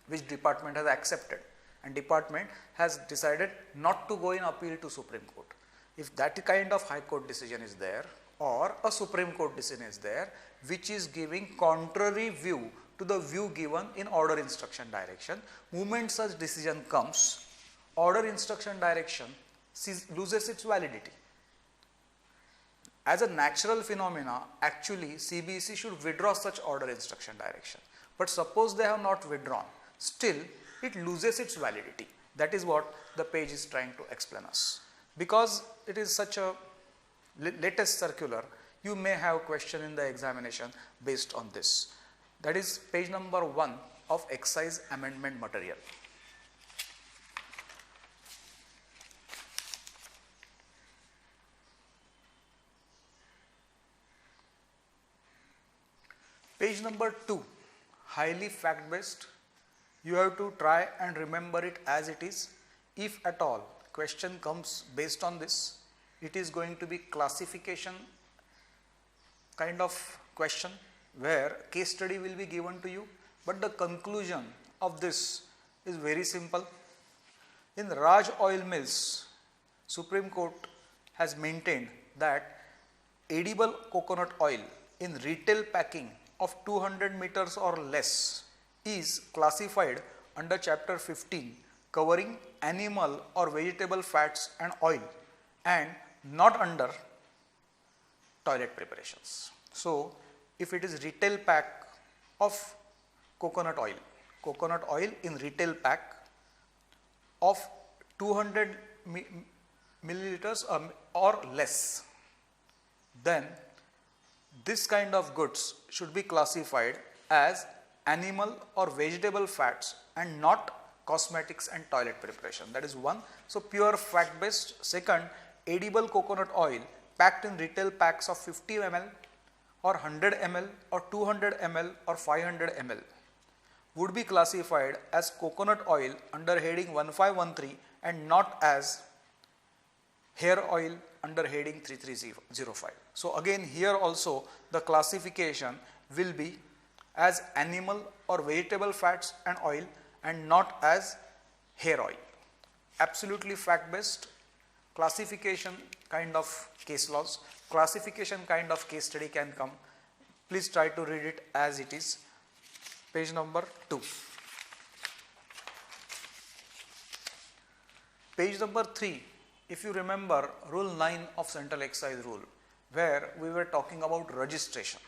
which department has accepted and department has decided not to go in appeal to Supreme Court. If that kind of High Court decision is there or a Supreme Court decision is there which is giving contrary view to the view given in order instruction direction, moment such decision comes, order instruction direction loses its validity. As a natural phenomena, actually CBC should withdraw such order instruction direction. But suppose they have not withdrawn, still it loses its validity. That is what the page is trying to explain us. Because it is such a latest circular, you may have question in the examination based on this. That is page number 1 of excise amendment material. Page number 2, highly fact based. You have to try and remember it as it is. If at all question comes based on this, it is going to be classification kind of question where case study will be given to you, but the conclusion of this is very simple. In Raj Oil Mills, Supreme Court has maintained that edible coconut oil in retail packing of 200 meters or less is classified under chapter 15 covering animal or vegetable fats and oil and not under toilet preparations. So, if it is retail pack of coconut oil in retail pack of 200 milliliters or less, then this kind of goods should be classified as animal or vegetable fats and not cosmetics and toilet preparation. That is one. So, pure fact based. Second, edible coconut oil packed in retail packs of 50 ml or 100 ml or 200 ml or 500 ml would be classified as coconut oil under heading 1513 and not as hair oil under heading 3305. So, again here also the classification will be as animal or vegetable fats and oil and not as hair oil. Absolutely fact based classification kind of case laws, classification kind of case study can come. Please try to read it as it is. Page number 2. Page number 3, if you remember rule 9 of central excise rule where we were talking about registration,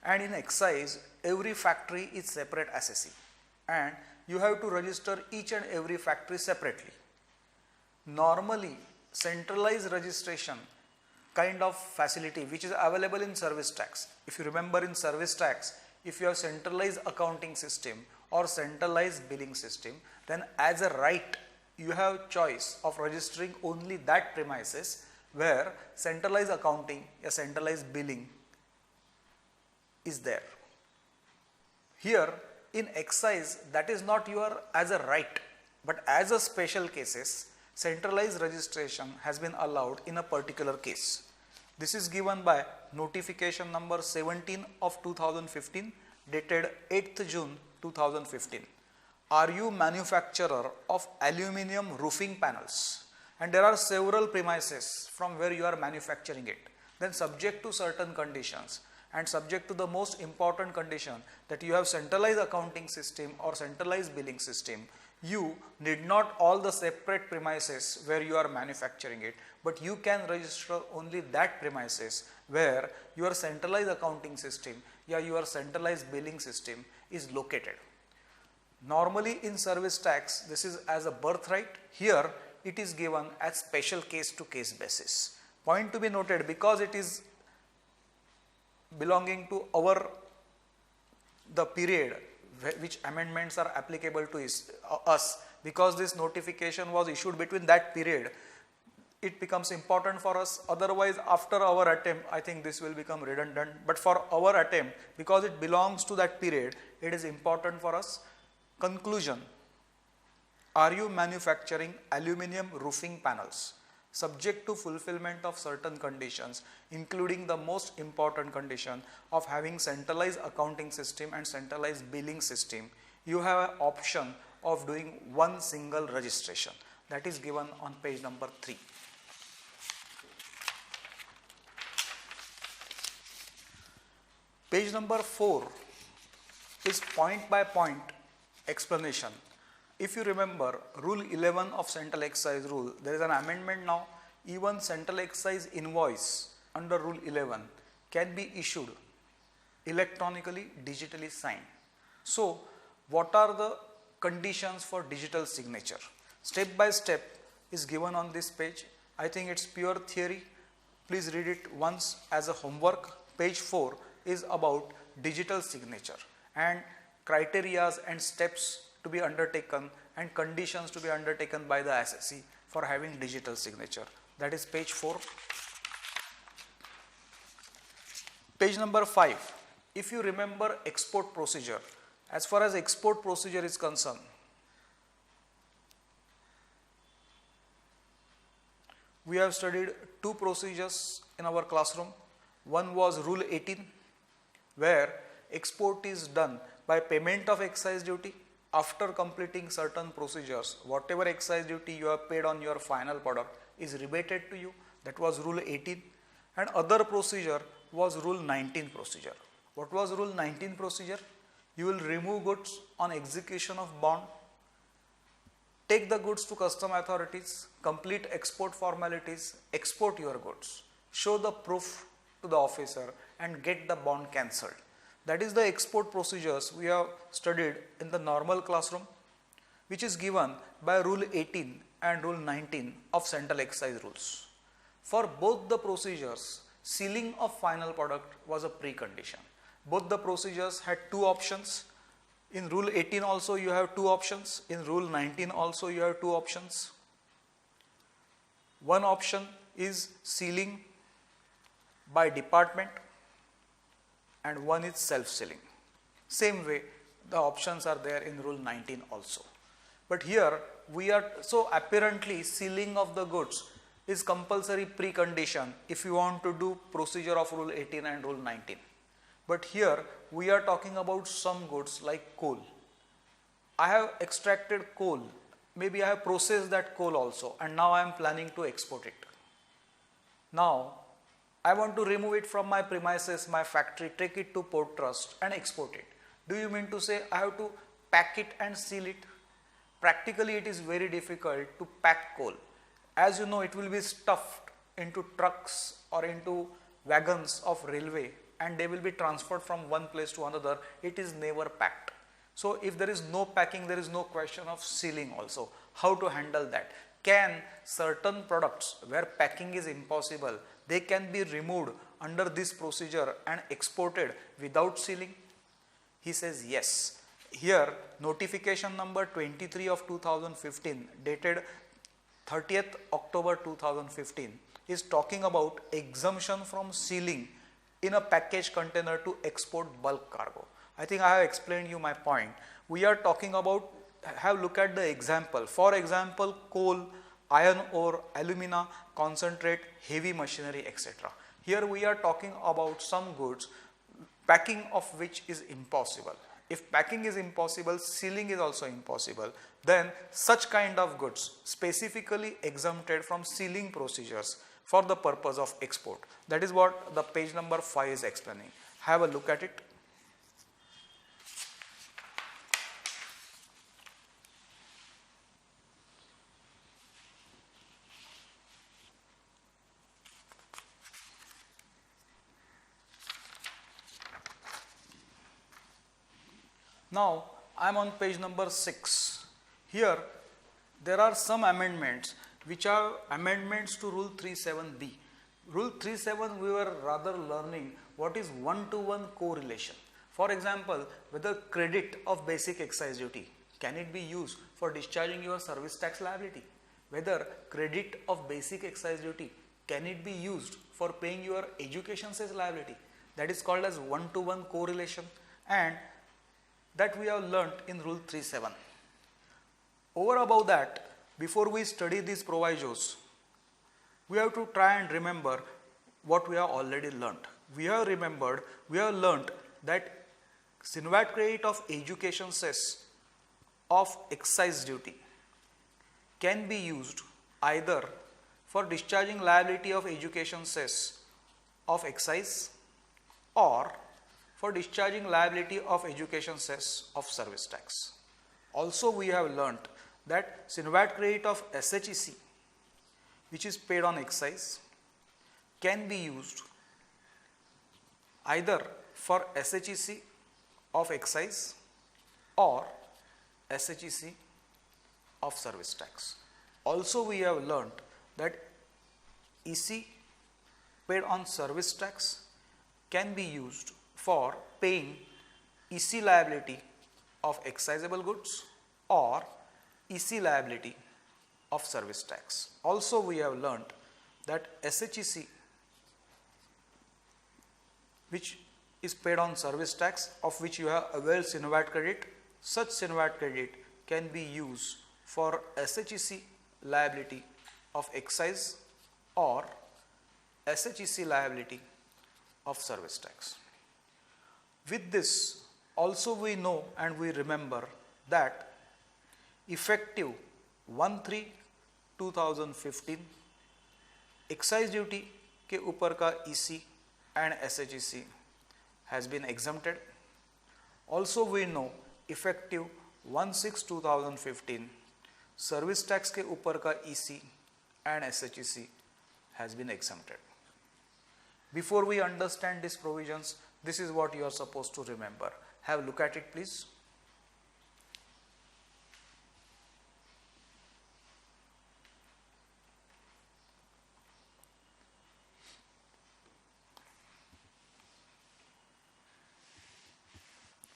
and in excise every factory is separate assessee and you have to register each and every factory separately. Normally centralized registration kind of facility which is available in service tax. If you remember in service tax, if you have centralized accounting system or centralized billing system, then as a right you have choice of registering only that premises where centralized accounting or centralized billing is there. Here in excise that is not your as a right, but as a special cases centralized registration has been allowed in a particular case. This is given by notification number 17 of 2015 dated 8th June 2015. Are you manufacturer of aluminum roofing panels and there are several premises from where you are manufacturing it, then subject to certain conditions and subject to the most important condition that you have centralized accounting system or centralized billing system, you need not all the separate premises where you are manufacturing it, but you can register only that premises where your centralized accounting system or your centralized billing system is located. Normally in service tax, this is as a birthright. Here it is given as special case to case basis. Point to be noted, because it is belonging to the period which amendments are applicable to us, because this notification was issued between that period, it becomes important for us. Otherwise, after our attempt, I think this will become redundant, but for our attempt, because it belongs to that period, it is important for us. Conclusion: are you manufacturing aluminum roofing panels subject to fulfillment of certain conditions, including the most important condition of having centralized accounting system and centralized billing system? You have an option of doing one single registration. That is given on page number 3. Page number 4 is point by point explanation. If you remember rule 11 of central excise rule, there is an amendment now. Even central excise invoice under rule 11 can be issued electronically, digitally signed. So what are the conditions for digital signature? Step by step is given on this page. I think it's pure theory. Please read it once as a homework. Page 4 is about digital signature and criterias and steps to be undertaken and conditions to be undertaken by the assessee for having digital signature. That is page 4. Page number 5. If you remember export procedure, as far as export procedure is concerned, we have studied 2 procedures in our classroom. One was rule 18, where export is done by payment of excise duty after completing certain procedures. Whatever excise duty you have paid on your final product is rebated to you. That was rule 18. And other procedure was rule 19 procedure. What was rule 19 procedure? You will remove goods on execution of bond, take the goods to custom authorities, complete export formalities, export your goods, show the proof to the officer and get the bond cancelled. That is the export procedures we have studied in the normal classroom, which is given by rule 18 and rule 19 of central excise rules. For both the procedures, sealing of final product was a precondition. Both the procedures had 2 options. In rule 18 also you have 2 options. In rule 19 also you have 2 options. One option is sealing by department and one is self-sealing. Same way the options are there in rule 19 also. But here we are, so apparently sealing of the goods is compulsory precondition if you want to do procedure of rule 18 and rule 19. But here we are talking about some goods like coal. I have extracted coal, maybe I have processed that coal also, and now I am planning to export it. Now I want to remove it from my premises, my factory, take it to port trust and export it. Do you mean to say I have to pack it and seal it? Practically it is very difficult to pack coal. As you know, it will be stuffed into trucks or into wagons of railway and they will be transferred from one place to another. It is never packed. So if there is no packing, there is no question of sealing also. How to handle that? Can certain products where packing is impossible, they can be removed under this procedure and exported without sealing? He says yes. Here notification number 23 of 2015 dated 30th October 2015 is talking about exemption from sealing in a package container to export bulk cargo. I think I have explained you my point. We are talking about, have look at the example. For example, coal, iron ore, alumina, concentrate, heavy machinery, etc. Here we are talking about some goods, packing of which is impossible. If packing is impossible, sealing is also impossible. Then such kind of goods specifically exempted from sealing procedures for the purpose of export. That is what the page number 5 is explaining. Have a look at it. Now I am on page number 6. Here there are some amendments which are amendments to Rule 37B. Rule 37 we were rather learning what is one-to-one correlation. For example, whether credit of basic excise duty, can it be used for discharging your service tax liability? Whether credit of basic excise duty, can it be used for paying your education cess liability? That is called as one-to-one correlation, and that we have learnt in Rule 37. Over above that, before we study these provisos, we have to try and remember what we have already learnt. We have learnt that SINVAT credit of education cess of excise duty can be used either for discharging liability of education cess of excise or for discharging liability of education cess of service tax. Also we have learnt that SINVAT credit of SHEC, which is paid on excise, can be used either for SHEC of excise or SHEC of service tax. Also we have learnt that EC paid on service tax can be used for paying EC liability of excisable goods or EC liability of service tax. Also we have learnt that SHEC, which is paid on service tax, of which you have availed SINVAT credit, such SINVAT credit can be used for SHEC liability of excise or SHEC liability of service tax. With this, also we know and we remember that effective 1/3/2015 excise duty के ऊपर का EC and SHEC has been exempted. Also we know effective 1/6/2015 service tax के ऊपर का EC and SHEC has been exempted. Before we understand these provisions, this is what you are supposed to remember. Have a look at it, please.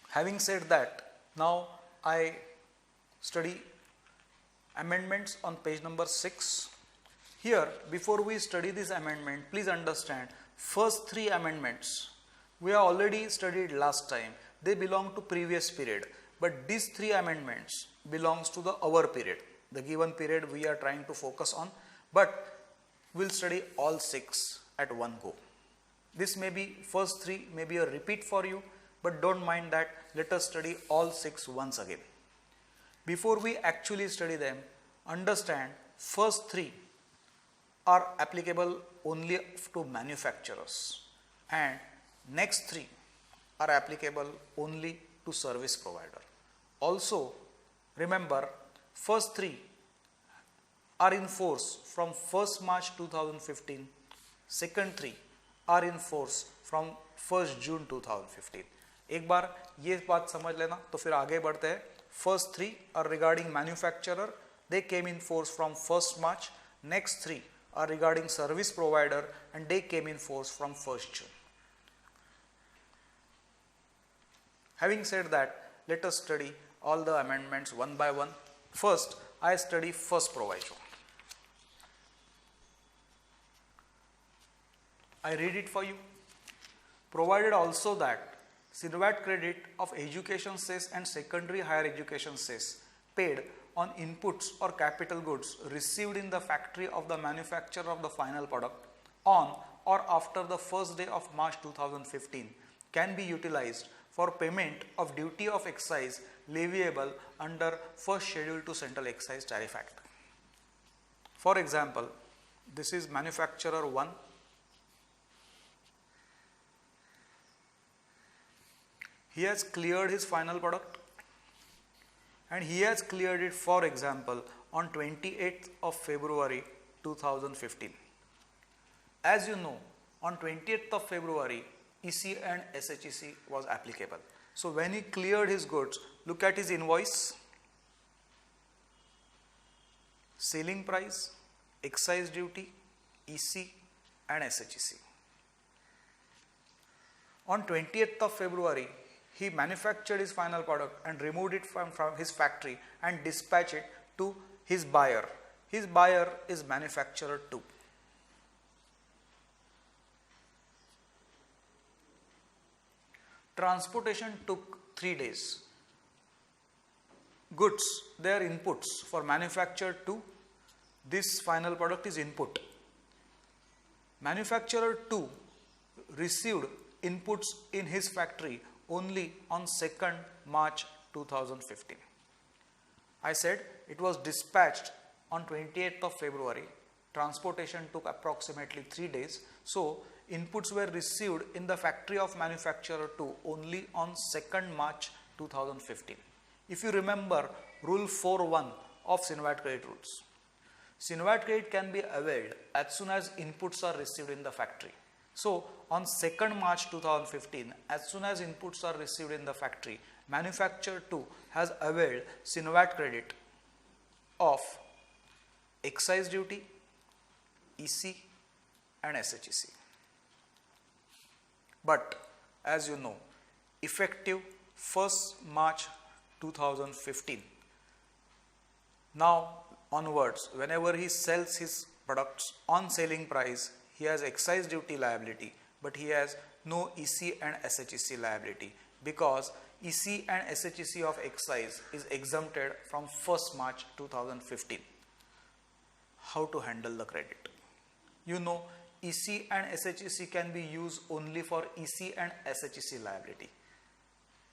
Having said that, now I study amendments on page number 6. Here, before we study this amendment, please understand, first 3 amendments we have already studied last time. They belong to previous period, but these 3 amendments belongs to the our period, the given period we are trying to focus on, but we'll study all 6 at one go. This may be, first 3 may be a repeat for you, but don't mind that. Let us study all 6 once again. Before we actually study them, understand first 3 are applicable only to manufacturers and next 3 are applicable only to service provider. Also remember, first 3 are in force from 1st March 2015, second 3 are in force from 1st June 2015. एक बार ये बात समझ लेना तो फिर आगे बढ़ते हैं. First 3 are regarding manufacturer, they came in force from 1st March. Next 3 are regarding service provider and they came in force from 1st June. Having said that, let us study all the amendments one by one. First, I study first proviso. I read it for you. Provided also that SINVAT credit of education cess and secondary higher education cess paid on inputs or capital goods received in the factory of the manufacturer of the final product on or after the first day of March 2015 can be utilized for payment of duty of excise leviable under first schedule to Central Excise Tariff Act. For example, this is manufacturer 1. He has cleared his final product and he has cleared it, for example, on 28th of February 2015. As you know, on 20th of February, EC and SHEC was applicable. So when he cleared his goods, look at his invoice, selling price, excise duty, EC and SHEC. On 20th of February, he manufactured his final product and removed it from his factory and dispatched it to his buyer. His buyer is manufacturer 2. Transportation took 3 days. Goods, they are inputs for manufacturer 2. This final product is input. Manufacturer 2 received inputs in his factory only on 2nd March 2015. I said it was dispatched on 28th of February. Transportation took approximately 3 days. So, inputs were received in the factory of manufacturer 2 only on 2nd March 2015. If you remember rule 4.1 of Sinvat credit rules, Sinvat credit can be availed as soon as inputs are received in the factory. So, on 2nd March 2015, as soon as inputs are received in the factory, manufacturer 2 has availed Sinvat credit of excise duty, EC and SHEC. But as you know, effective 1st March 2015, now onwards, whenever he sells his products on selling price, he has excise duty liability, but he has no EC and SHEC liability because EC and SHEC of excise is exempted from 1st March 2015. How to handle the credit? You know, EC and SHEC can be used only for EC and SHEC liability.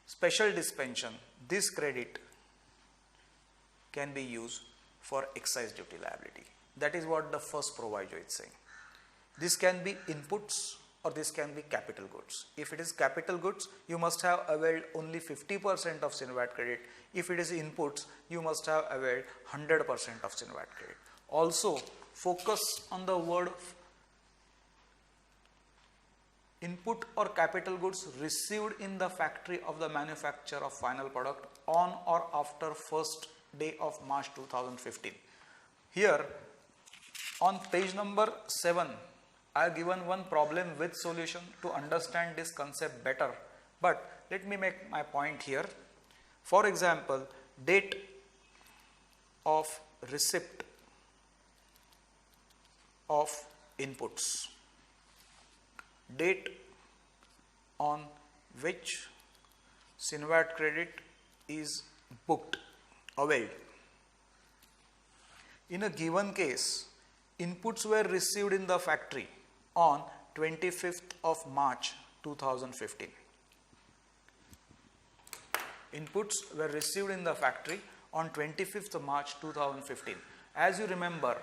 Special dispensation, this credit can be used for excise duty liability. That is what the first proviso is saying. This can be inputs or this can be capital goods. If it is capital goods, you must have availed only 50% of Sinvat credit. If it is inputs, you must have availed 100% of Sinvat credit. Also, focus on the word input or capital goods received in the factory of the manufacturer of final product on or after 1st day of March 2015. Here on page number 7, I have given one problem with solution to understand this concept better, but let me make my point here. For example, date of receipt of inputs, date on which Sinvat credit is booked, availed. In a given case, inputs were received in the factory on 25th of March 2015. Inputs were received in the factory on 25th of March 2015. As you remember,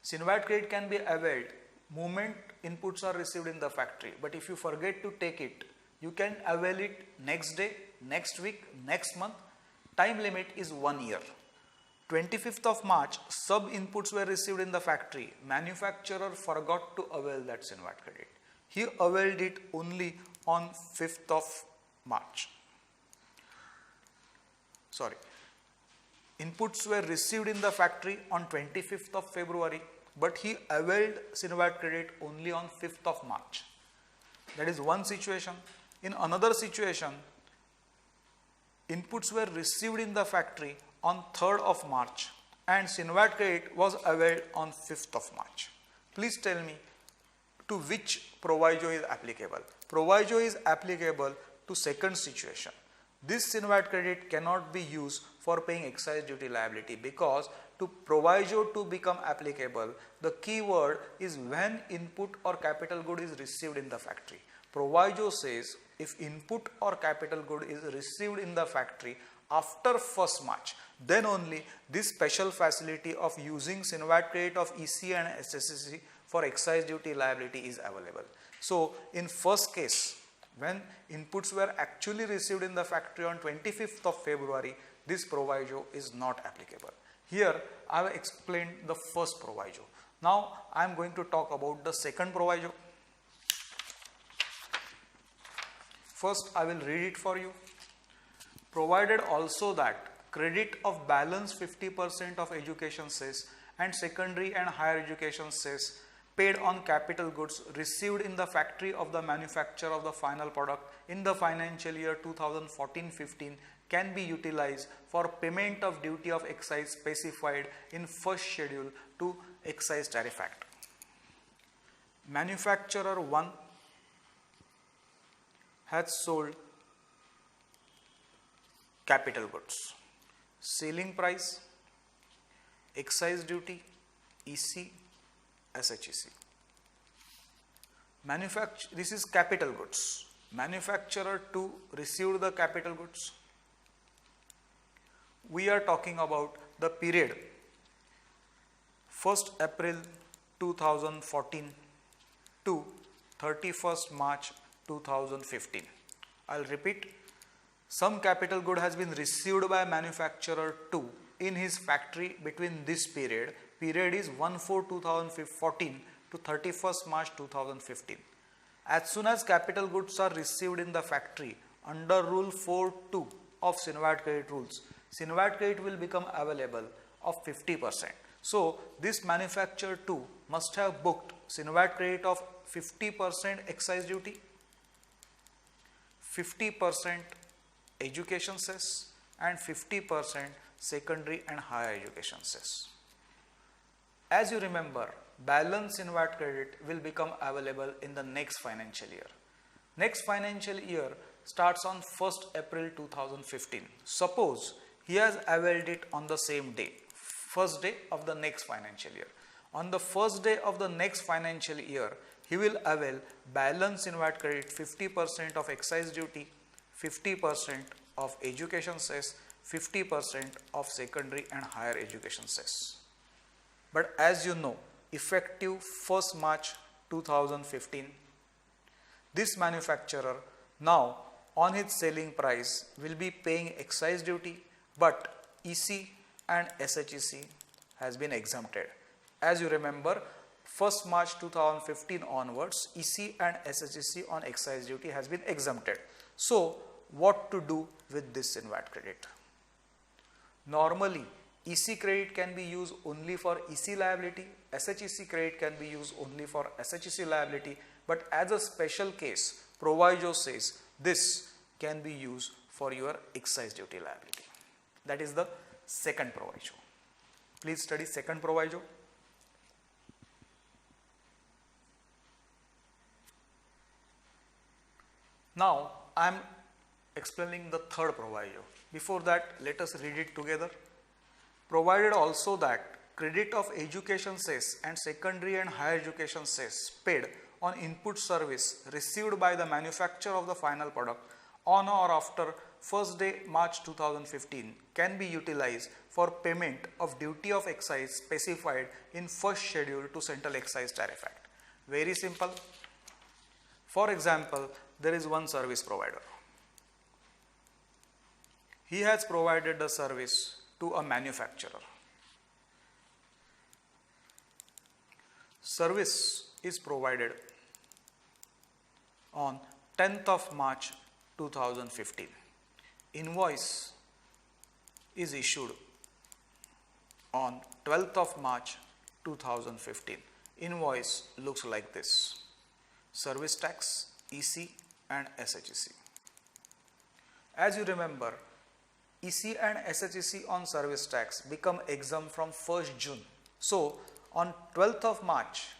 Sinvat credit can be availed moment inputs are received in the factory, but if you forget to take it, you can avail it next day, next week, next month. Time limit is 1 year. 25th of March, sub inputs were received in the factory. Manufacturer forgot to avail that Sinvat credit. He availed it only on 5th of March. Inputs were received in the factory on 25th of February, but he availed Sinvat credit only on 5th of March. That is one situation. In another situation, inputs were received in the factory on 3rd of March and Sinvat credit was availed on 5th of March. Please tell me to which proviso is applicable. Proviso is applicable to second situation. This Sinvat credit cannot be used for paying excise duty liability because to proviso to become applicable, the key word is when input or capital good is received in the factory. Proviso says if input or capital good is received in the factory after 1st March, then only this special facility of using Sinvat credit of EC and SHEC for excise duty liability is available. So, in first case, when inputs were actually received in the factory on 25th of February, this proviso is not applicable. Here, I have explained the first proviso. Now, I am going to talk about the second proviso. First, I will read it for you. Provided also that credit of balance 50% of education cess and secondary and higher education cess paid on capital goods received in the factory of the manufacturer of the final product in the financial year 2014-15 can be utilized for payment of duty of excise specified in first schedule to Excise Tariff Act. Manufacturer 1 has sold capital goods. Selling price, excise duty, EC, SHEC. This is capital goods. Manufacturer 2 received the capital goods. We are talking about the period 1st April 2014 to 31st March 2015. I'll repeat. Some capital good has been received by manufacturer 2 in his factory between this period. Period is 1/4/2014 to 31st March 2015. As soon as capital goods are received in the factory under Rule 4.2 of Sinvat credit rules, Sinvat credit will become available of 50%. So, this manufacturer 2 must have booked Sinvat credit of 50% excise duty, 50% education cess and 50% secondary and higher education cess. As you remember, balance Sinvat credit will become available in the next financial year. Next financial year starts on 1st April 2015. Suppose he has availed it on the same day, first day of the next financial year. On the first day of the next financial year, he will avail balance Sinvat credit 50% of excise duty, 50% of education cess, 50% of secondary and higher education cess. But as you know, effective 1st March 2015, this manufacturer now on his selling price will be paying excise duty, but EC and SHEC has been exempted. As you remember, 1st March 2015 onwards, EC and SHEC on excise duty has been exempted. So, what to do with this Sinvat credit? Normally, EC credit can be used only for EC liability, SHEC credit can be used only for SHEC liability, but as a special case, proviso says this can be used for your excise duty liability. That is the second proviso. Please study second proviso. Now, I am explaining the third proviso. Before that, let us read it together. Provided also that credit of education cess and secondary and higher education cess paid on input service received by the manufacturer of the final product on or after 1st day March 2015 can be utilized for payment of duty of excise specified in first schedule to Central Excise Tariff Act. Very simple. For example, there is one service provider. He has provided the service to a manufacturer. Service is provided on 10th of March 2015. Invoice is issued on 12th of March 2015. Invoice looks like this: service tax, EC and SHEC. As you remember, EC and SHEC on service tax become exempt from 1st June. So, on 12th of March,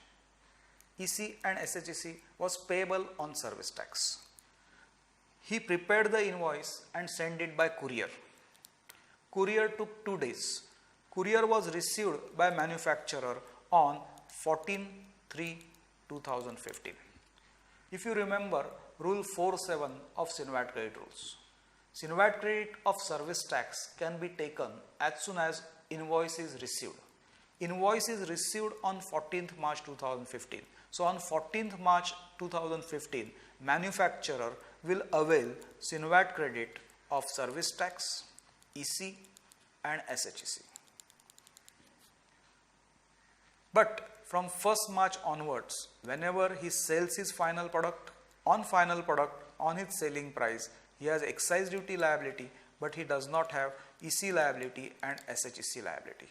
EC and SHEC was payable on service tax. He prepared the invoice and sent it by courier. Courier took 2 days. Courier was received by manufacturer on 14/3/2015. If you remember Rule 4.7 of Sinvat credit rules, Sinvat credit of service tax can be taken as soon as invoice is received. Invoice is received on 14th March 2015. So, on 14th March 2015, manufacturer will avail Sinvat credit of service tax, EC and SHEC. But from 1st March onwards, whenever he sells his final product, on final product on his selling price, he has excise duty liability, but he does not have EC liability and SHEC liability.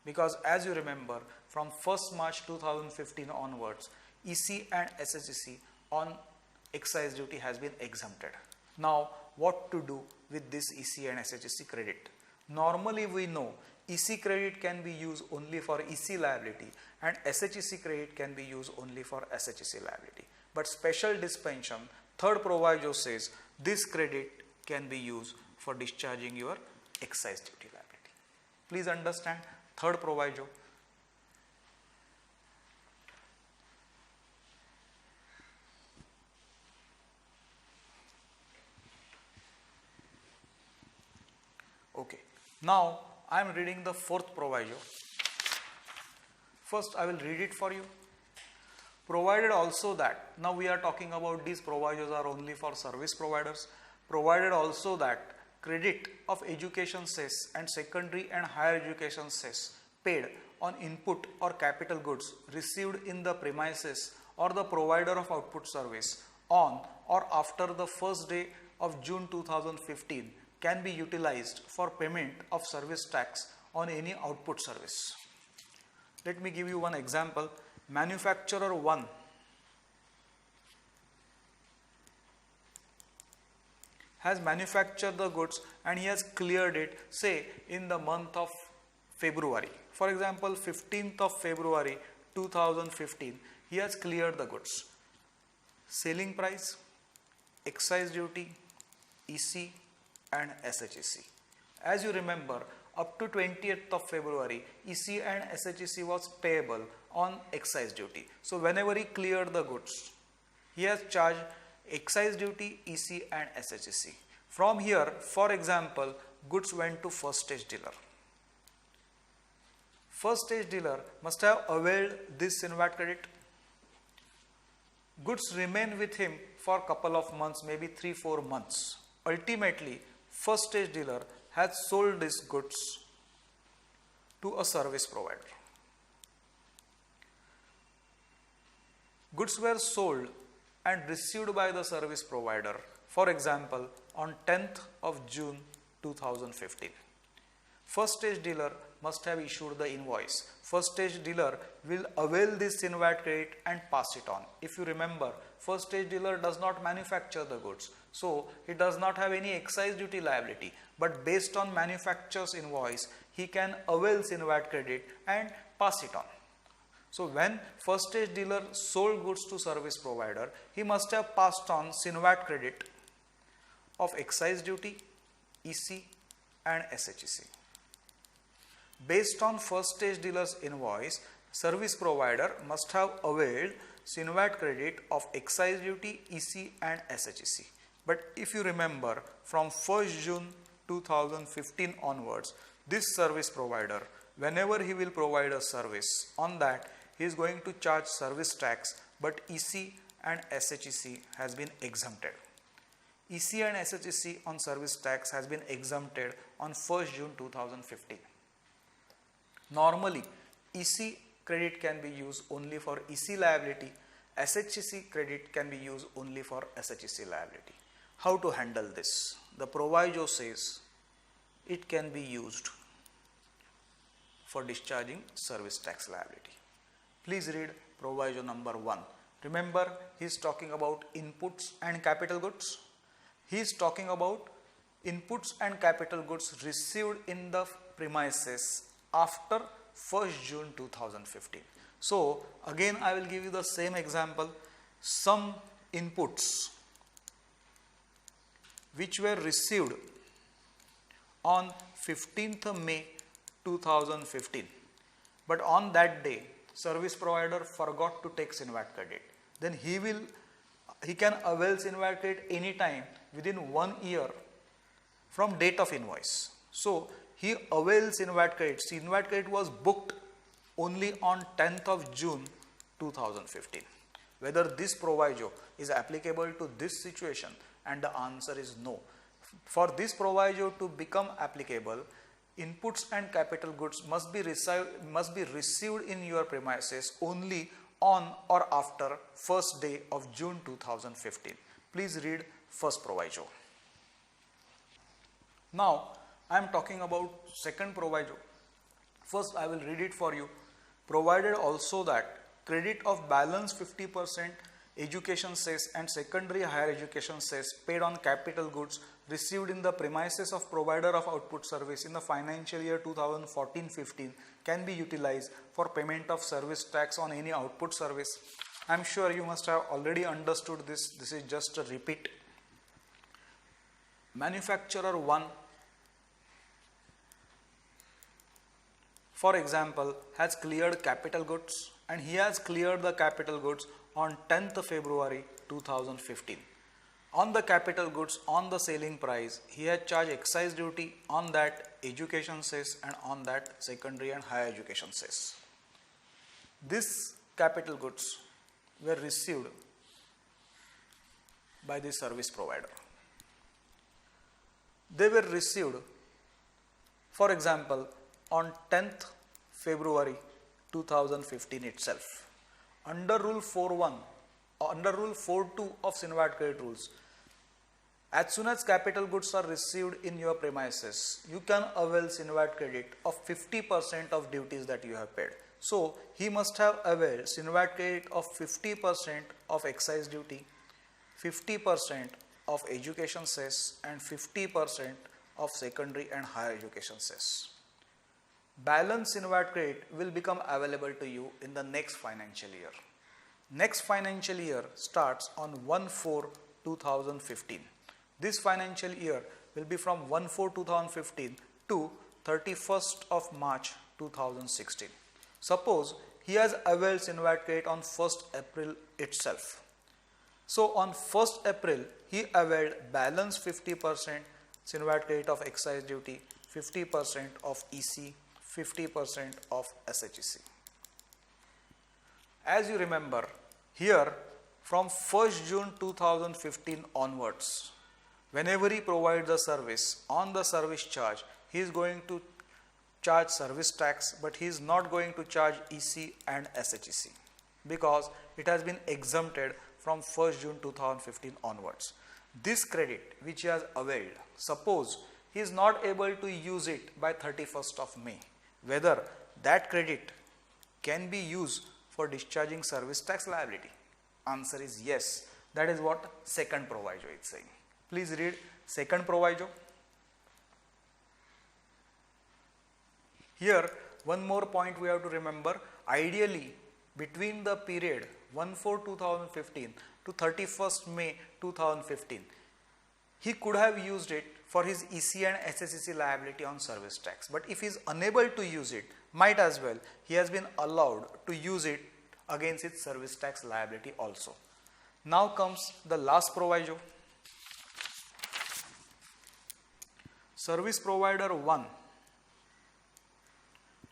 Because as you remember, from 1st March 2015 onwards, EC and SHEC on excise duty has been exempted. Now, what to do with this EC and SHEC credit? Normally we know EC credit can be used only for EC liability and SHEC credit can be used only for SHEC liability. But special dispensation, third proviso says this credit can be used for discharging your excise duty liability. Please understand third proviso. Okay, now I am reading the fourth proviso. First I will read it for you. Provided also that, now we are talking about these provisos are only for service providers. Provided also that credit of education cess and secondary and higher education cess paid on input or capital goods received in the premises or the provider of output service on or after the first day of June 2015 can be utilized for payment of service tax on any output service. Let me give you one example. Manufacturer 1 has manufactured the goods and he has cleared it, say, in the month of February. For example, 15th of February 2015, he has cleared the goods. Selling price, excise duty, EC and SHEC. As you remember, up to 20th of February, EC and SHEC was payable on excise duty. So whenever he cleared the goods, he has charged excise duty, EC and SHEC. From here, for example, goods went to first stage dealer. First stage dealer must have availed this SINVAT credit. Goods remain with him for a couple of months, maybe 3-4 months. Ultimately, first stage dealer has sold these goods to a service provider. Goods were sold and received by the service provider, for example, on 10th of June 2015. First stage dealer must have issued the invoice. First stage dealer will avail this SINVAT credit and pass it on. If you remember, first stage dealer does not manufacture the goods, so he does not have any excise duty liability. But based on manufacturer's invoice, he can avail SINVAT credit and pass it on. So when first stage dealer sold goods to service provider, he must have passed on SINVAT credit of excise duty, EC and SHEC. Based on first stage dealer's invoice, service provider must have availed SINVAT credit of excise duty, EC and SHEC. But if you remember, from 1st June 2015 onwards, this service provider, whenever he will provide a service, on that he is going to charge service tax, but EC and SHEC has been exempted. EC and SHEC on service tax has been exempted on 1st June 2015. Normally, EC credit can be used only for EC liability, SHEC credit can be used only for SHEC liability. How to handle this? The proviso says it can be used for discharging service tax liability. Please read proviso number 1. Remember, he is talking about inputs and capital goods. He is talking about inputs and capital goods received in the premises after 1st June 2015. So again I will give you the same example. Some inputs which were received on 15th May 2015, but on that day service provider forgot to take SINVAT credit. Then he can avail SINVAT credit anytime within 1 year from date of invoice. So he avails SINVAT credit. SINVAT credit was booked only on 10th of June 2015. Whether this proviso is applicable to this situation, and the answer is no. For this proviso to become applicable, inputs and capital goods must be received in your premises only on or after first day of June 2015. Please read first proviso. Now I am talking about second proviso. First I will read it for you. Provided also that credit of balance 50% education cess and secondary higher education cess paid on capital goods received in the premises of provider of output service in the financial year 2014-15 can be utilized for payment of service tax on any output service. I am sure you must have already understood this. This is just a repeat. Manufacturer 1, for example, has cleared capital goods, and he has cleared the capital goods on 10th February 2015. On the capital goods, on the selling price, he had charged excise duty on that education cess and on that secondary and higher education cess. These capital goods were received by the service provider. They were received, for example, on 10th February 2015 itself. Under Rule 4.1 or under Rule 4.2 of Sinvat Credit Rules, as soon as capital goods are received in your premises, you can avail Sinvat credit of 50% of duties that you have paid. So, he must have availed Sinvat credit of 50% of excise duty, 50% of education cess and 50% of secondary and higher education cess. Balance Sinvat credit will become available to you in the next financial year. Next financial year starts on 1/4/2015. This financial year will be from 1/4/2015 to 31st of March 2016. Suppose he has availed Sinvat credit on 1st April itself. So on 1st April he availed balance 50% Sinvat credit of excise duty, 50% of EC, 50% of SHEC. As you remember, here from 1st June 2015 onwards, whenever he provides a service, on the service charge, he is going to charge service tax, but he is not going to charge EC and SHEC because it has been exempted from 1st June 2015 onwards. This credit which he has availed, suppose he is not able to use it by 31st of May, whether that credit can be used for discharging service tax liability? Answer is yes. That is what second proviso is saying. Please read second proviso. Here one more point we have to remember. Ideally, between the period 1/4/2015 to 31st May 2015, he could have used it for his EC and SHEC liability on service tax. But if he is unable to use it, might as well, he has been allowed to use it against his service tax liability also. Now comes the last proviso. Service provider 1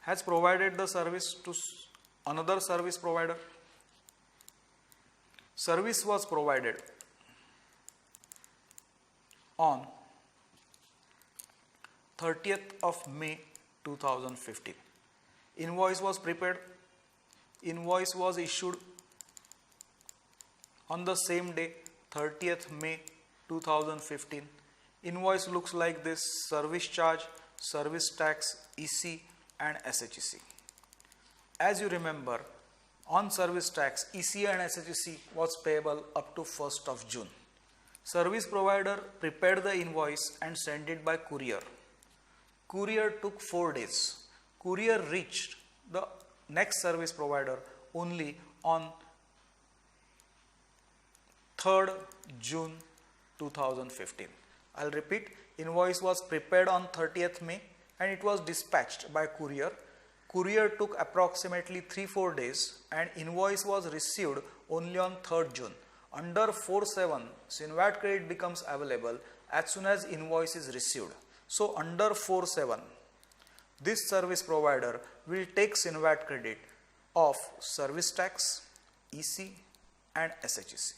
has provided the service to another service provider. Service was provided on 30th of May 2015. Invoice was prepared. Invoice was issued on the same day, 30th May 2015. Invoice looks like this: service charge, service tax, EC and SHEC. As you remember, on service tax, EC and SHEC was payable up to 1st of June. Service provider prepared the invoice and sent it by courier. Courier took 4 days. Courier reached the next service provider only on 3rd June 2015. I'll repeat, invoice was prepared on 30th May and it was dispatched by courier. Courier took approximately 3-4 days and invoice was received only on 3rd June. Under 4.7, Sinvat credit becomes available as soon as invoice is received. So under 4.7, this service provider will take Sinvat credit of service tax, EC and SHEC,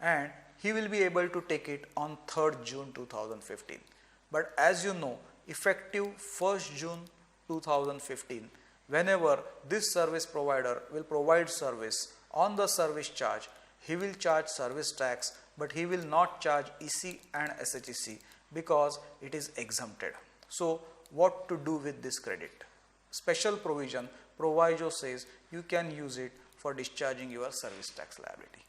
and he will be able to take it on 3rd June 2015. But as you know, effective 1st June 2015, whenever this service provider will provide service on the service charge, he will charge service tax but he will not charge EC and SHEC because it is exempted. So what to do with this credit? Special provision, proviso says you can use it for discharging your service tax liability.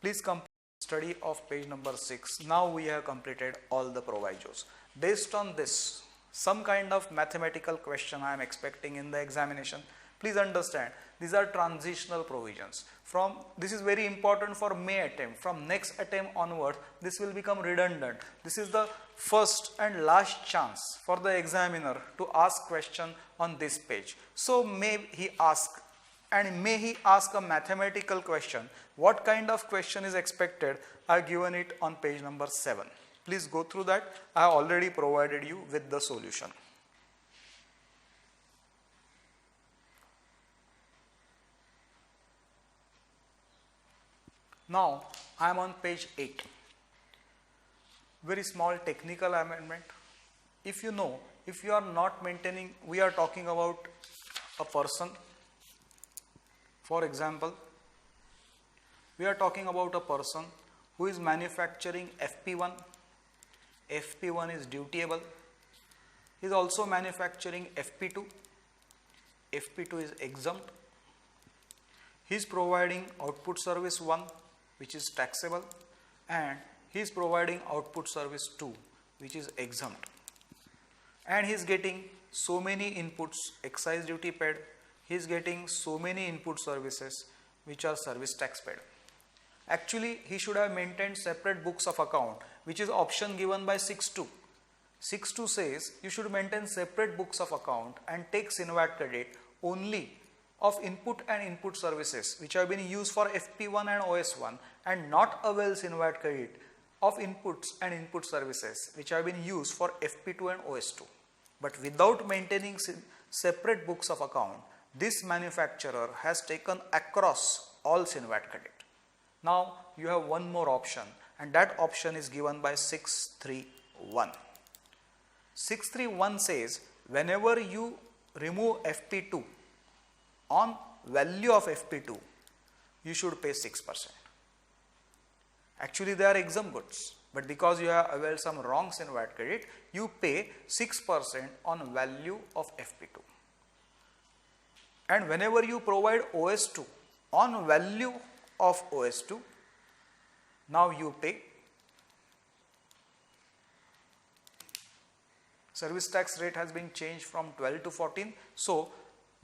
Please complete study of page number 6. Now we have completed all the provisos. Based on this, some kind of mathematical question I am expecting in the examination. Please understand, these are transitional provisions. This is very important for May attempt. From next attempt onward, this will become redundant. This is the first and last chance for the examiner to ask question on this page. So may he ask a mathematical question. What kind of question is expected? I have given it on page number 7. Please go through that. I have already provided you with the solution. Now I am on page 8. Very small technical amendment. If you know, if you are not maintaining, we are talking about a person. For example, we are talking about a person who is manufacturing FP1. FP1 is dutiable. He is also manufacturing FP2. FP2 is exempt. He is providing output service 1, which is taxable, and he is providing output service 2, which is exempt. And he is getting so many inputs, excise duty paid. He is getting so many input services which are service tax paid. Actually, he should have maintained separate books of account, which is option given by 6.2. 6.2 says you should maintain separate books of account and take SINVAT credit only of input and input services which have been used for FP1 and OS1, and not avail SINVAT credit of inputs and input services which have been used for FP2 and OS2. But without maintaining separate books of account, this manufacturer has taken across all SINVAT credit. Now you have one more option, and that option is given by 631. 631 says whenever you remove FP2 on value of FP2, you should pay 6%. Actually they are exempt goods, but because you have availed some wrong SINVAT credit, you pay 6% on value of FP2. And whenever you provide OS2 on value of OS2, now you pay. Service tax rate has been changed from 12 to 14. So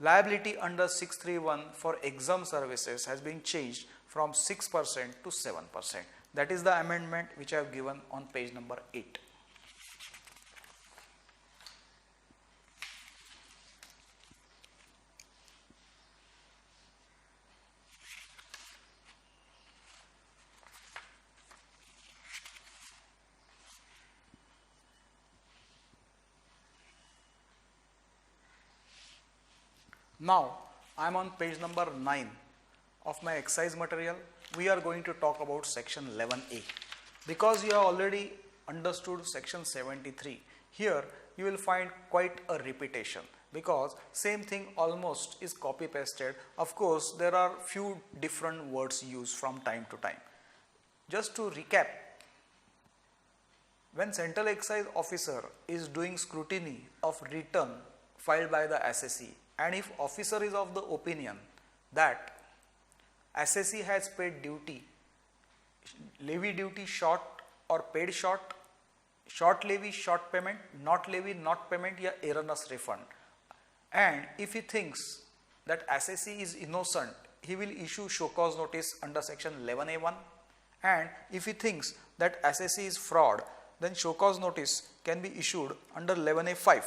liability under 631 for exempt services has been changed from 6% to 7%. That is the amendment which I have given on page number 8. Now I am on page number 9 of my exercise material. We are going to talk about section 11A. Because you have already understood section 73, here you will find quite a repetition, because same thing almost is copy pasted. Of course there are few different words used from time to time. Just to recap, when Central Excise Officer is doing scrutiny of return filed by the assessee, and if officer is of the opinion that assessee has paid duty, levy duty short or paid short, short levy short payment, not levy not payment, या erroneous refund, and if he thinks that assessee is innocent, he will issue show cause notice under section 11A1, and if he thinks that assessee is fraud, then show cause notice can be issued under 11A5.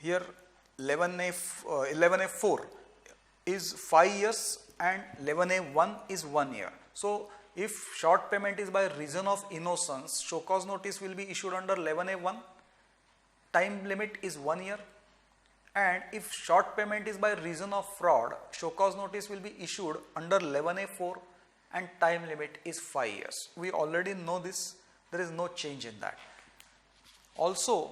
Here 11A4 is 5 years and 11A1 is 1 year. So if short payment is by reason of innocence, show cause notice will be issued under 11A1, time limit is 1 year, and if short payment is by reason of fraud, show cause notice will be issued under 11A4 and time limit is 5 years. We already know this, there is no change in that. Also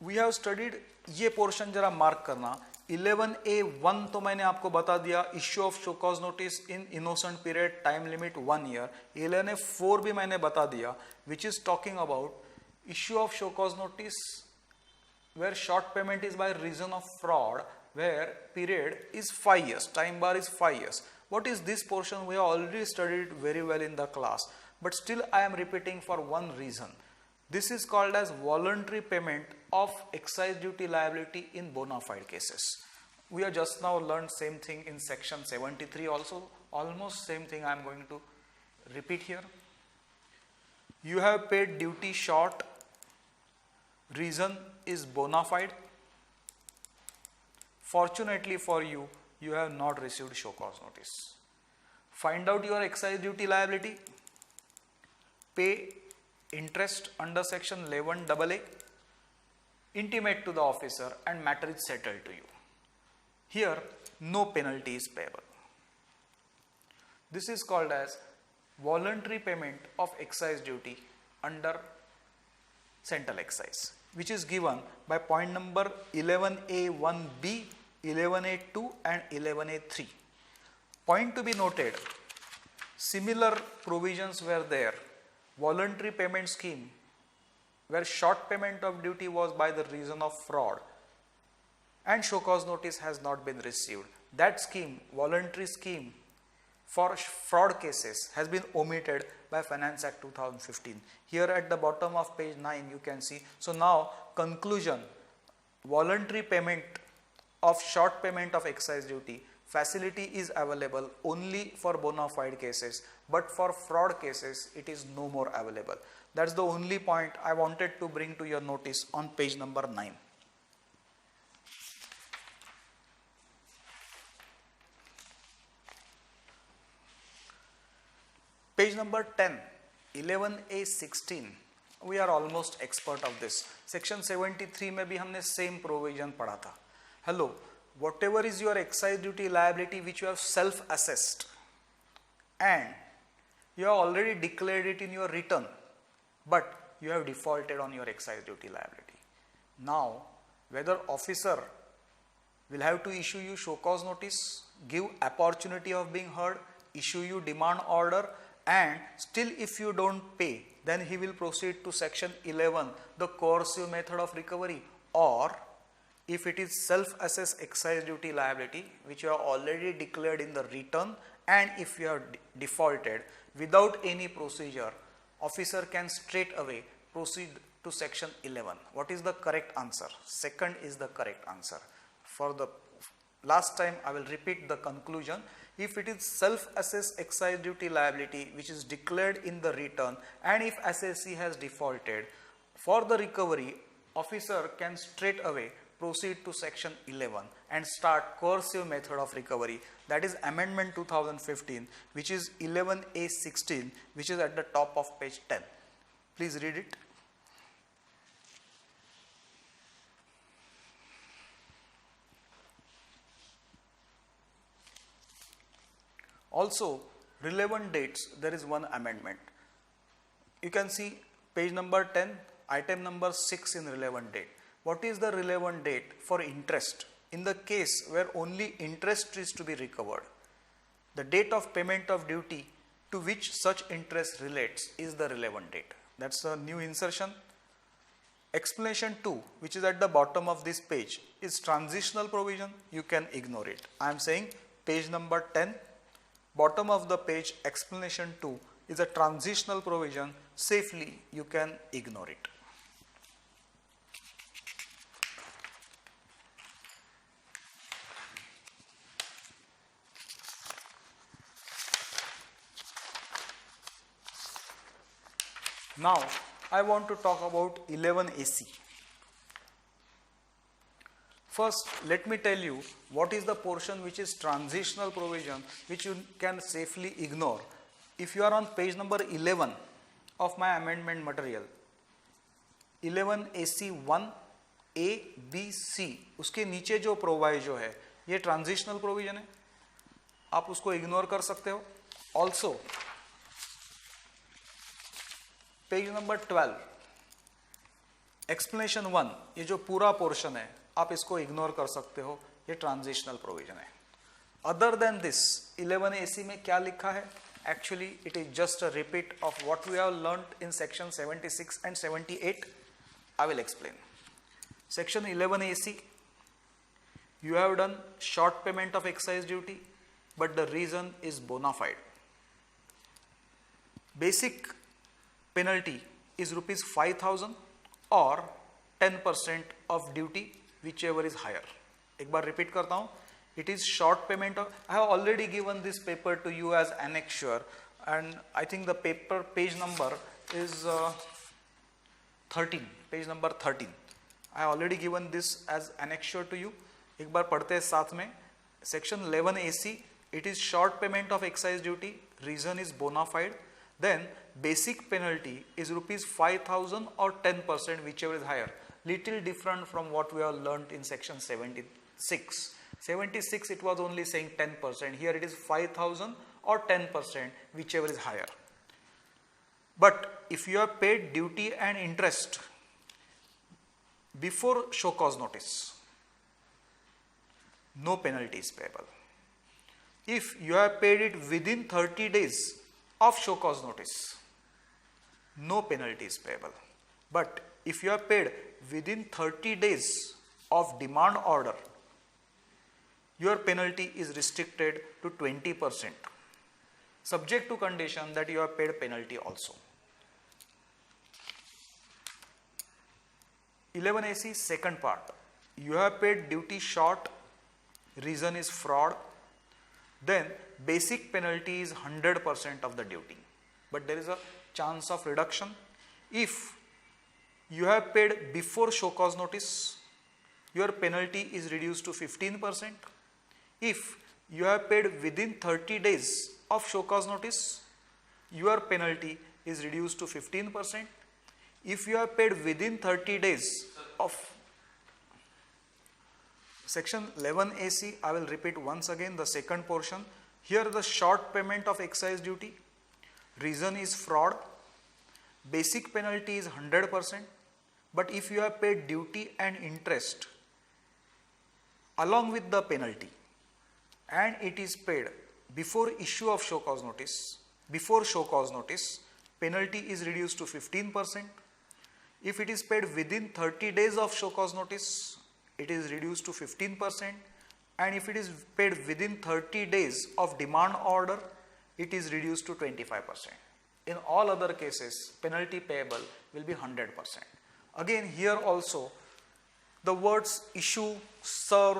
we have studied, ये portion जरा mark करना, 11A1 तो मैंने आपको बता दिया, issue of show cause notice in innocent period, time limit 1 year. 11A4 भी मैंने बता दिया, which is talking about issue of show cause notice where short payment is by reason of fraud, where period is 5 years, time bar is 5 years. What is this portion? We have already studied very well in the class, but still I am repeating for one reason. This is called as voluntary payment of excise duty liability in bona fide cases. We have just now learned same thing in section 73 also, almost same thing I am going to repeat here. You have paid duty short, reason is bona fide. Fortunately for you, you have not received show cause notice. Find out your excise duty liability. Pay interest under section 11AA. Intimate to the officer and matter is settled to you. Here, no penalty is payable. This is called as voluntary payment of excise duty under central excise, which is given by point number 11A1B, 11A2 and 11A3. Point to be noted, similar provisions were there. Voluntary payment scheme where short payment of duty was by the reason of fraud and show cause notice has not been received. That scheme, voluntary scheme for fraud cases, has been omitted by Finance Act 2015. Here at the bottom of page 9 you can see. So now conclusion, voluntary payment of short payment of excise duty facility is available only for bona fide cases, but for fraud cases it is no more available. That's the only point I wanted to bring to your notice on page number 9. Page number 10, 11A16, we are almost expert of this. Section 73 में भी हमने same provision पढ़ा था. Hello, whatever is your excise duty liability which you have self-assessed and you have already declared it in your return, but you have defaulted on your excise duty liability. Now, whether officer will have to issue you show cause notice, give opportunity of being heard, issue you demand order, and still if you don't pay, then he will proceed to section 11, the coercive method of recovery, or if it is self-assessed excise duty liability which you have already declared in the return, and if you have defaulted without any procedure, officer can straight away proceed to section 11. What is the correct answer? Second is the correct answer. For the last time I will repeat the conclusion. If it is self-assessed excise duty liability which is declared in the return, and if assessee has defaulted, for the recovery officer can straight away proceed to section 11 and start coercive method of recovery, that is amendment 2015, which is 11A16, which is at the top of page 10. Please read it. Also, relevant dates, there is one amendment. You can see page number 10, item number 6 in relevant date. What is the relevant date for interest? In the case where only interest is to be recovered, the date of payment of duty to which such interest relates is the relevant date. That's a new insertion. Explanation 2, which is at the bottom of this page, is transitional provision. You can ignore it. I am saying page number 10, bottom of the page, explanation 2 is a transitional provision. Safely you can ignore it. Now I want to talk about 11AC. First, let me tell you what is the portion which is transitional provision, which you can safely ignore. If you are on page number 11 of my amendment material, 11AC 1A, B, C, उसके नीचे जो proviso है ये transitional provision है, आप उसको ignore कर सकते हो. ऑल्सो पेज नंबर 12, एक्सप्लेनेशन 1, ये जो पूरा पोर्शन है आप इसको इग्नोर कर सकते हो. ये ट्रांजिशनल प्रोविजन है. अदर देन दिस 11AC में क्या लिखा है? Actually it is just a repeat of what we have learnt in section 76 and 78. I will explain. Section 11AC, you have done short payment of excise duty, but the reason is bona fide. Basic penalty is rupees 5,000 or 10% of duty, whichever is higher. एक बार repeat करता हूँ. It is short payment of, I have already given this paper to you as annexure, and I think the paper page number is 13, page number 13. I have already given this as annexure to you. एक बार पढ़ते हैं साथ में. Section 11AC, it is short payment of excise duty, reason is bona fide. Then basic penalty is rupees 5,000 or 10%, whichever is higher. Little different from what we have learnt in section 76. 76 it was only saying 10%, here it is 5,000 or 10%, whichever is higher. But if you have paid duty and interest before show cause notice, no penalty is payable. If you have paid it within 30 days of show cause notice, no penalty is payable. But if you have paid within 30 days of demand order, your penalty is restricted to 20%, subject to condition that you have paid penalty also. 11AC second part, you have paid duty short, reason is fraud, then basic penalty is 100% of the duty, but there is a chance of reduction. If you have paid before show cause notice, your penalty is reduced to 15%. If you have paid within 30 days of show cause notice, your penalty is reduced to 15%. If you have paid within 30 days of section 11AC, I will repeat once again the second portion. Here the short payment of excise duty, reason is fraud, basic penalty is 100%, but if you have paid duty and interest along with the penalty, and it is paid before issue of show cause notice, before show cause notice, penalty is reduced to 15%. If it is paid within 30 days of show cause notice, it is reduced to 15%. And if it is paid within 30 days of demand order, it is reduced to 25%. In all other cases, penalty payable will be 100%. Again, here also, the words issue, serve,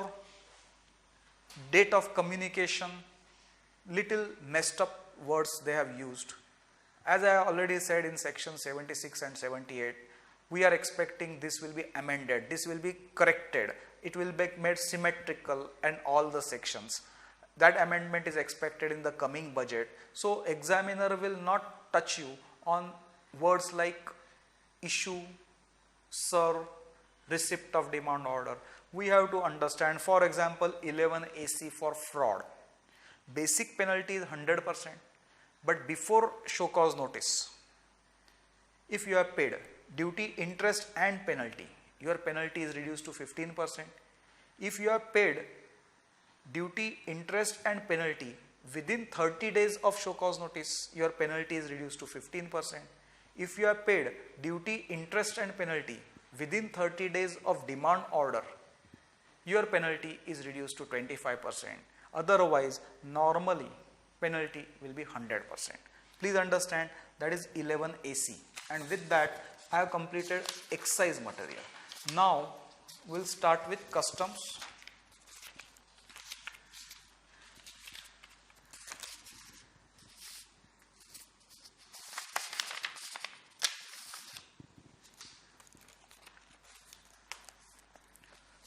date of communication, little messed up words they have used. As I already said in section 76 and 78, we are expecting this will be amended, this will be corrected, it will be made symmetrical and all the sections. That amendment is expected in the coming budget. So examiner will not touch you on words like issue, serve, receipt of demand order. We have to understand, for example, 11AC for fraud. Basic penalty is 100%, but before show cause notice, if you have paid duty, interest and penalty, your penalty is reduced to 15%. If you have paid duty, interest and penalty within 30 days of show cause notice, your penalty is reduced to 15%. If you have paid duty, interest and penalty within 30 days of demand order, your penalty is reduced to 25%. Otherwise, normally penalty will be 100%. Please understand that is 11AC. And with that, I have completed excise material. Now, we will start with customs.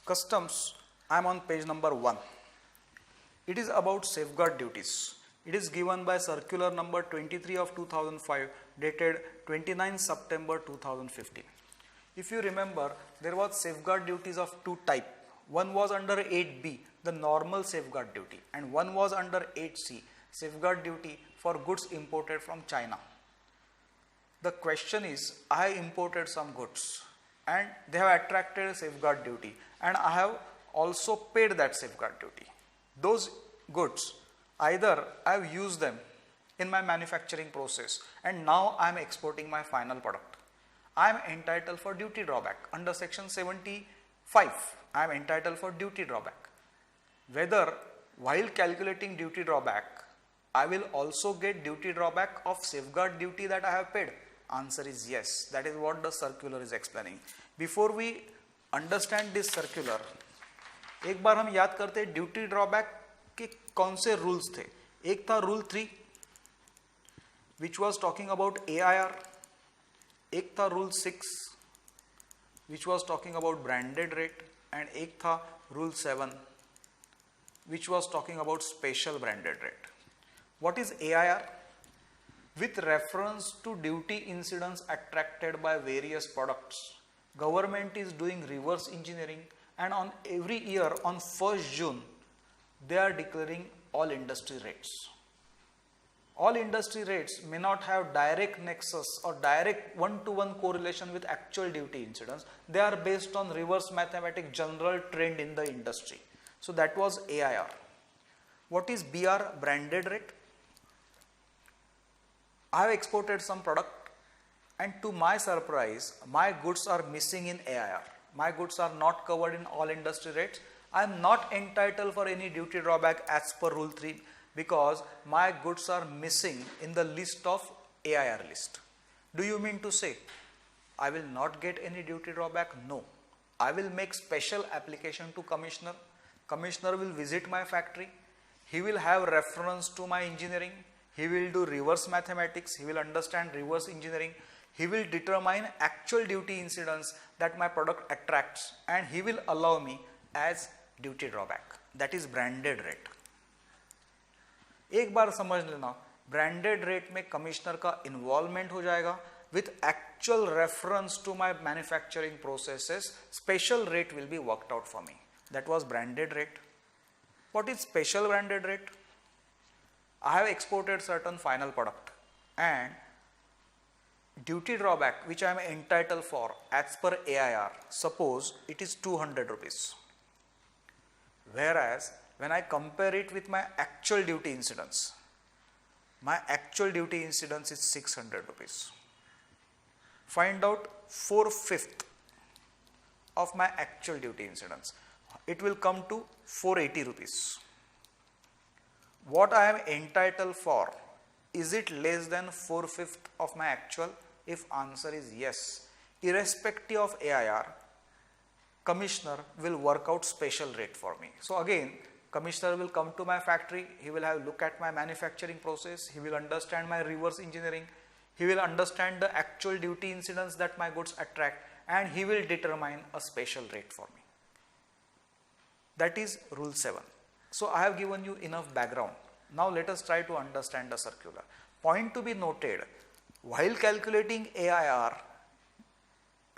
Customs, I am on page number 1. It is about safeguard duties. It is given by circular number 23 of 2005 dated 29 September 2015. If you remember, there was safeguard duties of two types. One was under 8B, the normal safeguard duty, and one was under 8C, safeguard duty for goods imported from China. The question is, I imported some goods and they have attracted safeguard duty, and I have also paid that safeguard duty. Those goods, either I have used them in my manufacturing process and now I am exporting my final product. I am entitled for duty drawback under section 75. I am entitled for duty drawback. Whether while calculating duty drawback, I will also get duty drawback of safeguard duty that I have paid. Answer is yes. That is what the circular is explaining. Before we understand this circular, एक बार हम याद करते हैं duty drawback के कौन से rules थे. एक था rule 3 which was talking about AIR. एक था rule 6 which was talking about branded rate, and एक था rule 7 which was talking about special branded rate. What is AIR? With reference to duty incidents attracted by various products, government is doing reverse engineering, and on every year on 1st June they are declaring all industry rates. All industry rates may not have direct nexus or direct one-to-one correlation with actual duty incidents. They are based on reverse mathematic general trend in the industry. So that was AIR. What is BR, branded rate? I have exported some product and to my surprise, my goods are missing in AIR. My goods are not covered in all industry rates. I am not entitled for any duty drawback as per rule 3 because my goods are missing in the list of AIR list. Do you mean to say I will not get any duty drawback? No. I will make special application to commissioner. Commissioner will visit my factory. He will have reference to my engineering. He will do reverse mathematics. He will understand reverse engineering. He will determine actual duty incidents that my product attracts, and he will allow me as duty drawback. That is branded rate. एक बार समझ लेना, branded rate में commissioner का involvement हो जाएगा. With actual reference to my manufacturing processes, special rate will be worked out for me. That was branded rate. What is special branded rate? I have exported certain final product and duty drawback which I am entitled for as per AIR, suppose it is 200 rupees. Whereas when I compare it with my actual duty incidence, my actual duty incidence is 600 rupees. Find out 4/5 of my actual duty incidence. It will come to 480 rupees. What I am entitled for, is it less than 4/5 of my actual? If answer is yes, irrespective of AIR, commissioner will work out special rate for me. So again, commissioner will come to my factory, he will have a look at my manufacturing process, he will understand my reverse engineering, he will understand the actual duty incidents that my goods attract, and he will determine a special rate for me. That is rule 7. So I have given you enough background. Now let us try to understand the circular. Point to be noted, while calculating AIR,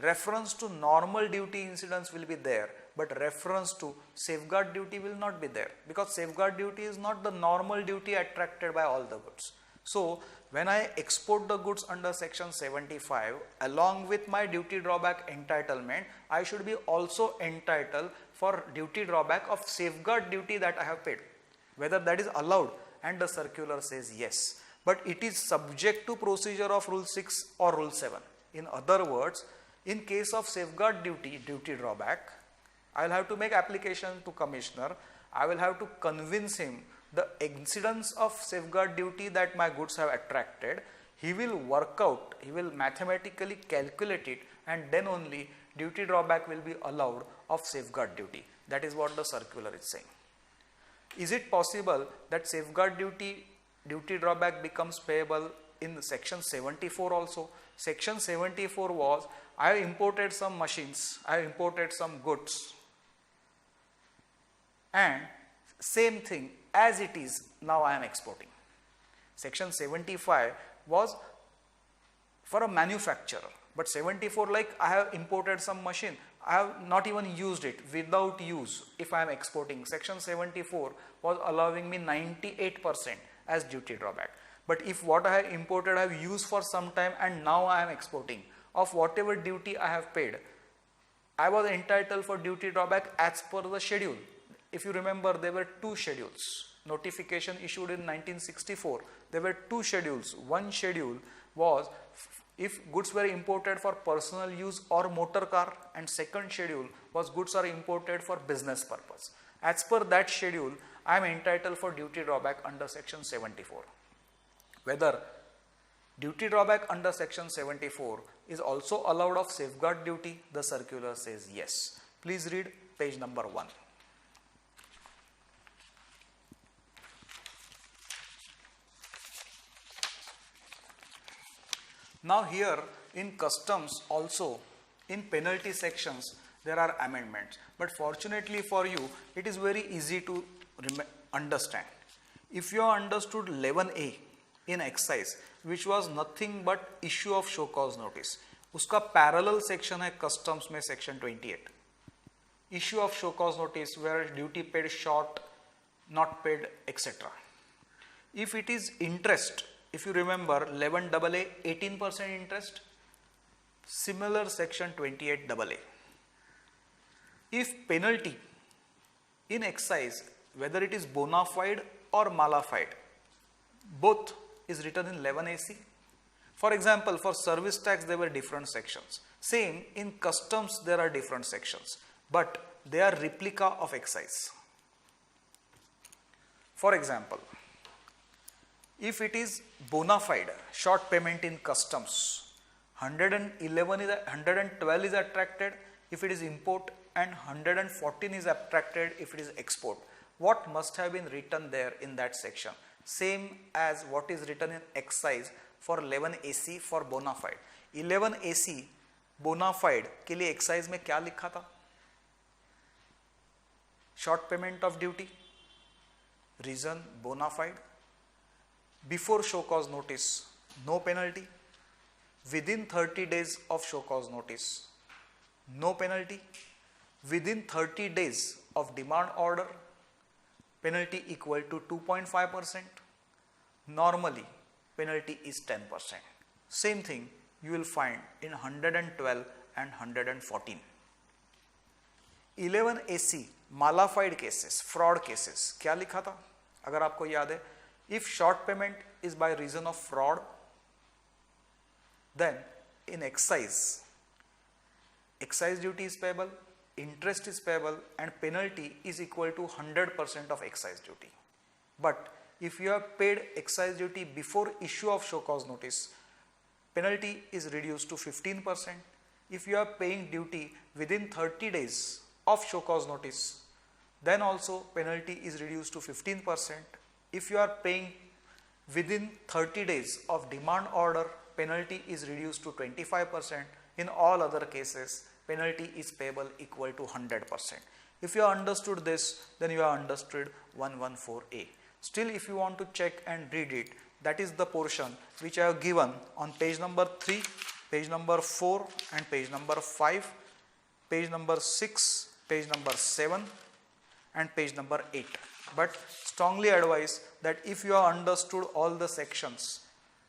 reference to normal duty incidents will be there, but reference to safeguard duty will not be there, because safeguard duty is not the normal duty attracted by all the goods. So when I export the goods under section 75, along with my duty drawback entitlement, I should be also entitled for duty drawback of safeguard duty that I have paid. Whether that is allowed, and the circular says yes, but it is subject to procedure of rule 6 or rule 7. In other words, in case of safeguard duty drawback, I will have to make application to commissioner. I will have to convince him the incidence of safeguard duty that my goods have attracted. He will work out, he will mathematically calculate it, and then only duty drawback will be allowed of safeguard duty. That is what the circular is saying. Is it possible that safeguard duty drawback becomes payable in section 74 also? Section 74 was, I have imported some machines, I have imported some goods, and same thing as it is now I am exporting. Section 75 was for a manufacturer, but 74 like I have imported some machine, I have not even used it, without use if I am exporting. Section 74 was allowing me 98% as duty drawback. But if what I have imported I have used for some time and now I am exporting, of whatever duty I have paid, I was entitled for duty drawback as per the schedule. If you remember, there were two schedules. Notification issued in 1964. There were two schedules. One schedule was if goods were imported for personal use or motor car, and second schedule was goods are imported for business purpose. As per that schedule, I am entitled for duty drawback under section 74. Whether duty drawback under section 74 is also allowed of safeguard duty, the circular says yes. Please read page number 1. Now here in customs also, in penalty sections, there are amendments, but fortunately for you it is very easy to understand. If you have understood 11A in excise, which was nothing but issue of show cause notice, उसका parallel section है customs में section 28, issue of show cause notice where duty paid short, not paid, etc. If it is interest, if you remember 11AA 18% interest, similar section 28AA. If penalty in excise, whether it is bona fide or mala fide, both is written in 11AC. For example, for service tax there were different sections. Same in customs there are different sections, but they are replica of excise. For example, if it is bona fide short payment in customs, 112 is attracted if it is import and 114 is attracted if it is export. What must have been written there in that section? Same as what is written in excise for 11AC for bona fide. 11AC bona fide के लिए excise में क्या लिखा था? Short payment of duty, reason bona fide, before show cause notice no penalty, within 30 days of show cause notice no penalty, within 30 days of demand order penalty equal to 2.5%, normally penalty is 10%. Same thing you will find in 112 and 114. 11AC malified cases, fraud cases, क्या लिखा था अगर आपको याद है? If short payment is by reason of fraud, then in excise duty is payable, interest is payable, and penalty is equal to 100% of excise duty. But if you have paid excise duty before issue of show cause notice, penalty is reduced to 15%. If you are paying duty within 30 days of show cause notice, then also penalty is reduced to 15%. If you are paying within 30 days of demand order, penalty is reduced to 25%. In all other cases, penalty is payable equal to 100%. If you have understood this, then you have understood 114A. Still, if you want to check and read it, that is the portion which I have given on page number 3, page number 4 and page number 5, page number 6, page number 7 and page number 8. But strongly advise that if you have understood all the sections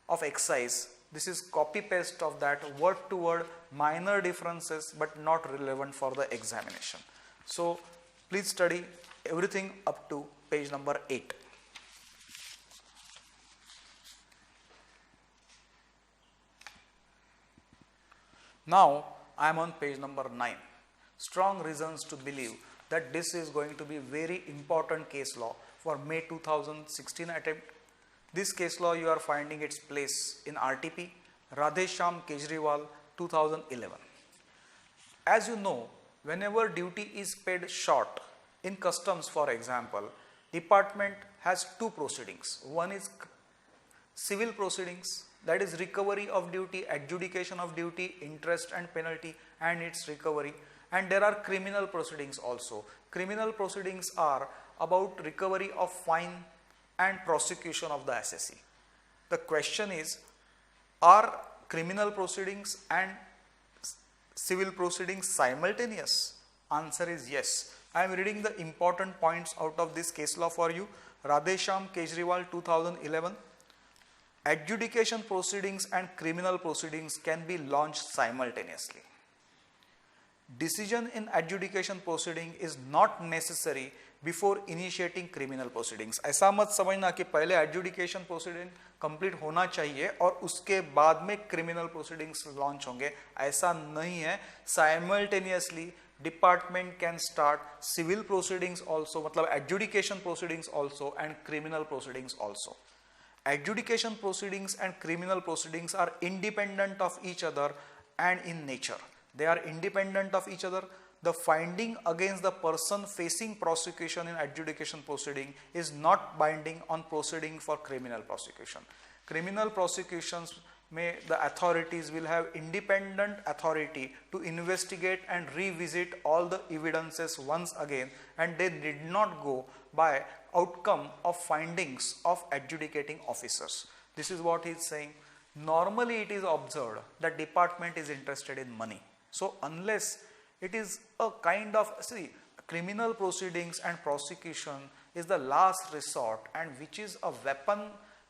of excise, this is copy paste of that word to word, minor differences but not relevant for the examination. So please study everything up to page number 8. Now I am on page number 9. Strong reasons to believe that this is going to be very important case law for May 2016 attempt. This case law you are finding its place in RTP, Radheshyam Kejriwal 2011. As you know, whenever duty is paid short in customs, for example, department has two proceedings. One is civil proceedings, that is recovery of duty, adjudication of duty, interest and penalty and its recovery. And there are criminal proceedings also. Criminal proceedings are about recovery of fine and prosecution of the assessee. The question is, are criminal proceedings and civil proceedings simultaneous? Answer is yes. I am reading the important points out of this case law for you. Radheshyam Kejriwal 2011. Adjudication proceedings and criminal proceedings can be launched simultaneously. decision in adjudication proceeding is not necessary before initiating criminal proceedings. ऐसा मत समझना कि पहले adjudication proceeding complete होना चाहिए और उसके बाद में criminal proceedings launch होंगे, ऐसा नहीं है. Simultaneously department can start civil proceedings also, मतलब adjudication proceedings also and criminal proceedings also. Adjudication proceedings and criminal proceedings are independent of each other and in nature. They are independent of each other. The finding against the person facing prosecution in adjudication proceeding is not binding on proceeding for criminal prosecution. Criminal prosecutions may the authorities will have independent authority to investigate and revisit all the evidences once again, and they did not go by outcome of findings of adjudicating officers. This is what he is saying. Normally it is observed that department is interested in money. So unless it is a kind of, see, criminal proceedings and prosecution is the last resort and which is a weapon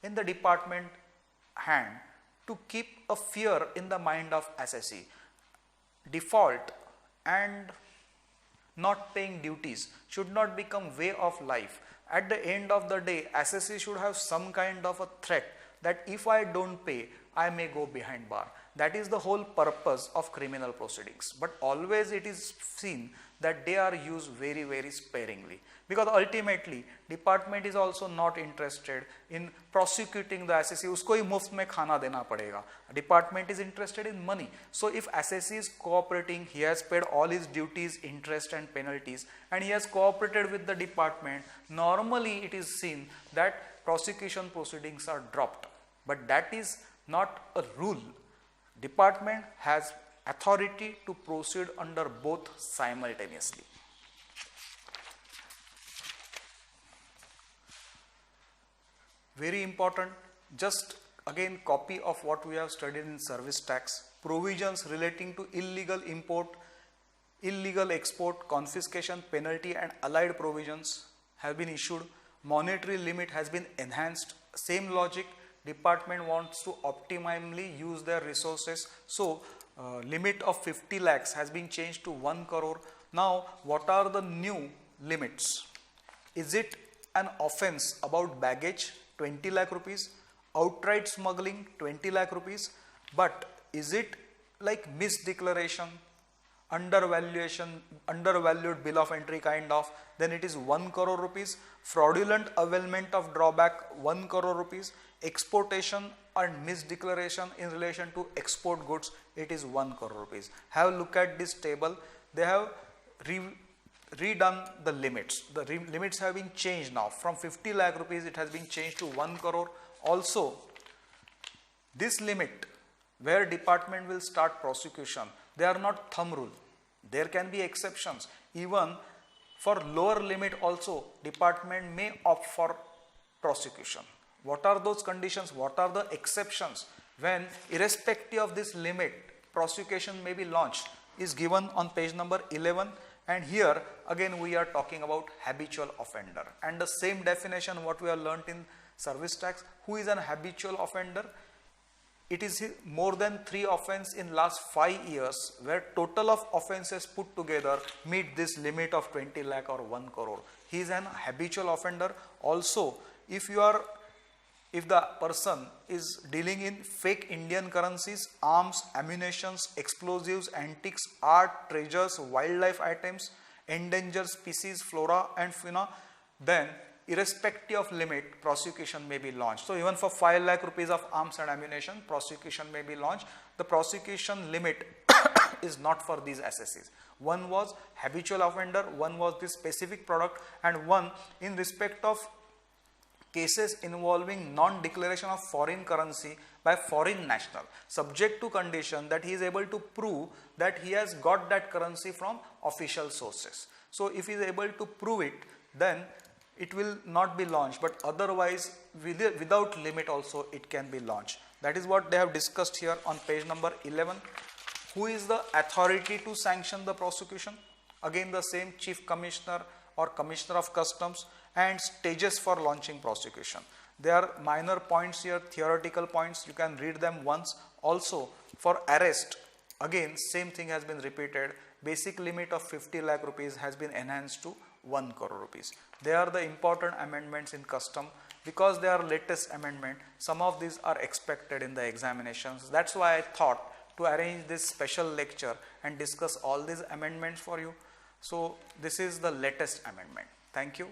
in the department hand to keep a fear in the mind of assessee. Default and not paying duties should not become way of life. At the end of the day, assessee should have some kind of a threat that if I don't pay, I may go behind bar. That is the whole purpose of criminal proceedings. But always it is seen that they are used very, very sparingly. Because ultimately, department is also not interested in prosecuting the assessee. Usko hi muft mein khana dena padega. Department is interested in money. So if assessee is cooperating, he has paid all his duties, interest and penalties, and he has cooperated with the department, normally it is seen that prosecution proceedings are dropped. But that is not a rule. Department has authority to proceed under both simultaneously. Very important, just again copy of what we have studied in service tax. Provisions relating to illegal import, illegal export, confiscation, penalty and allied provisions have been issued. Monetary limit has been enhanced. Same logic, department wants to optimally use their resources. So limit of 50 lakhs has been changed to 1 crore. Now what are the new limits? Is it an offense about baggage? 20 lakh rupees, outright smuggling 20 lakh rupees, but is it like misdeclaration, undervalued bill of entry kind of, then it is 1 crore rupees, fraudulent availment of drawback 1 crore rupees, exportation and misdeclaration in relation to export goods, it is 1 crore rupees. Have a look at this table. They have redone the limits. The limits have been changed now. From 50 lakh rupees it has been changed to 1 crore. Also, this limit where department will start prosecution, they are not thumb rule. There can be exceptions. Even for lower limit also, department may opt for prosecution. What are those conditions? What are the exceptions? When irrespective of this limit, prosecution may be launched is given on page number 11. And here again we are talking about habitual offender, and the same definition what we have learnt in service tax. Who is an habitual offender? It is more than 3 offences in last 5 years where total of offences put together meet this limit of 20 lakh or 1 crore. He is an habitual offender. Also, if the person is dealing in fake Indian currencies, arms, ammunitions, explosives, antiques, art, treasures, wildlife items, endangered species, flora and fauna, then irrespective of limit, prosecution may be launched. So even for 5 lakh rupees of arms and ammunition, prosecution may be launched. The prosecution limit is not for these assessees. One was habitual offender, one was this specific product, and one in respect of cases involving non-declaration of foreign currency by foreign national, subject to condition that he is able to prove that he has got that currency from official sources. So if he is able to prove it, then it will not be launched, but otherwise without limit also it can be launched. That is what they have discussed here on page number 11. Who is the authority to sanction the prosecution? Again the same, Chief Commissioner or Commissioner of Customs, and stages for launching prosecution. There are minor points here, theoretical points, you can read them once. Also for arrest, Again, same thing has been repeated. Basic limit of 50 lakh rupees has been enhanced to 1 crore rupees. They are the important amendments in custom. Because they are latest amendment, some of these are expected in the examinations. That's why I thought to arrange this special lecture and discuss all these amendments for you. So this is the latest amendment. Thank you.